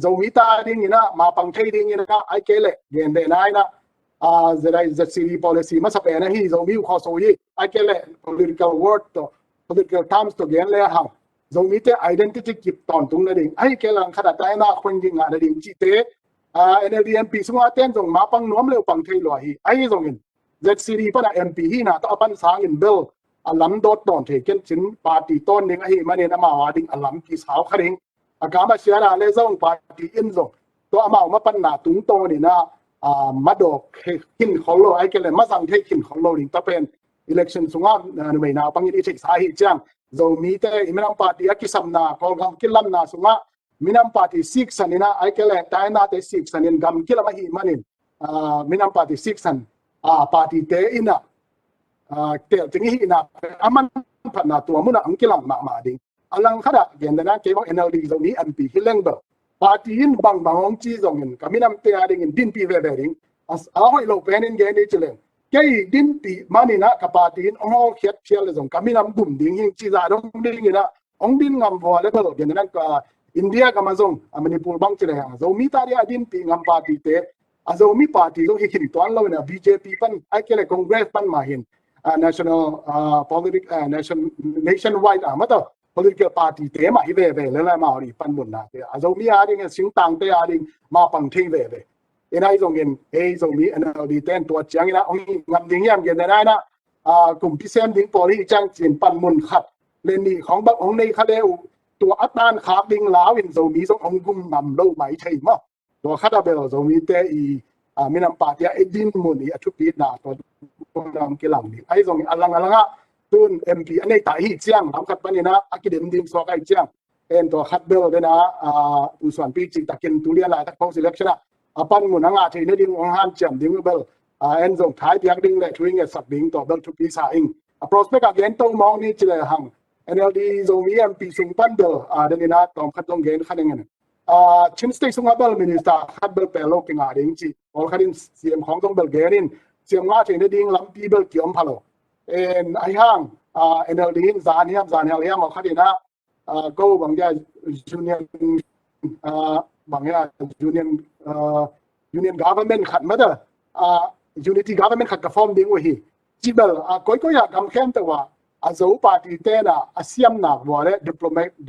A: Zomi ta ding ina ma pang thei ding ina ai ke le gen de nai na ZCD policy ma sap na hi Zomi kho so yi ai ke le political word to political terms to gen le ha Zomi te identity kip ton tung na ding ai ke lang khada ta na khwing ding na ding chi te NLD MP sung aten zong ma pang nom le pang thei lo hi ai zong in ZCD pa na MP hi na to pan sang in bill alam dot don the ken chin party ton ding ai manen ama wa ding alam ki sao kharing agama siara le zong party in zong to ama ma pan na tung to ni na ma do kin kholo ai ke le ma sang the kin kholo ding ta pen election sunga na me na pang ni thik sa hi chang Zomi te iminam party akisam na kol gam kilam na sunga minam party 6 sanina ai ke le tai na te 6 sanin gam kilama hi manin minam party 6 san party te ina Teelcing hi ina aman phatna tu muna angkilang ma ding alang khada gen na ke bang NLD Zomi MP hileng ba party in bang bangong chi zong in kaminam te ading in din pi ve ding as a hoi lo pen in gen ni chileng ke din pi mani na ka party in ong khiat chial zong kaminam bum ding hin chi za dong ding ina ong din ngam bo le ba gen na ka India ka mazong Manipur bang chile Zomi ta dia din pi ngam party te Zomi party zo hi hin ton lo na BJP pan ai ke le congress pan ma hin national nationwide mata political party te ma hi ve le la ma ri pan mun na te Zomi ading sing tang te ading ma pang thei ve enai zong in Zomi NLD ten to chang ina ong ngam ding yam gen na na kum pi sem ding poli chang chin pan mun khat len ni khong bak ong nei kha leu to atan kha ding law in Zomi zong ong gum ngam lo mai thei ma to khata bel Zomi te i minam party Dinmun i athu pi na to dam ke lang ni ai zong alanga tun MP anei ta hi chiang lam khat panina akidem dim so kai chiang en to khat bel de na u Suanpi chi takin tulia la tak post election apan mun anga thei ne ding ong han cham ding bel en zong thai piak ding le twing e sak ding to bel thu pi sa ing prospect again to mong ni chile hang NLD Zomi MP sung pan bel de na tom khat dong gen khaneng chin state sung abel minister khat bel pelo ke nga ding chi ol kharin CM khong dong bel gerin CM nga thei ne ding lam pi bel kiom phalo en ai hang NLD in zan hel yam khadina go bang ja union government khat ma da unity government khat ka form ding wa hi chibel koi ya gam khem ta wa azo party te na asiam na wa le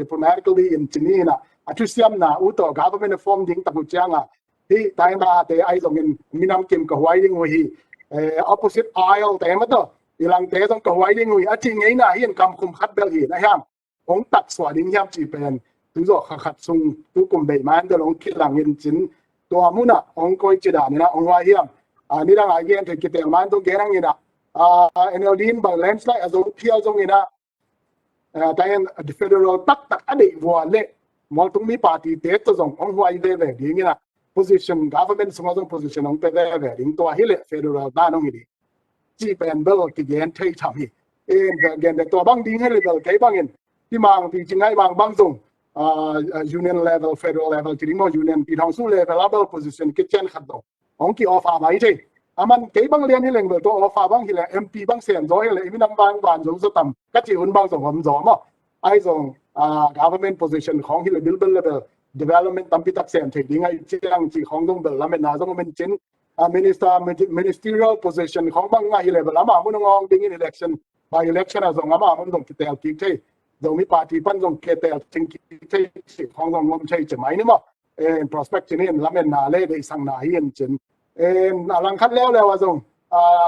A: diplomatically in chinina atu siam na u to government form ding ta bu changa hi tai ma te ai zong in minam kim ka hwai ding wa hi opposite aisle te ma to ilang te tong ka hwai ding wi achi ngei na hian kam khum khat bel hi na ham ong tak swa ding yam chi pen tu zo khat sung tu kum be man de long kilang in chin to amuna ong koi chi da ni na ong wa hiam ni dang a gen te kitel man to gerang ina NLD in bang landslide azo phial zong ina tayen federal tak ade wa le mol tung mi party te to zong ong hwai ve ding ina position government sung zong position ong pe ve ding to hi le federal da nong hi chi pen bel ki gen thei tham hi en gen de to bang ding he level kai bang in ti mang ti chingai bang zong union level federal level ti ding mo union pi thong su level level position kitchen khat do ong ki offer mai thei aman kai bang lian hi leng bel to offer bang hi le MP bang sem zo hi le mi nam bang ban zo so tam ka chi un bang zong hom zo mo ai zong government position khong hi le bil level development tam pi tak sem thei ding ai chiang chi khong dong bel lamen na zong men chin ministerial position khong bang nga hi level ama mun ngong ding in election by election azong ama mun dong Kiteelpi thei Zomi party pan dong Kiteelcing thei khong dong ngom thei chmai ni mo en prospect ni lamen na le de sang na hi en chin en alang khat leo azong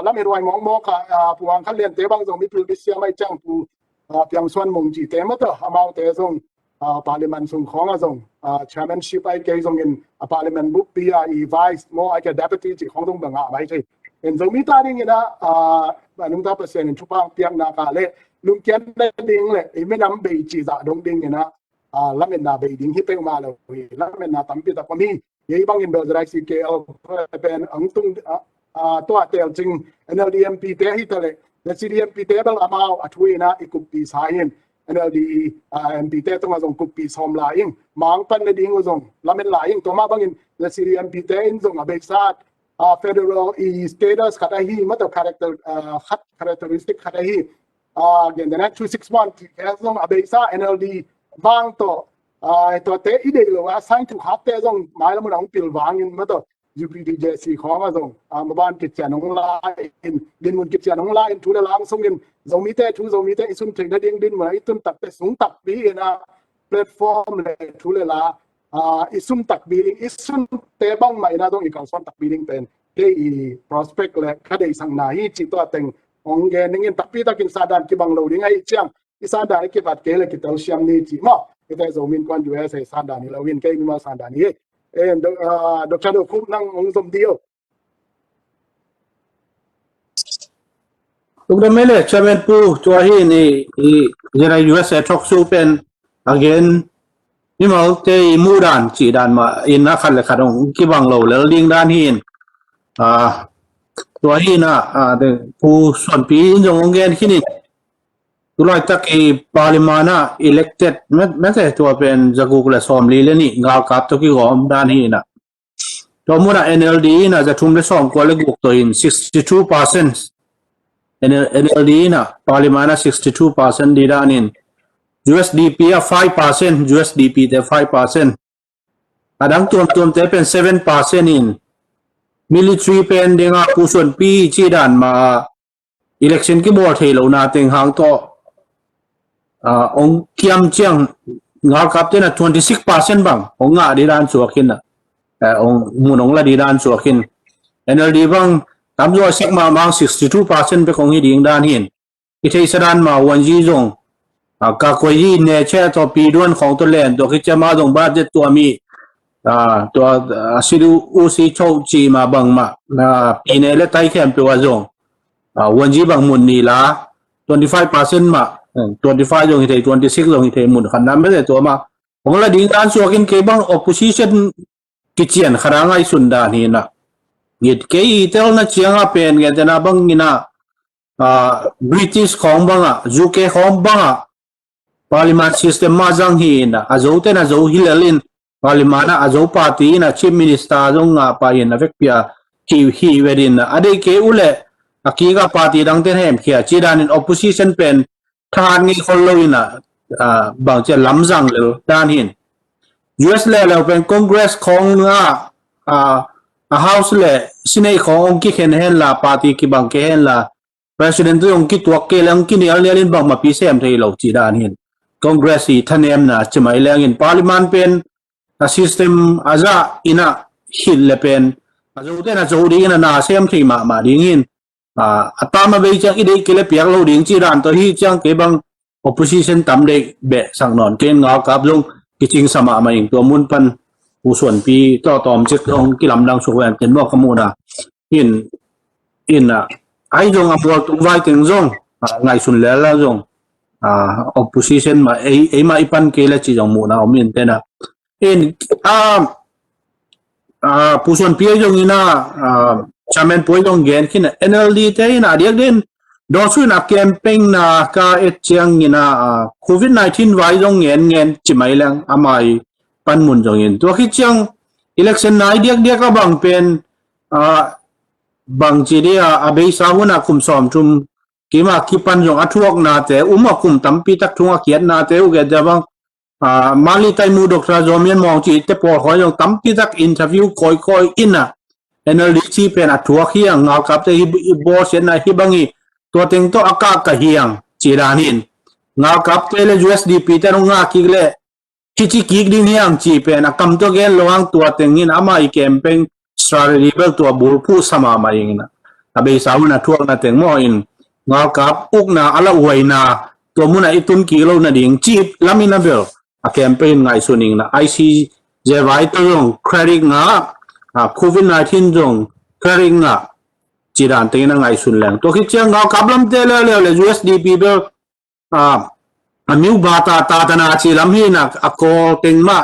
A: lamen roi mong mo ka puang khat len te bang zong mi pil bi sia mai chang pu piang suan mong ji te ma to amao te zong parliament sung khong azong chairmanship ai ke zong in parliament book PRE vice mo ai ke deputy chi khong dong banga mai thei en Zomi ta ding ina nung ta percent chupang piang na ka le lung kian na ding le I me nam be chi za dong ding na lamen na be ding hi pe ma lo hi lamen na tam pi ta pami ye bang in be zrai si ke pen ang tung to Teelcing NLDMP te hi ta le the CDMP te bal amao athui na ikup pi sahin NLD MP te tong azong kup pi som la ing mang pan na ding uzong lamen la ing to ma bang in the CDMP te in zong abe sat federal status katahi mato characteristic katahi again the next 261 zong abesa NLD bang to te ide lo assign to hat te zong mai la mo pil wang in mato UPDJC khong azong Mabanpite nong la in Dinmun kitcha nong la in thule lang song in Zomi-te Zomi-te isum thing ding Dinmun itun tak te sung tak bi na platform le thule la isum tak bi isum te bang mai na dong ikang son tak bi ding pen ke prospect le khade sang na hi chi to teng ong ge ning tak pi takin sadan ki bang lo ding ai chiang isadan ki bat ke le ki tel siam ni chi mo ite Zomi Innkuan USA sadan ni lo win ke mi ma sadan ni and Dr. Khup nang ong som dio
C: Look mele chairman pu chua hi ni ZIUSA talk show pen again ni mau te mudan chi dan ma in na khan le khanong ki bang lo le ling dan hin chua hi na de pu Suanpi jong gen khini tulai tak parliamana elected me se to pen jaguk le som li le ni nga kap to ki gom dan hi na to muna NLD na za thum le som ko le guk to in 62% NLD na parliamana 62% di dan in USDP 5% USDP te 5% adang tuam te pen 7% in military pen denga pu Suanpi chi dan ma election ki bo thelo na teng hang to ong kiam chiang ngal kap te na 26% bang ong nga di dan chuakin na ong munong la di dan chuakin NLD bang tam jo sigma mang 62% pe kong hi ding dan hin I thei sadan ma wanji jong ka koi hi ne che to pi don khong to len to ki chama jong budget to mi to sidu usi chou chi ma bang ma pi ne le tai khem pe wa jong wanji bang mun ni la 25% ma 25 jong hi thei 26 jong hi thei mun khan nam be to ma ong la ding dan chuakin ke bang opposition ki chian kharangai sun da ni na ngit ke tel na chianga pen nge tena bang ina British khong banga UK khong banga parliament system ma jang hi na azo te na zo hilalin parliament azo party na chief minister jong nga pa in avek pia hi wedin ade ke ule akiga party dang ten hem khia chidan in opposition pen than ngi kholoina bang che lamjang le dan hin US le pen congress khong nga house le sinai khong ki khen hen la party ki bang ke hen la president yong ki tuak ke lang ki ni alin bang ma pi sem thei lo chi dan hin congress hi thanem na chmai lang in parliament pen system aza ina hil le pen azo te na zo ding na sem thei ma ding in atama be chang ide ke le piak lo ding chi dan to hi chang ke bang opposition tam de be sang non ken nga kap jong ki ching sama ma ing to mun pan pu Suanpi to tom chik ong ki lam dang su wen ken mo kamuna in ai jong apol tu vai teng jong ngai sun le la jong opposition ma ma ipan ke la chi jong mu na omin te na in pu Suanpi jong ina chairman poi jong gen kin NLD te ina diak den do su na campaign na ka et chiang ina COVID-19 vai jong ngen chi mai lang amai pan mun jong in to khi chiang election na diak ka bang pen bang chi dia abei sa huna kum som tum kima kipan jong athuak na te kum tampi tak thunga kiat na te u ge jabang mali tai mu Dr. Zomi mong chi te por khoi jong tampi tak interview koi ina NLD chi pen athuak hi nga kap te bo sen na hi bangi to teng to aka ka hiang chi ranin nga kap te le USDP te nga ki le chi ki ding hiang chi pen akam to gen loang to tengin ama I campaign strategy bel to bul pu sama ma ing na abe sauna thuak na teng mo in nga kap uk na ala uaina to muna itun kilo na ding chip lamina bel a campaign ngai suning na IC je vai to jong credit nga COVID-19 jong credit nga จีดานเต็งนั่งไงสุนแรงตัวคิดเชียงเอากับลำเตะเลย USDP เบลมิวบาตาตนาจีลำหินักอโกเต็งมา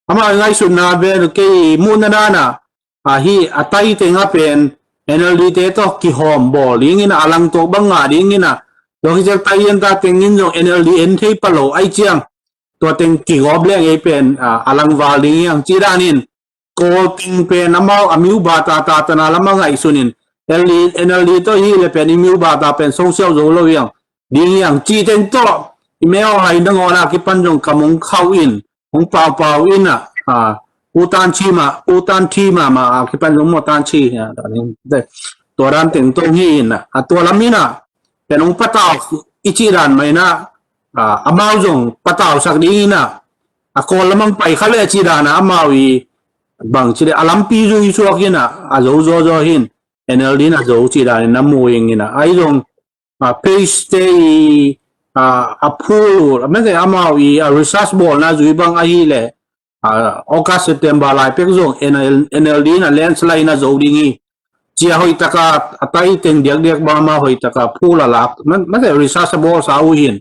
C: อามาไงสุนนาเบลเกยมูนนานะฮีอัตไอเต็งอาเป็น NLD เตะตัวกิหอมบอลลิงินะอลังตัวบังงาดิงินะตัวคิดเชียงไตยันตาเต็งงินจง NLD เอ็นเทปโลไอเชียงตัวเต็งกิกอบเลี้ยงไอเป็นอลังวาลิงยังจีดานินโกเต็งเป็นอามามิวบาตาตนาลำมังไงสุนินNLD ตัวฮีเลยเป็นมิวบาตาเป็นส่งเสียวโจโลยังดิยังจีเต็งตัวเมื่อไอ้ดังอนาคิปันจงกำมงเข้าอินของเปล่าอินอุตันชีมาคิปันจงมตันชีเนี่ยตอนนี้ตัวรันถึงตรงนี้นะตัวลำนี้นะเป็นองค์ปะตาวอิจิรันไหมนะอามาจงปะตาวสักนี้นะคนละมังไปเขาเลยจิรันอามาวีบางทีอาลัมปีจูอิสุกินะโจหิน NLD นะโจจิรันน้ำมวยอย่างนี้นะไอ้จงเพย์สเตย์พูดไม่ใช่อามาวีresearch ball นะจุยบังไอ้เลยAugust September ลายเป็กจง NLD นะแลนสไลด์นะโจดิ้งเจ้าหอยตะกาไตเต็งเด็กบางมาหอยตะกาพูดละลักมันไม่ใช่ research ball สาวหิน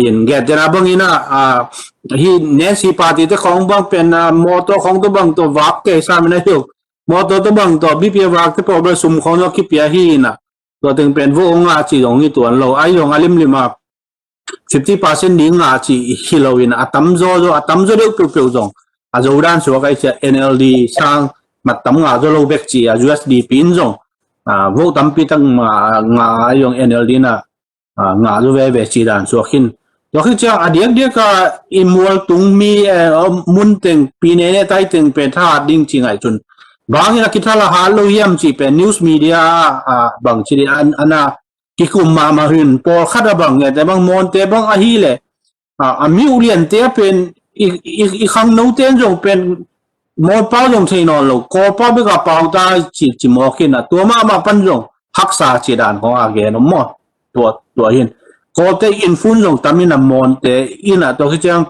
C: อินเกตจะนับบังอินะฮีเนสีปาติเตของบังเป็นมอเตอร์ของตัวบังตัววักเกสามันนะฮิวมอเตอร์ตัวบังตัวบีพีวักที่พอเราสุ่มของเราคิดเปียฮีนะตัวถึงเป็นวงอาจีของนี่ตัวเราไอ้ยองอาลิมลิมา50% ดิ้งอาจีฮิโลวินตัมโจเด็กเปรี้ยวจงอาจูดันสัวก็จะ NLD สร้างมาตัมงาโจโลเบกจีUSDP จงวงตัมปีตั้งงายอง NLD นะงาโจเวเบจีดันสัวขินตัวที่จะเดียกอิมัวตุงมีมุนเต็งปีนี้เนี่ยไต่เต็งเป็นท่าดิ้งจริงไอจุนบางอย่างคิดว่าฮัลโหลยามจีเป็นนิวส์มีเดียบางทีอันน่ะกิคุมมาหินพอขัดบางเนี่ยแต่บางมอนเตบางอาฮีเลยมีอุเรียนเตเป็นอีกครั้งนู้นเต้นจงเป็นมอเป้าจงเทนอนโลกอเป้าไปกับเป้าตาจิมอกินนะตัวมาปันจงฮักษาจีดานของอาเกนมอตัวหินก็เตอินฟุนจงตามินามอนเตอินะตัวที่จัง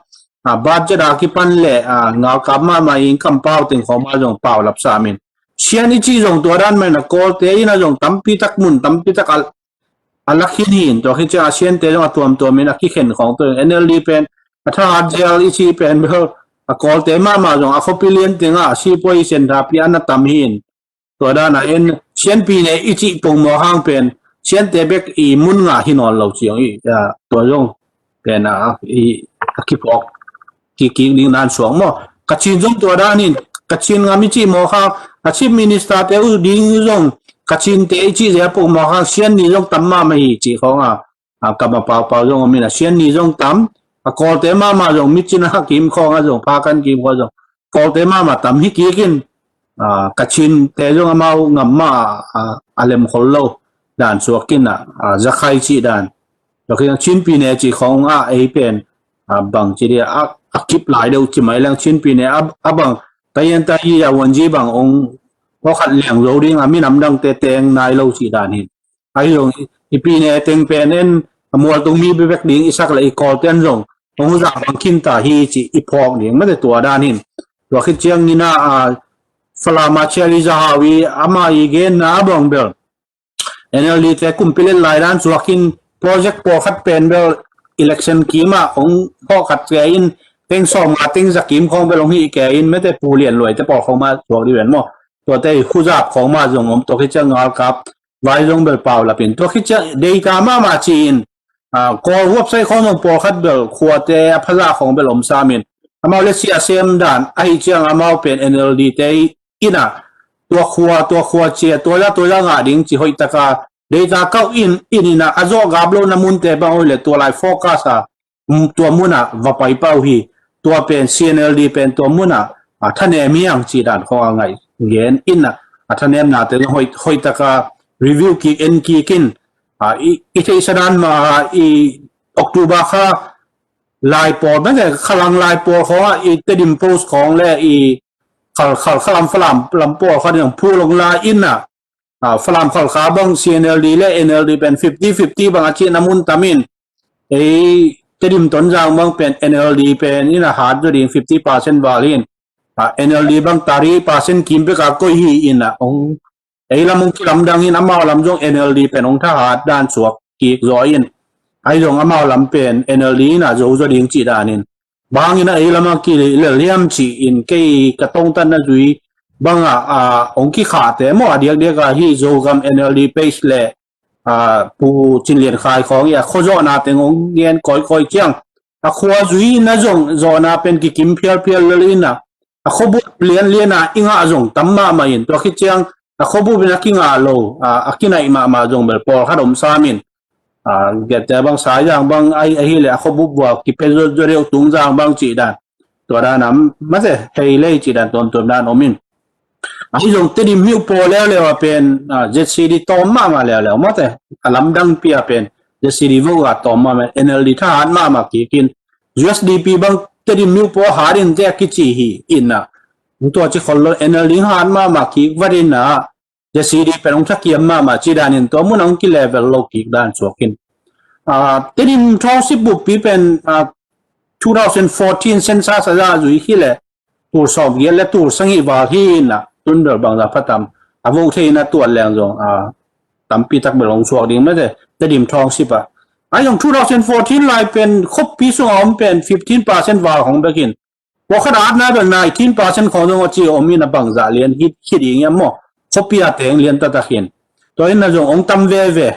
C: บาดจะดากิปันเละงากับมาอินคำเป้าถึงของมาจงเป้าลับสามินเชียนิจีจงตัวด้านมันนะก็เตอินะจงตั้มปีตักมุนตั้มปีตักอัลลักขินินตัวที่จะอาเซียนเตจงตัวมีนักขี้เข็นของตัว NLD เป็นถ้าอาเจลอีชีเป็นเบลกอลเตมาจงอาคบิเลียนติงชีพวยเซนทับยันนัตตัมหินตัวด้านนั้นเชียนปีเนี่ยอีชีปงมอหังเป็นเชียนเตเบกอีมุนงาหินอลเราเชียงอีตัวจงเป็นอีคิปอกกี่ดิ้งนานสวงมอกัจฉินจงตัวด้านนี้กัจฉินงามิจิมอหังอาชีพมินิสตาเตอุดิ้งจงกัจฉินเตจีเจ้าพวกมหังเชียนนี่จงตั้มมาไม่จีของกับมาเป่าจงมีนะเชียนนี่จงตั้มกอลเตมาจงมิจินะกิมของจงพากันกิมของจงกอลเตมาตั้มฮิกินกัจฉินเตจงมางำมาอัลเลมขลโลด่านสวกินจะใครจีด่านแล้วก็ชินปีเนจีของเอเป็นบางจีเดียคิปหลายเดียวจิไม่เลี้ยงชินปีเนบางแต่ยันแต่ยี่วันจีบางองพอขัดเลี้ยงเราดิ้งมีน้ำดังเตงนายเราจีด่านหินไอ้จงอีปีเนเต็งเป็นเอ็นมัวตรงมีเบกดิ้งอีสักเลยกอลเตนจงตรงจากบางคินตาฮีจีอีพอกดิ้งไม่ได้ตัวด้านหินตัวคิดเชียงนี่นะฟลามาเชลิจาฮาวีอามาอีเกนนะบางเบลNLD แต่กุมพิเลนหลายด้านสวกินโปรเจกต์พอขัดเป็นเบล election กีมาของพ่อขัดแกอินเต็งส่งมาเต็งสกิมของเบลงฮีแกอินไม่ได้ปูเรียนรวยแต่พอเขามาสวกดีเวนมั้งตัวแต่คู่จับของมาจงผมตัวคิดจะงากับไว้จงเบลเปล่าละเป็นตัวคิดจะเดต้ามาจีนก็เว็บไซต์ของพอขัดเบลขวดแต่ภาษาของเบลอมซามินอามาเลเซียเซมด้านไอเจียงอามาเป็น NLD แต่อินะตัวขวดเชียตัวละงาดิ้งจีหอยตะกาเดต้าเข้าอินนะอาโจกาบโลนามุนเตบางเลยตัวไลฟ์โฟกัสตัวมุนะว่าไปเป้าฮีตัวเป็น CNLD เป็นตัวมุนะท่านเอมีอย่างจีด่านของอะไรเงี้ยอินนะท่านเอมนาแต่หอยตะการีวิวกินอีที่สดานมาออกตุบาค่ะไลน์ปอดไม่ใช่ขลังไลน์ปอดของอีเตดิมโพสของและขลังฝรั่งลำปอเขาเนี่ยพูดลงลาอินนะฝรั่งขลังบาง CNLD และ NLD เป็น50-50บางอาชีพน้ำมันตามินเตดิมต้นจางบางเป็น NLD เป็นนี่นะฮาร์ดด้วย50% วาลินNLD บางตารี%กิมไปกับก็ฮีอินนะ ไอ้ลำมุงที่ลำดังอินอามาลำจง NLD เป็นองค์ทหารด้านสวกกีกจอยอินไอ้จงอามาลำเป็น NLD น่ะโจจะดิ้งจีดานินบางอินไอ้ลำมุงกีเลี้ยมจีอินเกยกระตงตันน่ะจุยบางองค์ที่ขาดแต่หมอเดียกก็ที่โจกำ NLD เปสเล่ผู้จินเลียนขายของอย่าโคจรนาเป็นองค์เลียนก่อยเจียงขวาจุยน่ะจงโจนาเป็นกิมเพียลเลยน่ะขบุเลียนน่ะอิงอาจงตั้มมาอินตัวคิดเจียงขบุเป็นกิงอาโลกินไอมาจงเบลปอขนมซามินเกิดแต่บางสายอย่างบางไอเลยขบุบัวกิเป็นจะเรียกตุงจางบางจีดันตัวด้านนั้นไม่ใช่เฮเลยจีดันตัวด้านอมินไอ้จงติดมิวโปแล้วเลยว่าเป็นเจ็ดซีดีตอมมาแล้วไม่ใช่ลำดังเปียเป็นเจ็ดซีดีวัวตอมมา NLD ทหารมากิน USDP บางติดมิวโปหารินเจ้ากิจีฮีอินนะตัวที่คนเรา NLD หารมากิวันนี้นะจะซีดีเป็นองค์ทักเกียมมาจีดานินตัวมันองค์กิเลเวลโลกิด้านสวกินทีนี้ท้องสิบบุปผีเป็น2014เซนซัสจะจุยขี้เลยตัวสอบเยอะและตัวสังหิวาที่น่ะตุนเดอร์บางจากพัฒน์อาวุธที่น่ะตัวแรงจงตั้มปีตักเบลงสวกดิ้งไม่ใช่ทีนี้ท้องสิบไอ้ของ2014ลายเป็นครบปีสองเป็น 15% วาของเบกินว่าขนาดนั้นเป็น 19% ของตรงจีโอมีน่ะบางจากเรียนคิดอย่างเงี้ยมั้งคบปีอาเตงเรียนตัดตะเขียนตัวนี้นะจงองตั้มเว่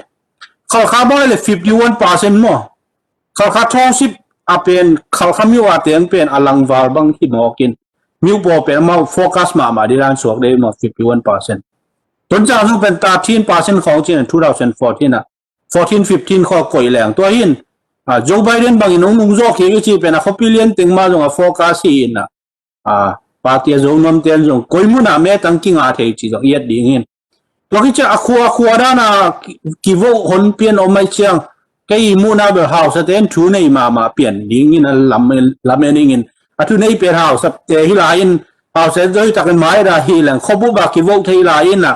C: เขาข้าบ้านเลย 51% มั้งเขาข้าท้องสิบเป็นเขาข้ามิวอาเตงเป็นอลังวาลบางที่หมอกินมิวโปเป็นมาโฟกัสมาดีร้านสวกได้มา 51% ต้นจากนั้นเป็น13% ของจีน2014นะ14-15ข้อก่อยแรงตัวหินโจไบเดนบางอินงมุงโจเขียจีเป็นเขาพิเลียนติงมาจงโฟกัสหินปาร์ตี้จงนำเตียนจงก่อยมุนาเมตังกิงอาเทจีจงเอียดดิ่งหินตัวที่จะขวาด้านะกิโวหนเปลี่ยนออกมาเชียงแกอีมุนาเบลเฮาส์เต็นทูในมาเปลี่ยนดิ่งหินลำเมนิงหินทูในเปลี่ยนเฮาส์เตฮิลายินเฮาส์เต็นจะกันไม้ได้ฮิลังขบุบากิโวเทฮิลายิน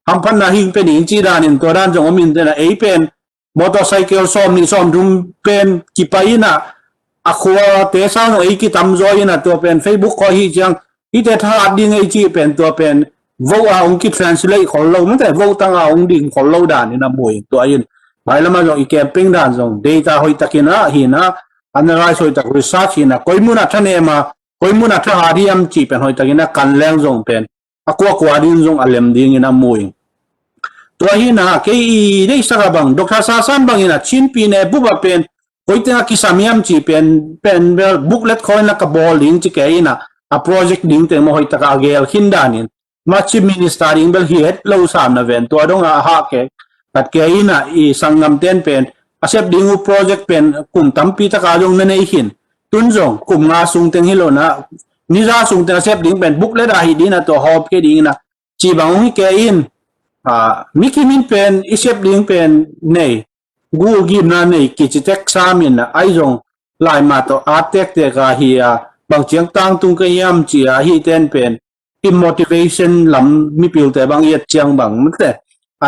C: ทำพันนาหิงเป็นหิงจีดานินตัวด้านจงอมินเตนะเอเป็นมอเตอร์ไซค์ซ้อมดุมเป็นกิปายนะขวาเตะซ้ายกิตามจอยนะตัวเป็น Facebook ก็ฮิจังที่แต่ถ้าดิ่งไอจีเป็นตัวเป็นวอลองคิด translate ของเราไม่แต่วอลตั้งองดิ่งของเราด่านนี่นะมวยตัวยินไปแล้วมาจงอีกแกปิ้งด่านจง data หอยตะกินนะหินะ analyze หอยตะ research หินะคอยมุนัทเนมาคอยมุนัทหาที่ยำจีเป็นหอยตะกินนะกันแรงจงเป็นกว่าดิ่งจงอเลมดิ่งนะมวยตัวหินะแกได้สักบังดร.ซาซันบังหินะชินปีเนี่ยบุบเป็นหอยตะกิสามียำจีเป็นบุ๊กเล็ตคอยนักบอลลิงจีแกหินะproject ding te mo hoita ka gel hindanin machi minister ing bel hiet lo sam na ven to dong ha ke tat ke ina I sangam ten pen asep ding project pen kum tampi ta ka jong na nei hin tun jong kum nga sung teng hilo na ni ra sung teng asep ding pen book le da hi dina to hop ke ding na chi bang hi ke in mikimin pen isep ding pen nei gu gim na nei ki chi tek samin na ai jong lai ma to atek te ka hiบางเชียงตั้งตุงก็ย่ำจีฮีเต้นเป็นอิมมอทิเวชันลำมีปิวแต่บางเอียดเชียงบางมันแต่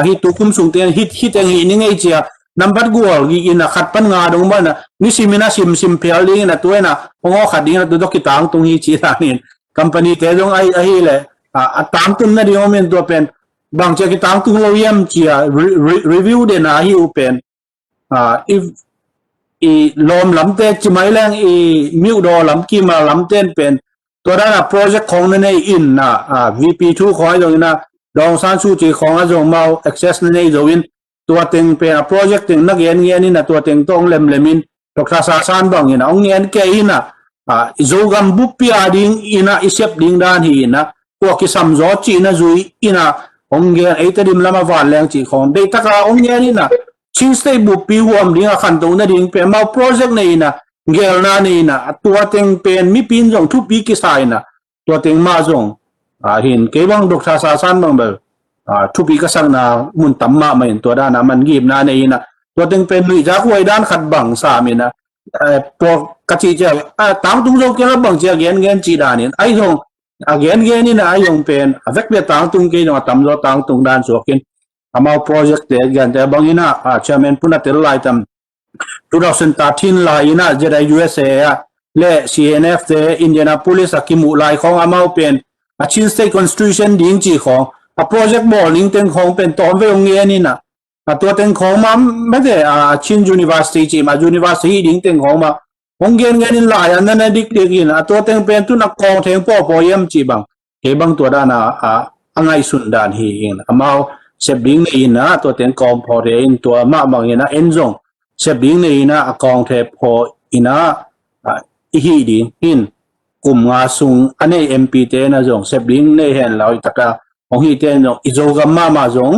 C: ฮีตุกุมสุงเตียนฮิตเองฮีนี่ไงเจียน้ำพัดกัวกินนะขัดปัญงาดงบ้านนะนี่ซิมินะซิมเพียลิงนะตัวน่ะพงขัดดิ้งนะตัวกิตังตุงฮีจีรานินคัมปานีแต่ตรงไอ้เลยตั้งตุงนั่นดิโอเมนตัวเป็นบางเชียงกิตังตุงเราย่ำจีรีวิวเดนะฮีอุเป็นลมลำเต้นจิไม่แรงมิวดอลำกีมาลำเต้นเป็นตัวนั้นโปรเจกต์ของนั่นเองนะVP2 ของไอ้ตรงนี้นะดองซานซูจีของไอ้ตรงมา access นั่นเองตรงนี้ตัวเต็งเป็นโปรเจกต์เต็งนักเรียนนี่นะตัวเต็งต้องเล่มินดร.ซาซานบางนี่นะองเรียนแก่อินะZogam บุปผาดิ่งอินะอิเซปดิ่งด้านหินะพวกที่สัมจอจีนะจุยอินะองเรียนไอ้ตัวดิมลำมาวันแรงจีของเด็กตะการองเรียนนี่นะชิงสเตย์บุปผิวดิ้งขันตรงนั้นดิ้งเป็นมาโปรเจกต์นี่นะเกลนานี่นะตัวเต็งเป็นมีปีนจงทุบปีกิสายนะตัวเต็งมาจงเห็นเกี่ยงดร.ซาซันบางแบบทุบปีกสังนะมุนตั้มมาไม่เห็นตัวด้านนะมันกีบนานี่นะตัวเต็งเป็นลุยจากไว้ด้านขัดบังสามีนะพวกกระชีเจ้าตั้งตรงจงเกี่ยวบังเจ้าเงินจีดานี่ไอ้จงเงินนี่นะไอ้จงเป็นเวกเบียตั้งตรงเกี่ยวกับตั้มจงตั้งตรงด้านสวกินอาโปรเจกต์เดียกันแต่บางอินะchairman punya terlai tam 2013 lah ina jadi USA le CNF เต Indianapolis กิมุลายของอามาเป็นChin State Constitution ดิ้งจีของ โปรเจกต์บอลลิงเต็งของเป็นตอมไปองเงี้ยนี่นะตัวเต็งของมาไม่ได้ชินยูนิเวอร์ซิตี้จีมายูนิเวอร์ซิตี้ลิงเต็งของมาองเงี้ยนี่หลายอันนั้นดิกเด็กนะตัวเต็งเป็นตุนักกองเต็งพ่อพอยมจีบังเฮบังตัวด้านอังไงสุนดานเฮเองมาเซบลิงนี่นะตัวเต็งกองพอเรนตัวมาบางเงี้ยนะเอ็นซงเซบลิงนี่นะกองเทพออินะฮีดิหินกลุ่มงาซุงอันนี้เอ็มพีเตนะจงเซบลิงนี่เห็นเราตะกาองฮีเตนจงอิโซกัมมาจง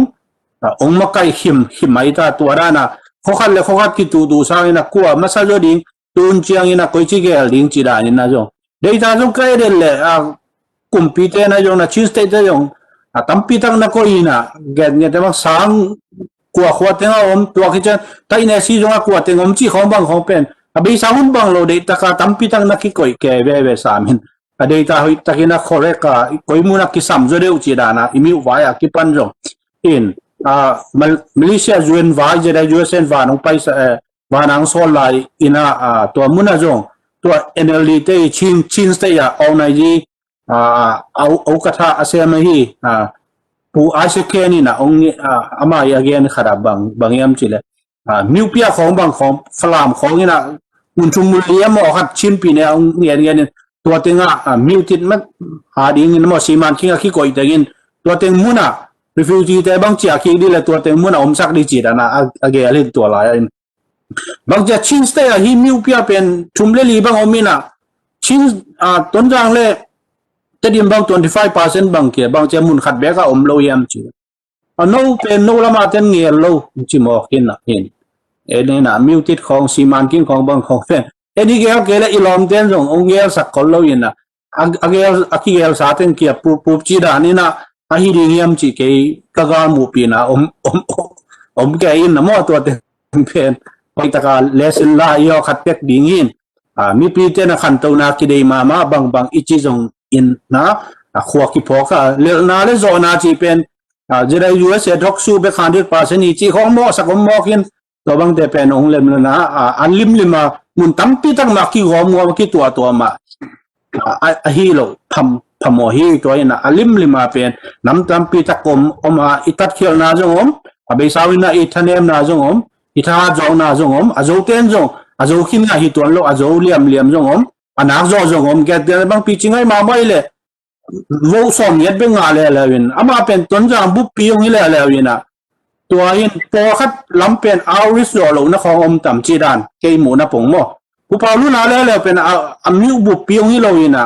C: องมาไกหิมไม่ตาตัวด้านะเขาขัดเลยเขาขัดที่ดูสร้างนะกัวมาซาโจดิงตุนเชียงนะคุยชิเกลดิงจีดานี่นะจงเดี๋ยวตาจงใครเดลเลยกลุ่มพีเตนะจงนะชินสเตตจงตั้มปีตั้งนักคุยนะเกิดเนี่ยแต่ว่าสร้างกัวขวดเต็งอมตัวคิดจะแต่ในซีจงกัวเต็งอมจีของบางของเป็นabis sahun bang lo de ta ka tampi tang na ki koi ke ve samin ade ta hoi ta kina khore ka koi mu na ki sam zo de uchi dana imi wa ya ki pan jong in Malaysia UN wa je da USN wa nong pai sa wa nang so lai ina to mu na jong to NLD te chin ste ya au nai ji au ka tha asem hi pu asike ni na ong ama ya gen khara bang yam chileมิวเปียของบางของฝรั่งของนี่นะมุนชุมมุลียมอหัดชินปีเนี่ยเงี้ยตัวเต็งมิวติดมันหาดิ้งนี่มันสีมันคิงขี้ก่อยแต่กินตัวเต็งมุน่ะรีฟิวจีแต่บางเจ้าคิงดีเลยตัวเต็งมุน่ะอมสักดีจีดนะเกลี่ยตัวหลายบางเจ้าชินสเตย์ฮีมิวเปียเป็นชุมเลลีบางอมินะชินต้นจางเลยแต่ดิมบาง25%บางเกี่ยบางเจ้ามุนขัดแบกก็อมโลยมจีโน้เป็นโน้ละมาเต็นเงี้ยโลจิมอกินนะเห็นนี่นะมิวติดของสีมันกินของบางของแฟนนี่เกลอีลอมเต็นจงองเกลสักคนเรายินนะเกลอากิเกลสาเต็นเกียปูจีดานี่นะฮีดีเงียมจีเกยกะกามูปีนะแกยินนะมอตัวเต็นเป็นไปตะการเลสินลายอขัดเป็กดิ่งยินมีปีเตนะขันตัวนาคิดได้มาบางอิจิจงอินนะขวากิพอกะเลนาเลโซนาจีเป็นจะได้ยูเอสเอทอกซูเบคัน100%นี่จีของมอสักมอกินตัวบางแต่เป็นองค์เล่มนะอันลิมมามุนตั้มปีตั้งมากี่หัวมัวกี่ตัวมาฮีโร่ทำโมฮีตัวนี้นะอันลิมมาเป็นน้ำตั้มปีตะกมออกมาอิตัดเขียวนาจงอเบสาวินาอิทันเอมนาจงอิทาจงนาจงอาโจเตนจงอาโจขินนาฮิตัวโลอาโจเลียมจงอันนักจงแกเดินบางปีจิงไงมาไม่เลยวูสอมยัดเป็นงาเลยวินอามาเป็นต้นจางบุปผีองค์เลยวินนะตัวยินพอคัดล้ำเป็นอาริสโดโลนะของอมต่ำจีดานเกยหมูนะผงโมผู้พาลุนาเลยเป็นมิวบุปผีองค์เลยวินนะ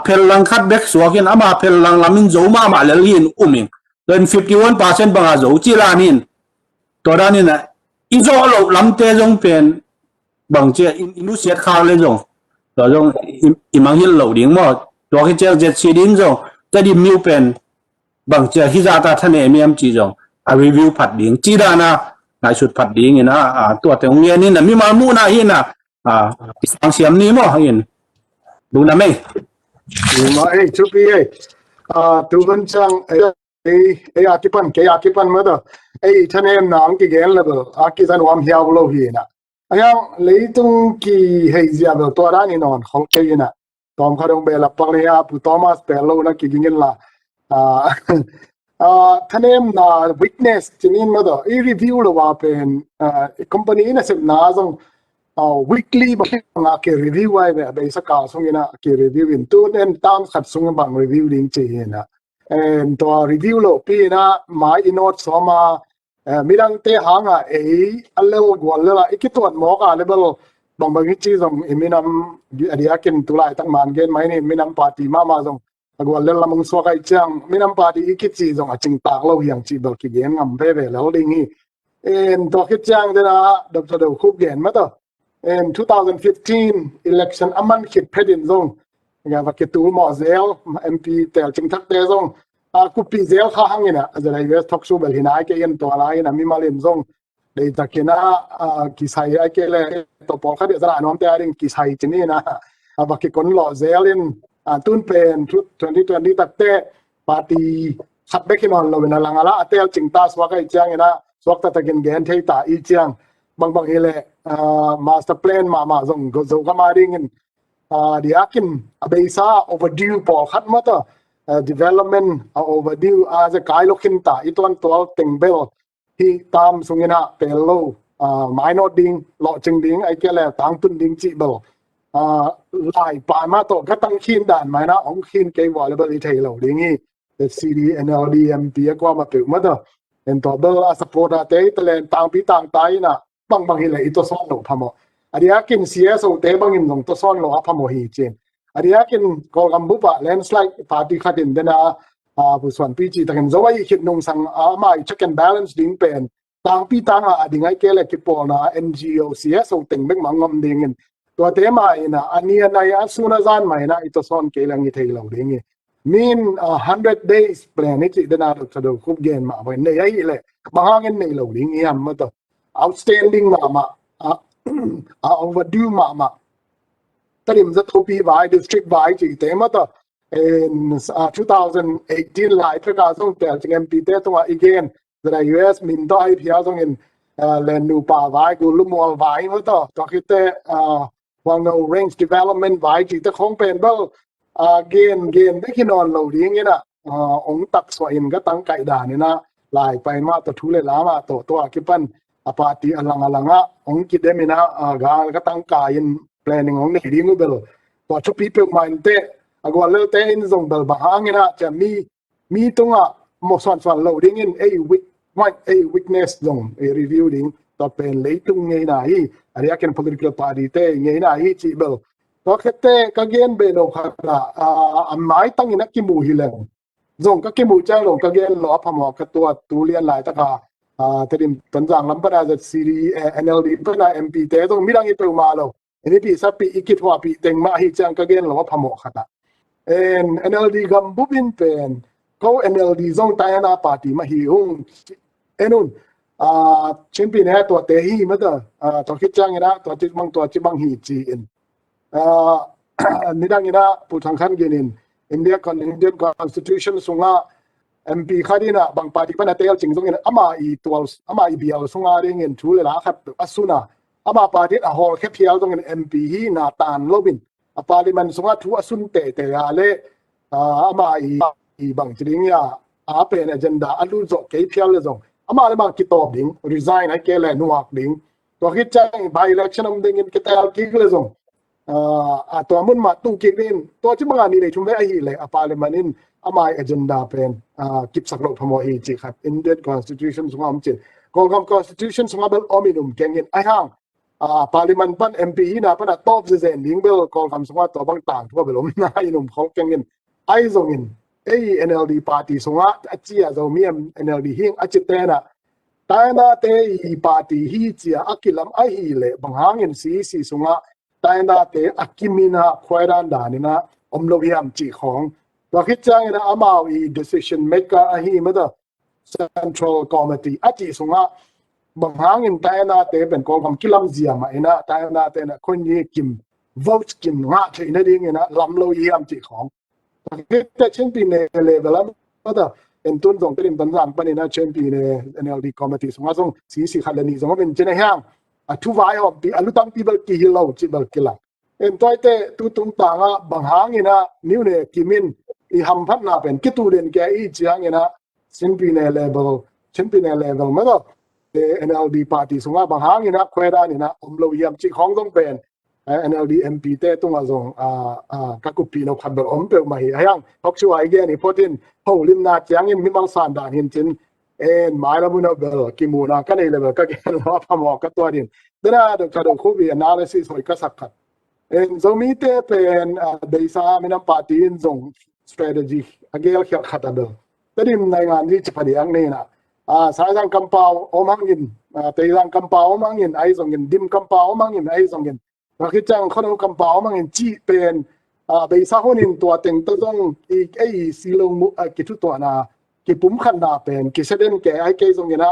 C: เพลลังคัดเบกสวกินอามาเพลลังลามินโจมาเลยยินมิงเดิน51%บางอาโจจีรานินตัวด้านนี้นะอิโจโลล้ำเตจงเป็นบางเจ้าอินุเสียข่าวเลยจงตัวจงอิมังฮิลโลดิ้งโมตัวที่เจ้าเจ็ดสีดินจงจะดิมิวเป็นบางเจ้าฮิจาตาทะเนมีมจีจงรีวิวผัดดิ้งจีดานะนายชุดผัดดิ้งนะตัวแต่องเงี้ยนี่นะมีมามูนะหินนะฟังเสียงนี้มั้งหินดูนะไม่
A: ดูมาชุปีตัวกันจังอากิปันมาต่อท่านเอ็มน้องกี่เกลเลยอากิจันวามเฮียบโลฮีนะยังเลยตรงกี่เฮียบตัวร้านนี่นอนของเชียนะตอมเขาต้องเบลปักเลยผู้ทอมัสเปโลนะกี่กินละท่านเอ็มน่า witness ที่นี่มาต่อรีวิวหรือว่าเป็นคอมพานีน่ะสิบน่าส่งweekly บางทีน่าเกี่ยวรีวิวไว้แบบไปสักการส่งนะเกี่ยวรีวิวอินตัวนั้นตามขัดส่งบางรีวิวลิงก์จีนะตัวรีวิวโลปีนะมาอินโนดสมามีดังเตะหางอันเลวกว่าเลยละอีกตัวหมอกเลเวลบางทีส่งมีน้ำอดีตกินตุลาตั้งมันเกินไหมนี่มีน้ำปาร์ตี้มาส่งกว่าเลยละมึงสวกไอจังมีน้ำปาร์ตี้อีกทีส่งจิงตากเราอย่างจีบกิเกนงำเพ่แล้วลิงนี่ตัวคิดจังเดี๋ยวดร.เดวคุบเกนมาต่อ2015 election อามันคิดเพดินส่งอย่างว่าคิดตัวหมอเซล MP แต่จิงทักเตะส่งกูปีเซลข้างนี่นะจะได้เวสท็อกชูเบลหินาไอเกนตัวอะไรนะมีมาเล่นส่งได้จากกินกิสัยไอเกลตัวปอเขาเดี๋ยวจะอ่านน้องแต่เรื่องกิสัยจีนี่นะว่าคิดคนหล่อเซลเล่นตุนเป็นชุด2020ตัดเตะปาร์ตี้ขับเบกินอนเราเป็นอะไรละเตะจิงตาสวกไอจังนะสวกตะกินเกนเทตาอีจังบางเฮเลมาสเตอร์เพลนมาส่งก็จะมาดิ่งเดียกินอเบซ่าโอเวอร์ดิวปอขัดมาต่อ development overdue as a kai lokinta itwan tol tengbel hi tam sungina pelo minor ding lo chingding ai kele tang tun ding chi bel lai pa ma to ka tang khin dan mai na ong khin ke volleyball i thailo ding hi the cd nld mp kwa ma pe ma da en to bel a support a te talen tang pi tang tai na bang hi le ito son lo phamo adia kin cs o te bangin long to son lo phamo hi chen adia kin ko gambu pa landslide party khatin dena bu Suanpi chi takin zawai hit nong sang mai check and balance ding pen tang pi tang ading ai kele Kipawlna ngo cs o teng bek mangom ding in to te mai na ania na ya suna zan mai na ito son ke lang i thailo ding mean 100 days plan ni chi dena to do Khup gen ma wen nei ai le bahangin nei lo ding yam ma to outstanding ma overdue ma tarim za thopi vai district vai chi te ma to in 2018 lai ka song Teelcing mp te to again that us min do ai phia song in len nu pa vai gu lu mol vai ma to kite wang no range development vai chi te khong pen bel again de kinon lo ding ina ong tak so in ga tang kai da ni na lai pai ma to thule la ma to akipan apati alanga ong kidemina ga tang ka in planning ong ni ding bel to chu people mind te agwa le te in zong bel ba hangina cha mi tunga mo son loading in a weakness zong a reviewing to pen leitung ngei na hi aria ken political party te ngei na hi chi bel to khete ka gen be no kha mai tang ina ki mu hi le zong ka ki mu chang lo ka gen lo phamo ka to tu lian lai ta ka terim tanjang lam pa da cd nld pa na mp te to mirang i pe ma lo ini pi sapi ikit wa pi teng ma hi chang ka gen lo phamo khata en nld gam bubin pen ko nld zong ta na party ma hi hung enun champion ha to te hi ma da to khit chang ina to chi bang hi chi in nidang ina pu thang khan genin Indian constitution sunga mp khadina bang party pana Teelcing zong in ama i bial sunga ring in thule la khat asuna ama party a hol khepial zong in mp hi na tan lobin a parliament sunga thu asun te ale ama i bang chring ya a pen agenda alu zo ke phial le zong ama le bang kitop ding resign ai ke le nuak ding to khit chang by election om ding in Kiteelpi le zong to mun ma tu ki rin to chi banga ni le chum ve hi le a parliament in amai agenda pen kip sak lo phamo hi chi khat Indian constitution sunga am chin Zogam constitution sunga bel ominum kengin ai hang parliament pan mp na pan top zen ding bel Zogam sunga to bang tang to belom na inum khong kengin ai zongin nld party sunga achia zomi nld hing achitena taina te hi party hi chia akilam ai hi le banghangin si sunga taina te akimina khwairan danina omlo hiam chi khong to khit chang ina amao I decision maker a hi ma da central committee ati sunga banghangin taina te ben Zogam kilam zia ma ina taina te na khoni kim vote kim nga the ina ding ina lamlo hiam chi khong khit te chen pi ne level ma da en tun zong terim tan jang pa ni na chen pi ne nld committee sunga zong si khalani zong ben chen hang thu vai hom pi alutang pi bal ki hilo chi bal kila en toite tu tung tanga banghang ina new ne kimin I ham phat na pen kitu den ke I chiang ina simpi ne level ma do nld party sunga banghang ina khwera ina omlo yam chi khong dong pen nld mp te tunga zong ka ku pi no khat bel om pe ma hi hayang hok chu ai ge ni potin holin na chiang in mi mang san dan hin chin en mai la bu no bel ki mu na ka nei level ka gen wa phamo ka to din dana do ka do khu bi analysis hoi ka sak khat en Zomi-te pen beisa minam party in zong strategy agel khia khatabel tadim nai ngan ni chapadi ang nei na sai sang kampau omangin te sang kampau omangin ai zong in dim kampau omangin ai zong in rakhi chang khono kampau omangin chi pen beisa honin to teng to zong ai silong mu ki thu to na ki pum khan na pen ki seden ke ai ke zong ina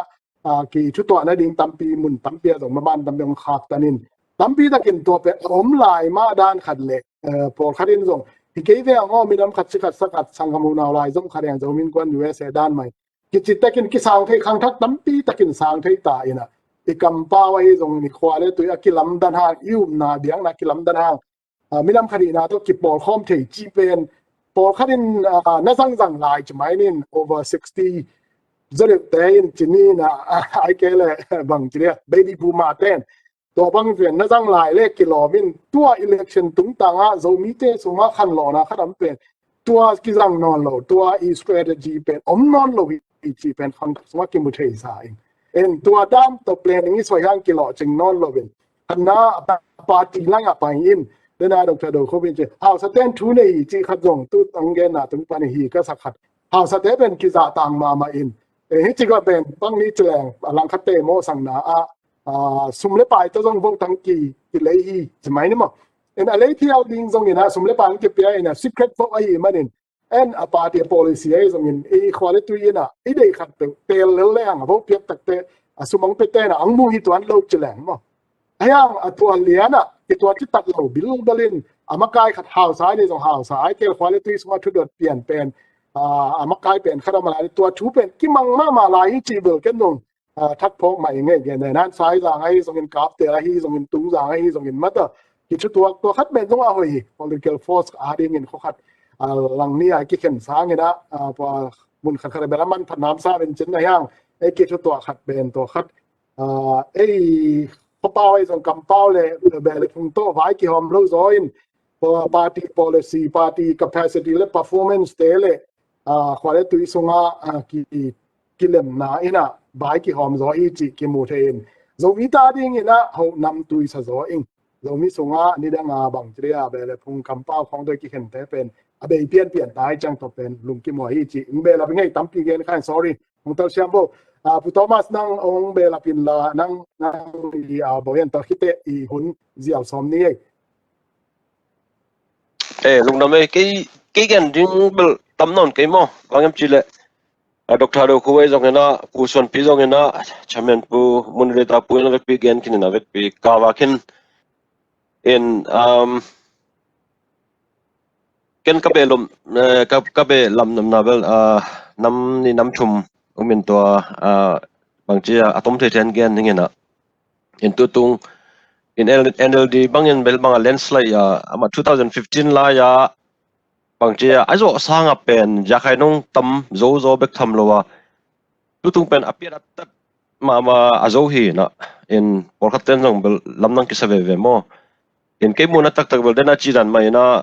A: ki thu to na ding tampi mun tampi zong maban tampi khak tanin tampi takin to pe om lai ma dan khat le por kharin zong hi ke ve ngo minam khat chi khat sakat sanghamu na lai zong khareng Zomi Innkuan USA dan mai ki chi takin ki sang thei khang thak tampi takin sang thei ta ina I kampa wai zong ni khwale tu akilam dan ha yum na biang na kilam dan ha minam khari na to ki por khom thei chi pen Paul Khadin Nazang Zang Lai Chmainin over 60 Zolip Dain Chinina I Kele Bang Chile Baby Puma Ten to Bang Vian Nazang Lai Le Kilovin Tua election Tung Tanga Zomi-te Suma Khan Lona Khadam Pen Tua Kizang Non Lo Tua E strategy Pen Non Lo Ichi Pen Khang Suma Kimute Sai and Tua Dam to planning is Wayang Kilo Ching Non Lovin Kana Party Lang Up in then I don't know who is how certain two days, Chikazong, two Tangena, Tumpani, Kasakat, how certain Kiza Tang Mama in a Hitchiga Ben, Bang Nichlang, Langkate, Mosangna, Sumlepai, Tozong Votanki, Tilehi, Minima, and a lady out in Zong in Sumlepan Kipia in a secret for a man and a party policy in equality in a Ide cut the tail lang, about Piatate, a Sumong Petena, Angmu to unload Chilang. Hayang at Liana. It was just that low, below Berlin. Amakai had house, I is on house. I tell qualities what to do, pen, Amakai pen, Kadamala, to a two pen, Kimang Mama, Laichi will get known. Tuck poke my again, and that size eyes on in Kap, there he's on in Tus, eyes on in Mother. He should work to Hut Ben, no away, political force adding in Khup, Langh, I kick and sang it up for Munkaraman, Panamsa, and Chinayang, a kitchen to a hut ben to hut. A Pao is on Kampale, the Punto, Viki Hom Rosoin for party policy, party capacity, performance, tele, Quality Sunga, Kilem na ina, Viki Homs or Ichi, Kimutain. Zomi-te in a ho nam to is a zoing. Zomi Sunga, Nidanga, Bangtria, Belepung, Kampao, Kondo Kikan Tepen, a baby and Tai Chang Topen, Lunkimo Ichi, Imbela, Tampi again, kind sorry, Until Shambo. Thomas nang ong bela pin la nang boyan ta khite I hun ziaw som ni
E: lúc nào mấy cái gen ding bel tam non cái mo bang em chile doctor do khu ấy giống na khu Suanpi giống na chairman pu moderator pu na vek gen kin na vek pi kawa kin in ken ka be lam nam na bel nam ni nam chum min to bang chia atom the ten gen ngena in tu tung in NLD bang in bel bang landslide ama 2015 la ya bang chia azo sanga pen ja khai nong tam zo bek tham lowa tu tung pen apia tat ma azo hi na in polkhaten jong bel lamnang ki save ve mo in ke mun tak bel dena chi dan mai na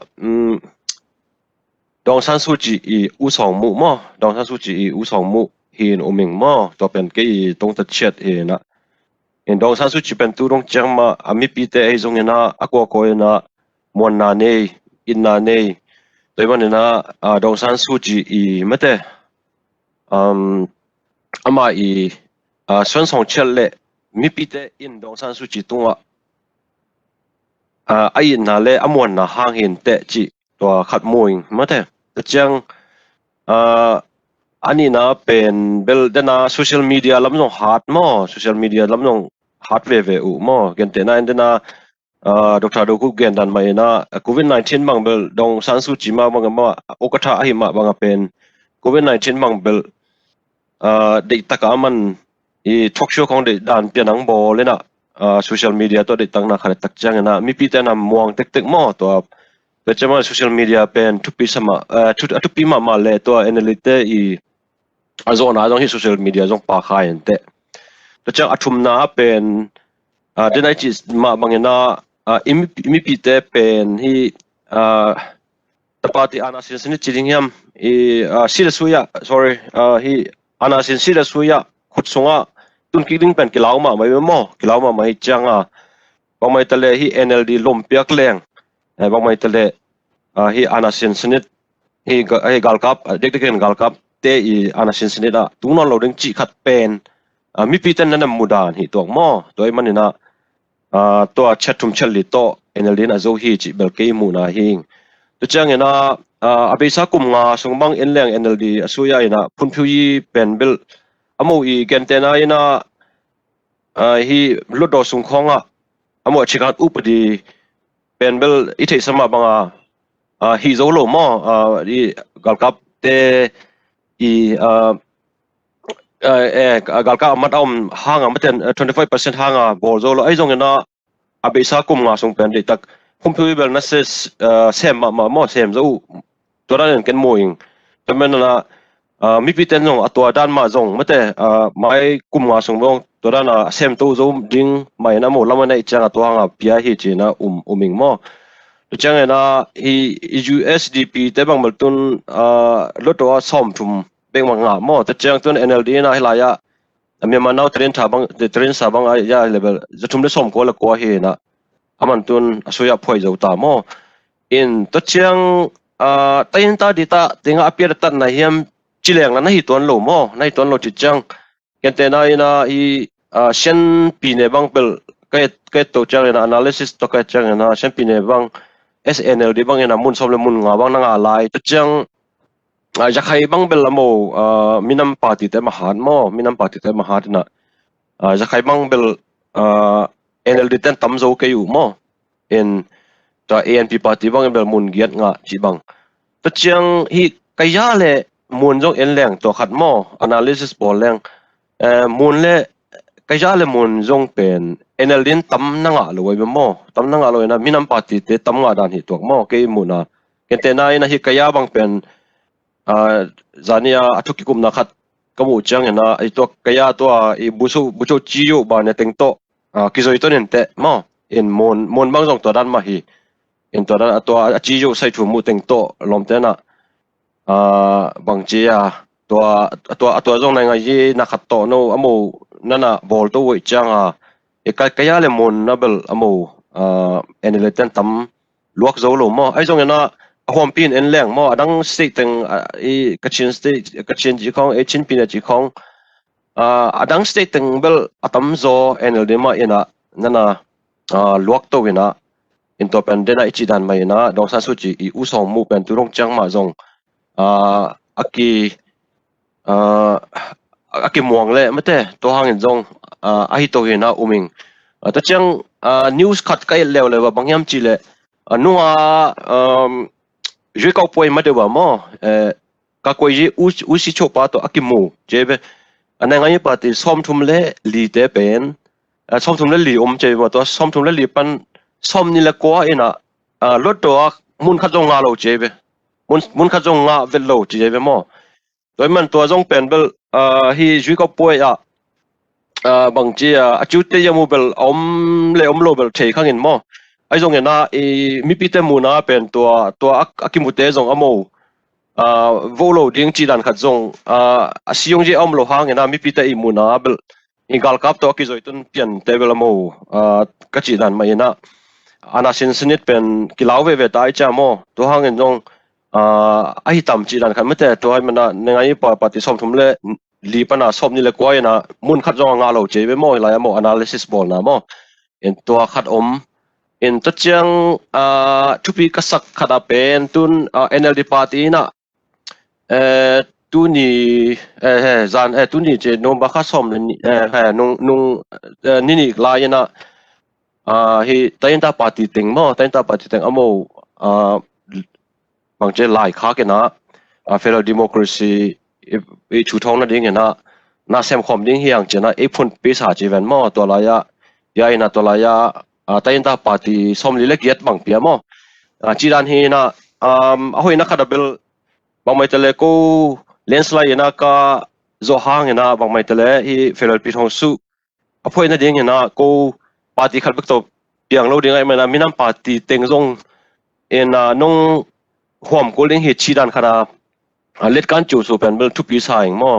E: dong san su ji I u song mu mo dong san su ji I u song mu hin oming mo to pen ke tong ta chet he na in dong san su chi pen tu dong chang ma ami pi te ai zong na akwa ko na mon na ne in na ne toy man na dong san su ji I mate ama I swan song chel le mi pi te in dong san su ji tunga ai na le amon na hang hin te chi to khat moing mate ta chang ani na pen bel dena social media lamnong hat mo social media lamnong hat ve u mo gente na dena Dr. Doku gen dan mai na COVID-19 mang bel dong san su ji ma okatha hi ma banga pen COVID-19 mang bel de taka man I talk show kong de dan pianang bo le na social media to de tang na khare tak chang na mi pi ta na muang tek mo to chama social media pen tupi sama tupi ma le to analyte I azona dong hi social media jong pa kha ente to chang athum na pen denai chi ma bangena imi pi te pen hi tapati ana sin sin chiringyam sira suya sorry hi ana sin sira suya khutsunga tun kiling pen kilaw ma mai changa bangmai tale hi NLD lompiak leng bangmai tale hi ana sin sinit hi galkap dek galkap te I ana sin sinida tungnon lo ding chi khat pen mi pi ten na mudan hi tok mo toy manina to chatum challi to NLD na zo hi chi belke mu na hing to changena abisa kumnga sungbang enleng NLD asuya ina phunphui pen bel amo I gentena ina hi lodo sungkhonga amo chikat upadi pen bel ithei sama banga hi zo lo mo I galkap te I galka mat om hanga maten 25% hanga bozo lo ai jong na abisa kum nga song pen de tak phumphui bel na se sem ma mo sem zo ตัวนั้นกันมวยแต่มันน่ะมีพิเศษงตัวด้านมาจงไม่แต่ไม่กุมงาสงบงตัวนั้นเซมตัวจงดิ้งไม่นะโมแล้วมันไอ้จังตัวหางพิอาหิจีนะมิงโมตัวจังนะUSDP แต่บางมันตุนลดตัวซ้อมทุ่มเป็นบางงาโมแต่จังตุน NLD นะให้ลายะมีมันเอาเทรนสาบังไอ้ยาเลเวลจะทุ่มได้ซ้อมก็แล้วก็เห็นนะมันตุนสุยาพอยจะตามโมอินตัวจังแต่ยันตาดิตาติงอาเปียตันนะเฮียมจิเลงนะฮิตัวนโลโมนะฮิตัวนโลจิจังกันแต่นายนะเช่นปีเนบังเปิลก็ตัวจังนะ analysis ตัวก็จังนะเช่นปีเนบัง SNL ดีบังนะมุนสมเลมุนงาบังนังอะไรตัวจังจะใครบังเปิลละโมมินัมปาร์ตี้แต่มหาดโมมินัมปาร์ตี้แต่มหาดนะจะใครบังเปิลNLD แต่ตั้มโจก็อยู่โมอินตัว ANP ปาร์ตี้บังเปิลมุนเกียรติงาจีบังตัวจังฮีกายาเลมูลจงเอ็นแรงตัวขัดหม้อ analysis บอลแรงมูลเล่กระจายเลยมูลจงเป็นNLDตั้มนั่งอ่ะเลยเป็นหม้อตั้มนั่งอ่ะเลยนะมีน้ำปฏิเตตั้มงาดานหิตัวหม้อเกี่ยมูลนะเกันแต่นายนะฮิกายาบางเป็นจานี่อาทุกิกุมนักขัดกมูจังเห็นนะไอตัวกายาตัวไอบุษจิโยบานเนี่ยติงโตกิโซอิโตเนี่ยเตะหม้อเอ็นมูลบางจงตัวด้านมาฮีเอ็นตัวด้านตัวจิโยใส่ถุงมือติงโตลมเตนะบางทีตัวจงในไงยี่นักขัดโตโนอโมนั่นน่ะบอลตัวไว้จังกายาเลมอนนับเบิลอโมเอ็นเลตันตั้มลวกโจโลมอไอจงเนี่ยนะความปีนเอ็นแรงมอดังสติงกระชินจีของชินปีนจีของดังสติงเบิลตั้มโจเอ็นเลดมาอินะนั่นน่ะลวกตัวนะอินตัวเป็นเดน่าอิจิดันมาอินะดองซาสุจิอุสองมูเป็นตุรงจังมาจงaki muang le mate to hangin jong ahi to hina uming ta chang news khat kai lew le ba bangyam chi le nuwa je ka poi mate ba mo ka koi ji u si chopa to aki mu jebe anangai pa ti som thum le li te pen som thum le li je ma to som thum le li pan som ni le ko ina lot to mun kha jong nga lo jebe mun kha jong nga vel lo jebe mo toy man to jong pen bel hi jui ko poi bang chi chu te yamu bel om lo bel thei khangin mo ai jong na mi pi te mu na pen to akimu te jong amo vo lo ding chi dan khat jong siong je om lo hang na mi pi te mu na bel ingal kap to ki zoi tun pian te bel amo ka chi dan mai na ana sin sinit pen kilaw ve ve tai cha mo to hangin jong ai tam chi dan khan mate to ai mana ngai pa ti som thum le li pana som ni le kwai na mun khat jong nga lo che be mo la mo analysis bol na mo en to khat en to chang thupi ka sak khada pen tun NLD party na tu ni zan tu ni che no ba kha som ni nung ni la yana hi tayin ta party ting mo tayin ta party ting amoบางเจหลายข้ากันนะfederal democracy ชูท้องนั่นเองนะน่าเซมคอมดิ้งเฮียงเจนะพุ่นปีศาจจีเวนมอตัวลายะยายนะตัวลายะแต่ยันตาปาร์ตี้สมลิเล็กเย็ดบางเปียมอจีดันเฮนะหอยนักขัดเบลบางไม่ทะเลกูเลนส์ไลน์นะก็โจฮางนะบางไม่ทะเลที่federal ปีทองสุหอยนั่นเองนะกูปาร์ตี้ขัดเบกตัวเปียงเราเดียงไงมันมีน้ำปาร์ตี้เต็งจงน้องความกูเลี้ยงเหตุชีดันขนาดเล็ดการจูสูเป็นเบลทุกปีสายมั้ง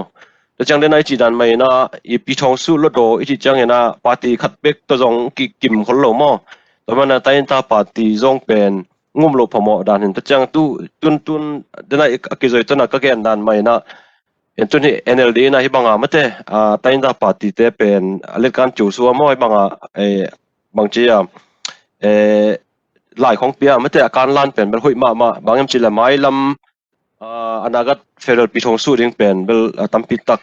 E: แต่จังได้ในจีดันไม่นะอีปีทองสู้รถโดอีจีจังนะปาร์ตี้ขัดเบกตัวจงกิมคนโลมั้งแต่มันนะแต่ยันตาปาร์ตี้จงเป็นงุ่มโลพมอดันเห็นแต่จังตุนได้ในกิจวัตรนั้นก็แก่ดันไม่นะเห็นตุนที่ NLD นะที่บางอ่ะไม่แต่แต่ยันตาปาร์ตี้เตเป็นเล็ดการจูสู้มั้งให้บางอ่ะบางทีหลายของเปียไม่แต่อาการล้านเป็นหุ่ยมาบางอย่างจีละไม้ลำอนาคตเฟดปีทองสู้ยังเป็นเบลตั้มปิตัก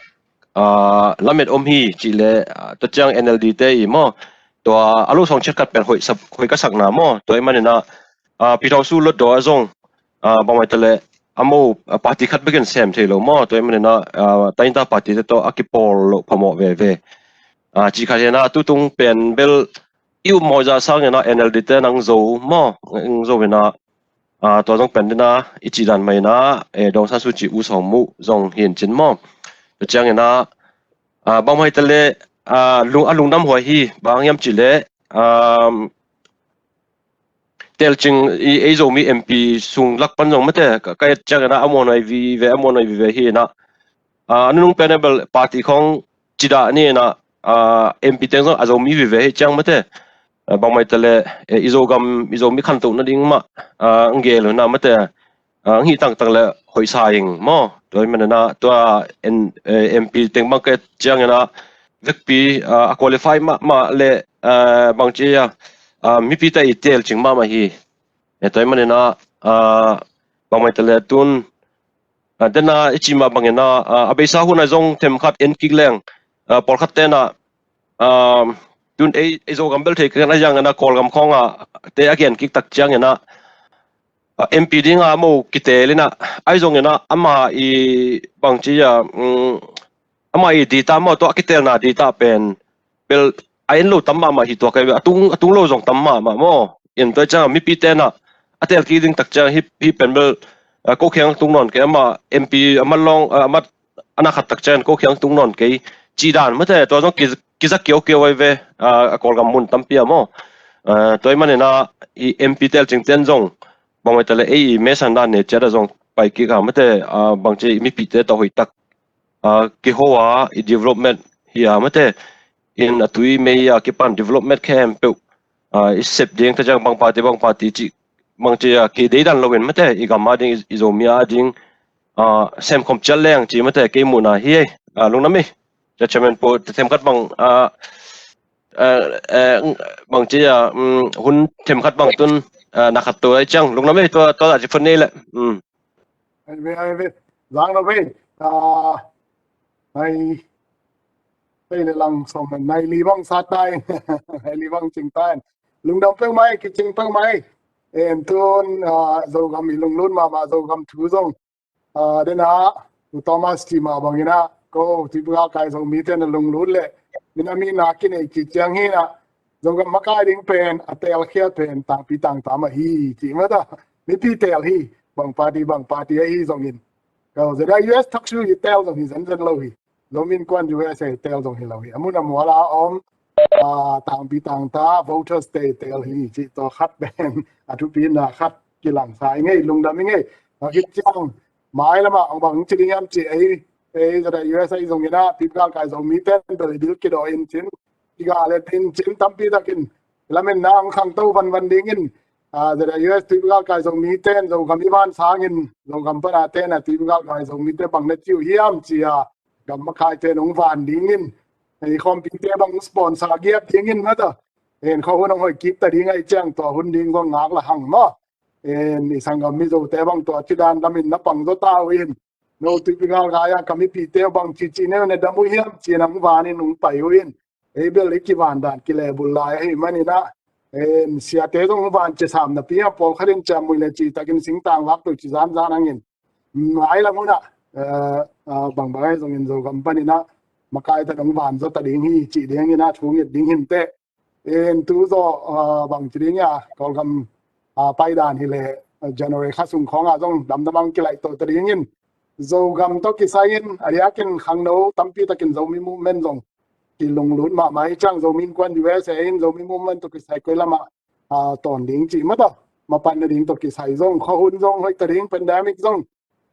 E: ลำเม็ดฮีจีละตัวจัง NLD เตยมั้งตัวอารุสองเช็ดกัดเป็นหุ่ยก็สักหนามตัวมันเนี่ยนะปีทองสู้ลดดอจงบางวันทะเลอามูปาร์ตี้คัดเบกันเซมเทโลมั้งตัวมันเนี่ยนะแต่อินตาปาร์ตี้ตัวอากิปอลพมอเวจีคาเจนะตุตุงเป็นเบลอิวมอจาสังเนี่ยนะ NLD เตนังโจมั้งโจเป็นนะ ตัวจงเป็นนะอิจิดันไม่นะดงซาสุจิอุสองมุจงเห็นจินมอตัวจังนะบางไม่ทะเลลุงน้ำหัวฮีบางยามจิเลTeelcing Zomi MP sung lakpan jong mate kaya jaga na amonai vi hi na anung penable party khong chida ni na MP teng jong Zomi vi hi chang mate bangmai tale Zomi khan tu na ding ma ngel na mate hi tang le hoi sa ing mo doi man na to MP teng bang ke chang na vekpi qualify ma le bang chi ya mi pi tai Teelcing ma hi toy manena bang mai tele tun dena ichima bangena abesa huna jong them khat en kikleng por khat tena tun Zogam bel the kana yang na kol gam khonga te again kik tak chang na MP dinga mo Kiteelina ai jong na ama I bang chi ya ama I data mo to Kiteelna data pen bel ain lo tamma ma hi to kai atung lo jong tamma ma mo in to cha mi pi te na atel ki ding tak cha hi penbel ko khyang tung non ke ama MP ama long ama ana khat tak chen ko khyang tung non ke chi dan ma te to jong ki za kyo wai ve kol gam mun tampi mo toy mane na I MP Teelcing ten jong bang mai tele me san dan ne cha da jong pai ki ga ma te bang che mi pi te to hoi tak ki hoa I development hi ma te in atui me ya ki pan development camp pe sep ding ta jang bang party chi mang chi ki dei dan lowen mate I gamma ding Zomi ading sem kom chaleng chi mate ke muna hi lungnam mi cha chamen po them khat bang bang chi hun them khat bang tun na khat to ai chang lungnam mi to chi phun ni le
A: ai ve giang lo ve ai le lang som nai li bang sa tai ai li bang ching tan lung dom pe mai ki ching pe mai em tun Zogam I lung lun ma Zogam thu zong dena Thomas ti ma bang ina ko ti bra kai Zomi te na lung lun le mina mi na ki nei ki chang hi na Zogam ma kai ding pen atel khia pen tang pi tang ta ma hi ti ma da mi pi tel hi bang party hi zong in ko zeda US tak shu I tel zong hi zan lo hi Zomi Innkuan US tel zong hi lo hi amuna mwala om tang pi tang ta voters day tel hi chi to khat ben atu pi na khat ki lang sai ngai lung dam ngai ki chang mai lama ang bang chi ding am chi ai da USA zong ina pi ka kai zong mi ten to dil ki do in chin ki ga le tin chin tam pi ta kin lamen na ang khang to van ding in da US pi ka kai zong mi ten zong kam iwan sang in zong kam pa ten pi ka kai zong mi te bang na chiu hiam chi gam ma khai te nong van ding in ai computer bang sponsor giap ding in ma ta en kho hun hoi kip ta ding ai chang to hun ding go ngak la hang ma en ni sangam mi zo te bang to chi dan lamin na pang zo ta win no typical ga ya kami pi te bang chi ne ne damu hiam chi nang van in nung pai win e bel ki van dan ki le bul lai ai mani na en sia te dong van che sam na pi pol kharin cham mui le chi takin sing tang lak to chi zan angin ai la muna bang bai zong in zo company na makai ta dong van zo ta ding hi chi ding ina thung it ding hin te en tu zo bang chi ding ya kol kam pai dan hi le January khasung khong jong dam damang ki lai to ta ding in Zogam to ki sain ariakin khangno tampi takin Zomi movement zong ki lung lun ma mai chang Zomi Innkuan USA in Zomi movement to ki sai ko lama ton ding chi ma da ma pan na ding to ki sai zong kho hun zong hoi ta ding pandemic zong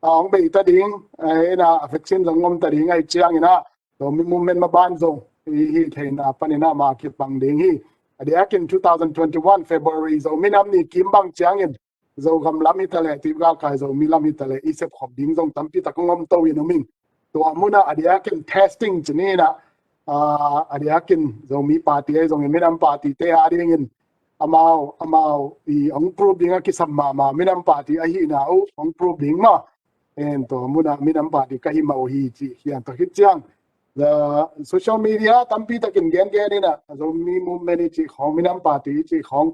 A: ong be ta ding ai na vaccine zong ngom ta ding ai chiang ina Zomi movement ma ban zong hi thein panina ma ki pang ding hi adiakin 2021 February Zomi nam ni kim bang chiang in Zogam lam hi tale ti ga kai Zomi lam hi tale isep khop ding zong tampi ta ko ngom to yin ming to amuna adiakin testing chini na adiakin Zomi party ai zong minam party te ading in amao I ong prove ding ki samma ma minam party a hi na ong prove ding ma en to amuna minam party ka hi mau hi chi hian to hit chiang the social media tampi takin gen ina Zomi movement chi khong minam party chi khong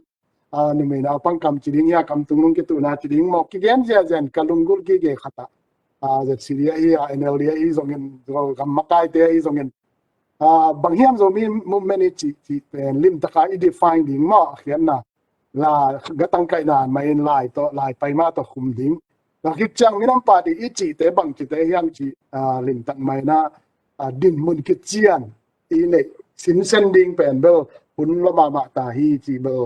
A: ni me na pang kam chi ding ya kam tunglung ki tu na chi ding mo ki gen ja jen kalungul ki ge khata the syria hi nl hi zong in kam makai te hi zong in bang hiam Zomi movement chi pen lim ta ka I define ding mo khian na là cái tăng cái nào mà in lại phải mà to khum ding là khi chăng cái năm pa thì ít chỉ tế bằng chỉ tế hiam chỉ linh tặng mày na Dinmun cái chian ý này xin sending pen bel hun lo mà ta hi chỉ bel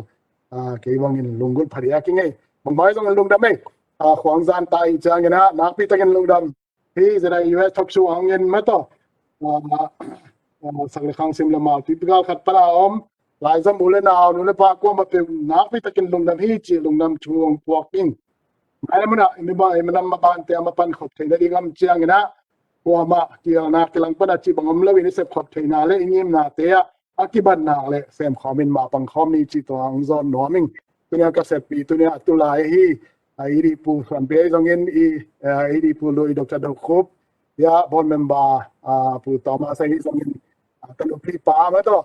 A: cái bang in lung gun phari cái ngay bang mai trong lung đam ấy khoáng gian tai chang na nak pi takin lung đam hi giờ này US talk show ang in mà to sang le khang sim la ma typical khat para om lai zam ule nào nule pa ko ma pe nak pi takin lung đam hi chi lung đam chuang puaking mai mana ini ba mana Mabante amapan khop thei ding am chiang na ko ma kia na kilang pa chi bangom lo ni se khop thei na le ingim na te akiban na le sem khomin ma pang khom ni chi to ang zon no ming tunia ka se pi tunia tulai hi ai ri pu Suanpi zongin ai ri pu loi Dr. Khup ya bon member pu toma sai zongin Teelcing pa ma to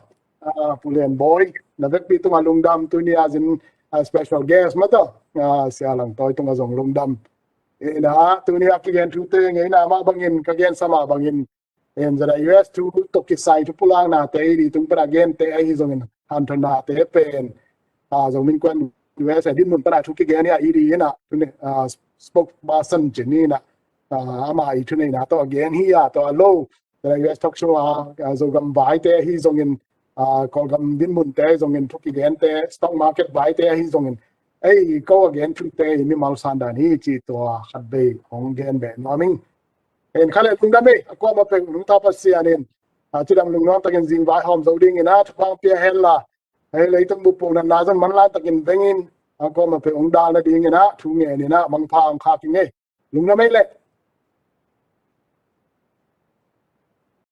A: pu len boy na vek pi tunga lungdam tunia zin special guest ma to sia lang toy tunga zong lungdam na tunia kigen tu te ngai na ma bangin kagen sama bangin en zara US tu tokisai tu pulang na te ri tung para gen te ai zongin han thana te pen Zomi Innkuan US Dinmun para tu kigen ya iri na tune spokesperson jeni na ama I tune na to again hi ya to low zara US talk show Zogam vai te hi zongin Zogam Dinmun te zongin tu kigen te stock market vai te hi zongin ai go again tu te mi mal sanda ni chi to khat be ong gen be no ming en khale lung da me ko ma pe lung ta pa sia nen chu dang lung no takin jing vai hom zo ding ina thang pia hel la ai lei tung bu pu na na zan man la takin bengin ko ma pe ong da na ding ina thu nge ni na mang pha ang kha ki nge lung da me le